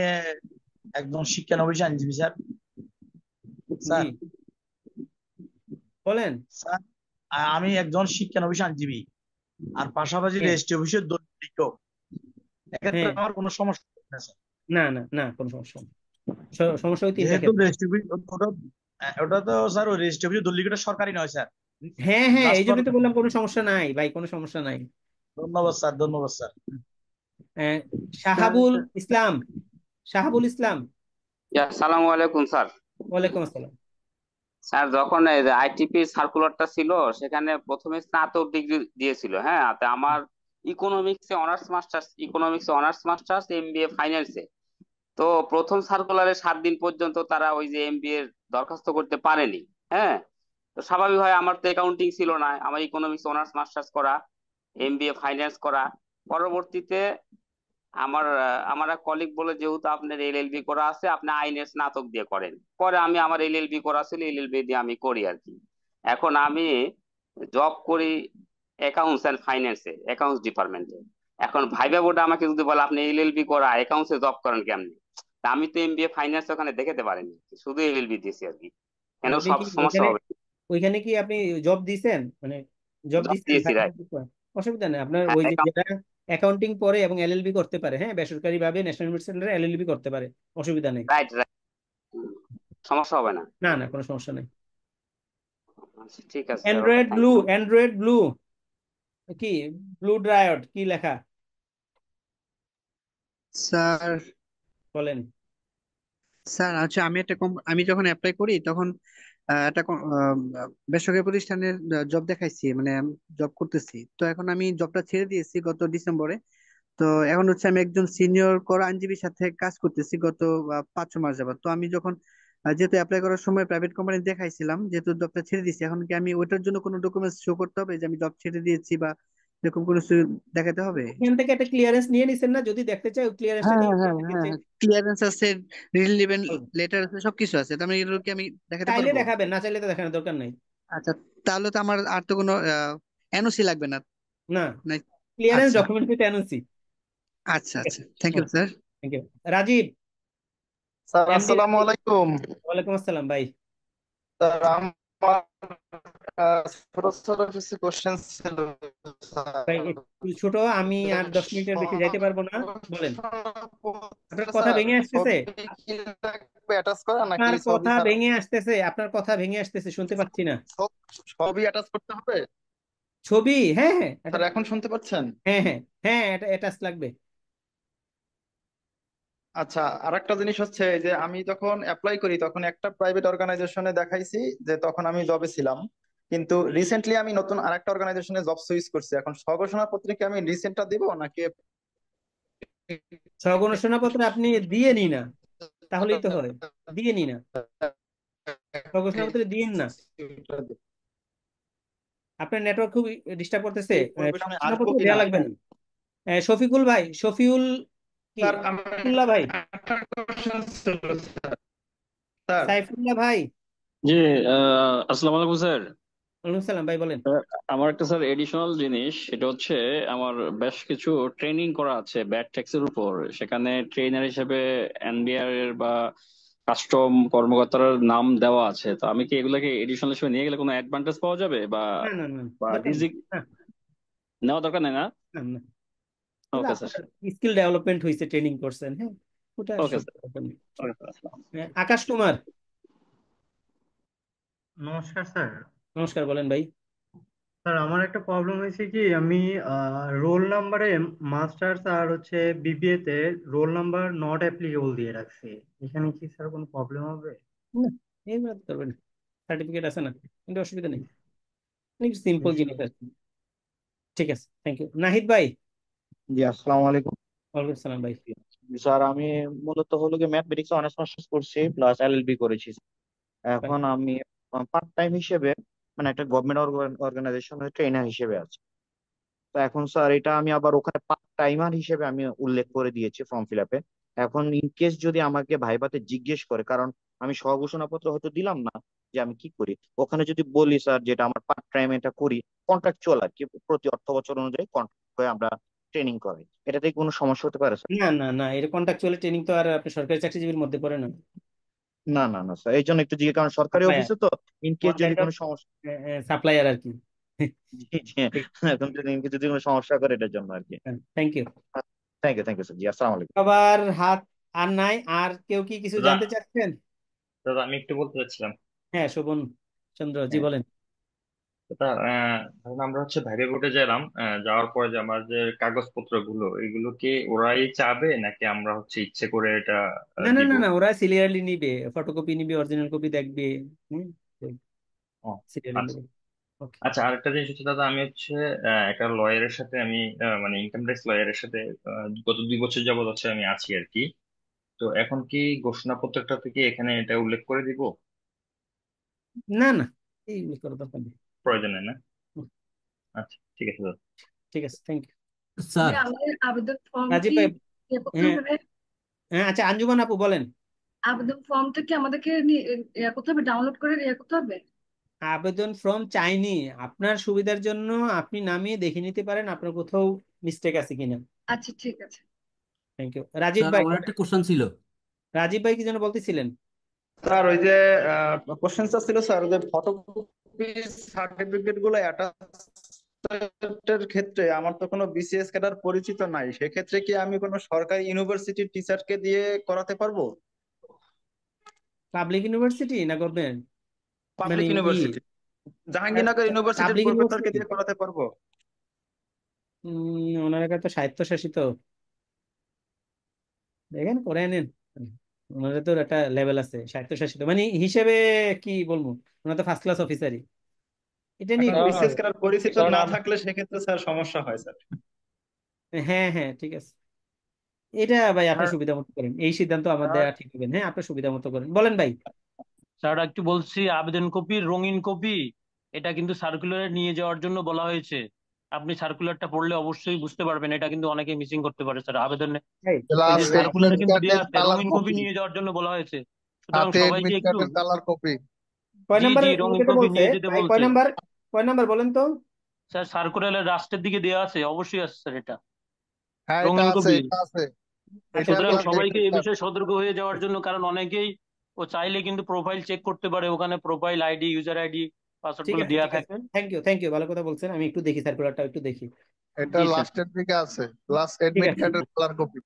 একজন শিক্ষানবিশ আইনজীবী স্যার। জি স্যার বলেন। স্যার আমি একজন শিক্ষানবিশ আইনজীবী, আর পাশাপাশি হ্যাঁ রেজিস্ট্রি অফিসের দলিল। এক্ষেত্রে হ্যাঁ, আমার কোনো সমস্যা হবে না স্যার? না না না, কোনো সমস্যা নেই। সমস্যা ওই তিনটা যেহেতু ক্ষেত্রে। রেজিস্ট্রি ওটা তো স্যার, ওই রেজিস্ট্রি অফিসের দলিলটা সরকারি নয় স্যার, হ্যাঁ হ্যাঁ, এই জন্য তো রাষ্ট্র। বললাম কোনো সমস্যা নাই ভাই, কোনো সমস্যা নাই। ধন্যবাদ স্যার, ধন্যবাদ স্যার। আহ, শাহাবুল ইসলাম, শাহাবুল ইসলাম। আসসালামু আলাইকুম স্যার। ওয়ালাইকুম আসসালাম। স্যার, যখন আইটিপি সার্কুলারটা ছিল সেখানে প্রথমে স্নাতক ডিগ্রি দিয়েছিল, হ্যাঁ, তা আমার ইকোনমিক্সে অনার্স মাস্টার্স এমবিএ ফাইন্যান্সে। তো প্রথম সার্কুলারে 7 দিন পর্যন্ত তারা ওই যে এমবিএ এর দরখাস্ত করতে পারেনি, হ্যাঁ। তো স্বাভাবিকভাবে আমার তো অ্যাকাউন্টিং ছিল না, আমার ইকোনমিক্স অনার্স মাস্টার্স করা, এমবিএ ফাইন্যান্স করা। পরবর্তীতে আমার এক কলিগ বলে, যেহেতু আপনার এলএলবি করা আছে, আপনি আইনের স্নাতক দিয়ে করেন। পরে আমি আমার এলএলবি করা ছিল, এলএলবি দিয়ে আমি করি আর কি। এখন আমি জব করি অ্যাকাউন্টস অ্যান্ড ফাইন্যান্সে, অ্যাকাউন্টস ডিপার্টমেন্টে। এখন ভাইবা বোর্ডে আমাকে যদি বলে আপনি এলএলবি করা অ্যাকাউন্টসে জব করেন কেমনি, তা আমি তো এমবিএ ফাইন্যান্স ওখানে দেখাতে পারিনি, শুধু এলএলবি দিয়েছি আর কি। কেন আপনি সব কি সমস্যা ওইখানে হবে? ওইখানে কি আপনি জব দিছেন, মানে জব জব দিছেন দিয়েছি, রাইট। অসুবিধা নেই। আপনার হ্যাঁ ওই যে যেটা অ্যাকাউন্টিং পড়ে এবং এলএলবি করতে পারে, হ্যাঁ, বেসরকারি ভাবে ন্যাশনাল ইউনিভার্সিটি সেন্টারে এলএলবি করতে পারে, অসুবিধা নেই। রাইট রাইট, সমস্যা হবে না। না না, কোনো সমস্যা নেই। আচ্ছা ঠিক আছে sir, okay, android thank blue, you. Android blue কি, ব্লু ড্রায়ড কি লেখা স্যার বলেন? স্যার আচ্ছা, আমি যখন অ্যাপ্লাই করি তখন একটা বেসরকারি প্রতিষ্ঠানের জব দেখাইছি, মানে জব করতেছি। তো এখন আমি জবটা ছেড়ে দিয়েছি গত ডিসেম্বরে। তো এখন হচ্ছে আমি একজন সিনিয়র কর আইনজীবীর সাথে কাজ করতেছি গত 5-6 মাস যাবত। তো আমি যখন যেহেতু অ্যাপ্লাই করার সময় প্রাইভেট কোম্পানি দেখাইছিলাম, যেহেতু জবটা ছেড়ে দিয়েছি, এখন কি আমি ওইটার জন্য কোনো ডকুমেন্টস শো করতে হবে যে আমি জব ছেড়ে দিয়েছি, বা এরকম কোনো কিছু দেখাতে হবে? এখান থেকে একটা ক্লিয়ারেন্স নিয়ে নিছেন না? যদি দেখতে চাই ওই ক্লিয়ারেন্সটা হ্যাঁ নিয়ে হ্যাঁ হ্যাঁ হ্যাঁ, ক্লিয়ারেন্স আছে, রিলিভেন্ট লেটার আছে, সবকিছু আছে। তার মানে এগুলো কি আমি দেখাতে চাইলে পারবো? দেখাবেন, না চাইলে তো দেখানোর দরকার নাই। আচ্ছা, তাহলে তো আমার আর তো কোনো এনওসি লাগবে না? না, নাই। ক্লিয়ারেন্স আচ্ছা ডকুমেন্ট উইথ এনওসি। আচ্ছা আচ্ছা, thank you sir. Thank you. Rajib, sir MD আসসালামু রাজীব। আলাইকুম। ওয়ালাইকুম আসসালাম ভাই। স্যার আমার ছোট ছোট কিছু কোশ্চেন ছিল ভাই স্যার। একটু ছোট, আমি আর 10 মিনিটের বেশি যাইতে পারবো না, বলেন। আপনার কথা স্যার ভেঙে আসতেছে, ছবি কি লাগবে অ্যাটাচ করা নাকি আপনার ছবি কথা ছাড়া? ভেঙে আসতেছে, আপনার কথা ভেঙে আসতেছে, শুনতে পাচ্ছি না। ছবি অ্যাটাচ করতে হবে? ছবি, হ্যাঁ হ্যাঁ, এটা, স্যার এখন শুনতে পাচ্ছেন? হ্যাঁ হ্যাঁ হ্যাঁ, এটা অ্যাটাচ লাগবে। আচ্ছা, আরেকটা জিনিস হচ্ছে যে আমি যখন অ্যাপ্লাই করি তখন একটা প্রাইভেট অর্গানাইজেশনে দেখাইছি যে তখন আমি জবে ছিলাম, কিন্তু রিসেন্টলি আমি নতুন আরেকটা অর্গানাইজেশনে জব সুইচ করছি। এখন স্বঘোষণা পত্রিকা আমি রিসেন্টটা দিব নাকি? স্বঘোষণাপত্র আপনি দিয়ে নি না, তাহলেই তো হয়। দিয়ে নি না, স্বঘোষণাপত্র দিয়েন না। আপনার নেটওয়ার্ক খুব ডিস্টার্ব করতেছে, এই পরিবেশনে আসবো স্বঘোষণাপত্র কিনা? দেওয়া লাগবে না। শফিকুল ভাই, শফিউল কি, স্যার আমার সাইফুল্লাহ ভাই, একটা কোশ্চেন ছিল স্যার। স্যার সাইফুল্লাহ ভাই। জি, আসসালামু আলাইকুম স্যার। ওয়ালাইকুম সালাম ভাই, বলেন। আমার একটা স্যার এডিশনাল জিনিস, সেটা হচ্ছে আমার বেশ কিছু ট্রেনিং করা আছে ব্যাট ট্যাক্সের উপর। সেখানে ট্রেনার হিসেবে এনবিআর এর বা কাস্টম কর্মকর্তার নাম দেওয়া আছে। তো আমি কি এগুলাকে এডিশনাল হিসেবে নিয়ে গেলে কোনো অ্যাডভান্টেজ পাওয়া যাবে, বা না না না, বা দরকার নেই। রিজিক নেওয়া দরকার নেই না? না না, তাহলে ওকে স্যার। আপনার স্কিল ডেভেলপমেন্ট হয়েছে, ট্রেনিং করছেন, হ্যাঁ, ওটা ওকে সব স্যার। দরকার নেই। Okay sir. আকাশ কুমার, নমস্কার স্যার। নমস্কার, বলেন ভাই। স্যার আমার একটা প্রবলেম হয়েছে কি, আমি রোল নাম্বারে মাস্টার্স আর হচ্ছে বিবিএ তে রোল নাম্বার নট অ্যাপ্লিকেবল দিয়ে রাখছি। এখানে কি স্যার কোনো প্রবলেম হবে? না, এইগুলো তো করবেন, সার্টিফিকেট আছে না, কিন্তু অসুবিধা নেই, সিম্পল জিনিস আর কি। ঠিক আছে, থ্যাংক ইউ। নাহিদ ভাই। জি আসসালামু আলাইকুম। ওয়ালাইকুম সালাম ভাই। স্যার আমি মূলত হলো গিয়ে ম্যাথমেটিক্স অনার্স মাস্টার্স করছি, প্লাস এলএলবি করেছি। এখন আমি পার্ট টাইম হিসেবে মানে একটা গভর্নমেন্ট অর্গানাইজেশনের ট্রেনার হিসেবে আছি। তো এখন স্যার এটা আমি আবার ওখানে পার্ট টাইমার হিসেবে আমি উল্লেখ করে দিয়েছি ফর্ম ফিল আপে। এখন ইন কেস যদি আমাকে ভাইভাতে জিজ্ঞেস করে, কারণ আমি স্বঘোষণাপত্র হয়তো দিলাম না যে আমি কি করি, ওখানে যদি বলি স্যার যেটা আমার পার্ট টাইম এটা করি, কন্ট্রাকচুয়াল আর কি, প্রতি অর্থ বছর অনুযায়ী কন্ট্রাক্ট হয়ে আমরা ট্রেনিং করাই, এটাতে কোনো সমস্যা হতে পারে স্যার? না না না, এটা কন্ট্রাকচুয়াল ট্রেনিং তো আর আপনি সরকারি চাকরিজীবীর মধ্যে পড়ে না। না না না স্যার, এই জন্য একটু জিজ্ঞেস, কারণ সরকারি সাপ্লায়ার, অফিসে তো ইন কেস ওয়ান যদি কাইন্ড অফ কোনো সমস্যা। সাপ্লায়ার আর কি। জি জি, এখন যদি in case যদি কোনো সমস্যা করে এটার জন্য আর কি। Thank you. Thank you sir. জি আসসালামু আলাইকুম। আবার হাত আর নাই, আর কেউ কি কিছু দাদা জানতে চাচ্ছেন? দাদা আমি একটু বলতে চাচ্ছিলাম। হ্যাঁ, শোভন চন্দ্র জি, হ্যাঁ, বলেন। দাদা ধরুন আমরা হচ্ছে ভাইবা বোর্ডে গেলাম, যাওয়ার পরে যে আমার যে কাগজপত্র গুলো এগুলো কি ওরাই চাবে নাকি আমরা হচ্ছে ইচ্ছে করে এটা না না দিব? না না, ওরা সিরিয়ালি নিবে, ফটোকপি নিবে, অরিজিনাল কপি দেখবে, ও সিরিয়ালি আচ্ছা। নেবে। ওকে। আচ্ছা, আরেকটা জিনিস হচ্ছে দাদা, আমি হচ্ছে একটা লয়ারের সাথে আমি মানে ইনকাম ট্যাক্স লয়ারের সাথে গত 2 বছর যাবত হচ্ছে আমি আছি আর কি। তো এখন কি ঘোষণাপত্রটা থেকে এখানে এটা উল্লেখ করে দিব? না না, এইগুলো করার দরকার নেই। প্রয়োজন নেই না? আচ্ছা ঠিক আছে দাদা। ঠিক আছে, থ্যাংক ইউ। যে আমাদের আবেদন ফর্ম রাজীব কি ভাই। ইয়ে করতে হ্যাঁ হবে? হ্যাঁ, আচ্ছা, আঞ্জুমান আপু বলেন। আবেদন ফর্মটা কি আমাদেরকে ইয়ে করতে হবে, ডাউনলোড করে ইয়ে করতে হবে? আবেদন ফর্ম চাইনি, আপনার সুবিধার জন্য আপনি নামিয়ে দেখে নিতে পারেন আপনার কোথাও মিস্টেক আছে কিনা। আচ্ছা ঠিক আছে। Thank you. রাজীব স্যার ভাই, আমার একটা কোশ্চেন ছিল। রাজীব ভাই কি যেন বলতেছিলেন? স্যার ওই যে কোশ্চেনটা ছিল স্যার, যে ফটোকপি সার্টিফিকেট গুলো অ্যাটাচ এর ক্ষেত্রে আমার তো কোনো বিসিএস ক্যাডার পরিচিত নাই, সেক্ষেত্রে কি আমি কোনো সরকারি ইউনিভার্সিটির টিচারকে দিয়ে করাতে পারবো? পাবলিক ইউনিভার্সিটি না গভর্নমেন্ট? মানে পাবলিক ইউনিভার্সিটি, জাহাঙ্গীরনগর ইউনিভার্সিটির পাবলিক প্রফেসরকে ইউনিভার্সিটি দিয়ে করাতে পারবো? ওনার কাছে তো স্বায়ত্তশাসিত, দেখেন করে নেন। ওনাদের তো একটা লেভেল আছে স্বায়ত্তশাসিত মানে হিসেবে, কি বলবো, ওনার তো ফার্স্ট ক্লাস অফিসারই, এটা নিয়ে এখন একটু বিসিএস ক্যাডার পরিচিত স্যার না থাকলে সেক্ষেত্রে স্যার সমস্যা হয় স্যার। হ্যাঁ হ্যাঁ ঠিক আছে, এটা ভাই আপনার স্যার সুবিধা মতো করেন, এই সিদ্ধান্ত আমার স্যার দেওয়া ঠিক হবেন। হ্যাঁ আপনার সুবিধা মতো করেন, বলেন ভাই। স্যার একটু বলছি, আবেদন কপির রঙিন কপি এটা কিন্তু সার্কুলারে নিয়ে যাওয়ার জন্য বলা হয়েছে। আপনি সার্কুলারটা পড়লে অবশ্যই বুঝতে পারবেন, এটা কিন্তু অনেকে মিসিং করতে পারে স্যার আবেদনে। এই, ওই প্লাস যে ভাই, এডমিট সার্কুলারে কিন্তু দেওয়া কার্ডের আছে কালার রঙিন কপি কপি, নিয়ে যাওয়ার জন্য বলা হয়েছে, সুতরাং সাথে সবাইকে এডমিট একটু, কার্ডের কালার কপি। কয় জি নাম্বার জি রঙিন যেতে কপি বলছে নিয়ে যেতে ভাই, কয় বলছে। নাম্বার, কয় নাম্বার বলেন তো? স্যার সার্কুলারের লাস্টের দিকে দেওয়া আছে, অবশ্যই আছে স্যার এটা হ্যাঁ এটা রঙিন আছে, কপি। এটা আছে, আচ্ছা এটা ঠিক সুতরাং আছে, সবাইকে এডমিট এই কার্ড। বিষয়ে সতর্ক হয়ে যাওয়ার জন্য, কারণ অনেকেই ও চাইলে কিন্তু প্রোফাইল চেক করতে পারে, ওখানে profile ID, user ID, password ঠিক গুলো আছে, দেওয়া ঠিক আছে, থাকে। থ্যাংক ইউ, ভালো কথা বলছেন, আমি একটু দেখি সার্কুলারটা একটু দেখি। এটা জি স্যার। লাস্টের দিকে আছে, প্লাস ঠিক এডমিট আছে, কার্ডের কালার কপি।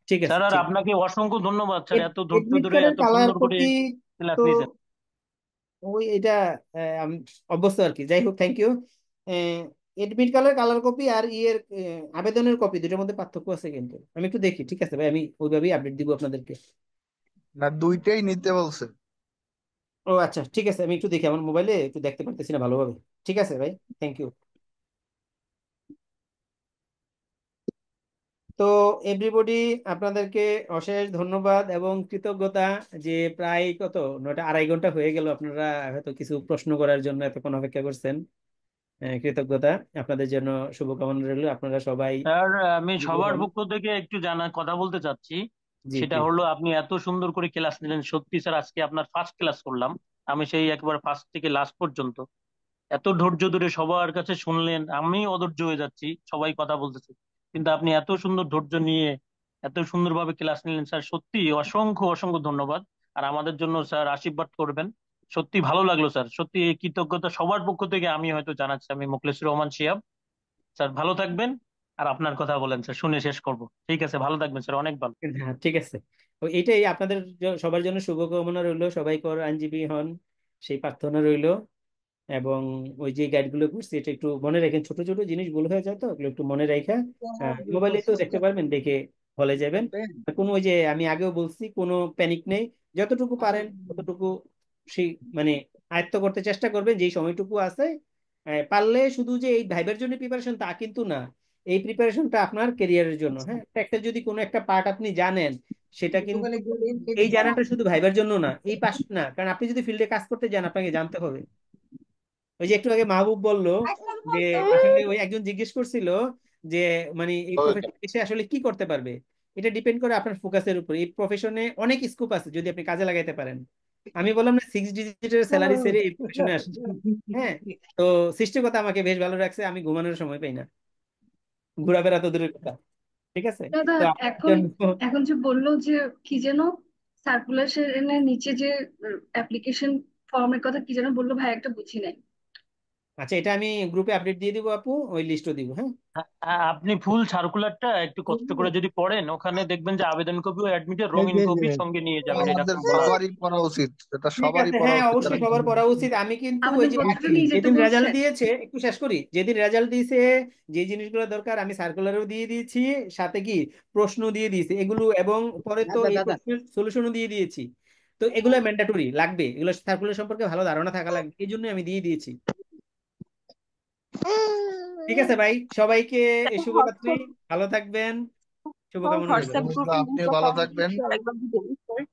ঠিক আছে, স্যার আর ঠিক আছে। আপনাকে অসংখ্য ধন্যবাদ স্যার, এত ধৈর্য এডমিট ধরে কার্ডের এত কালার সুন্দর করে কপি ক্লাস তো নিয়েছেন। ওই এটা আমি অভ্যস্ত আর কি, যাই হোক থ্যাংক ইউ। এডমিট কার্ডের কালার কপি আর ইয়ের আবেদনের কপি দুটোর মধ্যে পার্থক্য আছে কিন্তু, আমি একটু দেখি, ঠিক আছে ভাই, আমি ওইভাবেই আপডেট দিব আপনাদেরকে। না দুইটাই নিতে বলছে। ও আচ্ছা ঠিক আছে, আমি একটু দেখি, আমার মোবাইলে একটু দেখতে পারতেছি না ভালোভাবে। ঠিক আছে ভাই, থ্যাংক ইউ। তো এভরিবডি, আপনাদেরকে অশেষ ধন্যবাদ এবং কৃতজ্ঞতা, যে প্রায় কত 9টা 2.5 ঘন্টা হয়ে গেল, আপনারা হয়তো কিছু প্রশ্ন করার জন্য এতক্ষণ অপেক্ষা করছেন। কৃতজ্ঞতা আপনাদের জন্য, শুভকামনা রইল, আপনারা সবাই। স্যার আমি সবার জীবন, পক্ষ থেকে একটু কথা বলতে চাচ্ছি। জি সেটা জি, হলো, আপনি এত সুন্দর করে ক্লাস নিলেন, সত্যি স্যার আজকে আপনার ফার্স্ট ক্লাস করলাম আমি, সেই একবার ফার্স্ট থেকে লাস্ট পর্যন্ত এত ধৈর্য ধরে সবার কাছে শুনলেন, আমি অধৈর্য হয়ে যাচ্ছি, সবাই কথা বলতেছে, কিন্তু আপনি এত সুন্দর ধৈর্য নিয়ে এত সুন্দরভাবে ক্লাস নিলেন স্যার, সত্যি অসংখ্য অসংখ্য ধন্যবাদ। আর আমাদের জন্য স্যার আশীর্বাদ করবেন। সত্যি ভালো লাগলো স্যার, সত্যি এই কৃতজ্ঞতা সবার পক্ষ থেকে আমি হয়তো জানাচ্ছি। আমি মোখলেসুর রহমান শিহাব। স্যার ভালো থাকবেন। আর আপনার কথা বলেন স্যার, শুনে শেষ করব। ঠিক আছে, ভালো থাকবেন স্যার, অনেক ভালো। হ্যাঁ ঠিক আছে। এইটাই আপনাদের সবার জন্য শুভকামনা রইল, সবাই আইনজীবী হন সেই প্রার্থনা রইল। এবং ওই যে গাইড গুলো করছি এটা একটু মনে রাখেন, ছোট ছোট জিনিস ভুল হয়ে যায় তো ওগুলো একটু মনে রাখা, মোবাইলে তো দেখতে পারবেন, দেখে হলে যাবেন। কোনো ওই যে আমি আগেও বলছি, কোনো প্যানিক নেই, যতটুকু পারেন ততটুকু সেই মানে আয়ত্ত করতে চেষ্টা করবেন যেই সময়টুকু আছে। পারলে শুধু যে এই ভাইবার জন্য প্রিপারেশন তা কিন্তু না, এই প্রিপারেশনটা আপনার ক্যারিয়ারের জন্য। হ্যাঁ একটা যদি কোনো একটা পার্ট আপনি জানেন, সেটা কিন্তু এই জানাটা শুধু ভাইবার জন্য না, এই পাশ না, কারণ আপনি যদি ফিল্ডে কাজ করতে যান আপনাকে জানতে হবে। ওই যে একটু আগে মাহবুব বলল যে আসলে ওই একজন জিজ্ঞেস করছিল যে মানে এই প্রফেশনে এসে আসলে কি করতে পারবে, এটা ডিপেন্ড করে আপনার ফোকাসের উপর। এই প্রফেশনে অনেক স্কোপ আছে যদি আপনি কাজে লাগাইতে পারেন। আমি বললাম না 6 ডিজিটের স্যালারি ছেড়ে এই প্রফেশনে আসছে। হ্যাঁ, তো সৃষ্টিকর্তা আমাকে বেশ ভালো রাখছে, আমি ঘুমানোর সময় পাই না, ঘোরাফেরা তো দূরের কথা। ঠিক আছে, দাদা, তো আপনার এখন জন্য এখন যে বললো যে কি যেন সার্কুলেশনের নিচে যে অ্যাপ্লিকেশন ফর্মের কথা কি যেন বললো ভাই, একটা বুঝি নাই। আচ্ছা এটা আমি গ্রুপে আপডেট দিয়ে দিব আপু, ওই লিস্টও দিব। হ্যাঁ হ্যাঁ, আপনি ফুল সার্কুলারটা একটু কষ্ট করে যদি পড়েন, ওখানে দেখবেন যে আবেদন কপি ও অ্যাডমিটের রঙিন কপি সঙ্গে নিয়ে যাবেন, এটা আমাদের খুব ভালো হবে। সবারই পড়া উচিত, এটা ঠিক সবারই আছে, পড়া হ্যাঁ উচিত যারা অবশ্যই সবার পড়া উচিত। আমি কিন্তু ওই আমাদের যে বইপত্র নিয়ে যেতে যেদিন বলছে। রেজাল্ট দিয়েছে, একটু শেষ করি, যেদিন রেজাল্ট দিয়েছে যে জিনিসগুলো দরকার আমি সার্কুলারও দিয়ে দিয়েছি, সাথে কি প্রশ্ন দিয়ে দিয়েছি এগুলো, এবং পরে তো এই প্রশ্নের সলিউশনও দিয়ে দিয়েছি। তো এগুলো ম্যান্ডেটরি লাগবে, এগুলো সার্কুলার সম্পর্কে ভালো ধারণা থাকা লাগবে, এই জন্য আমি দিয়ে দিয়েছি। ঠিক আছে ভাই, সবাইকে শুভরাত্রি, ভালো থাকবেন, শুভকামনা রইল। হোয়াটসঅ্যাপ গ্রুপে আপনি ভালো থাকবেন। আরেকবার দিয়ে দিন, স্যার।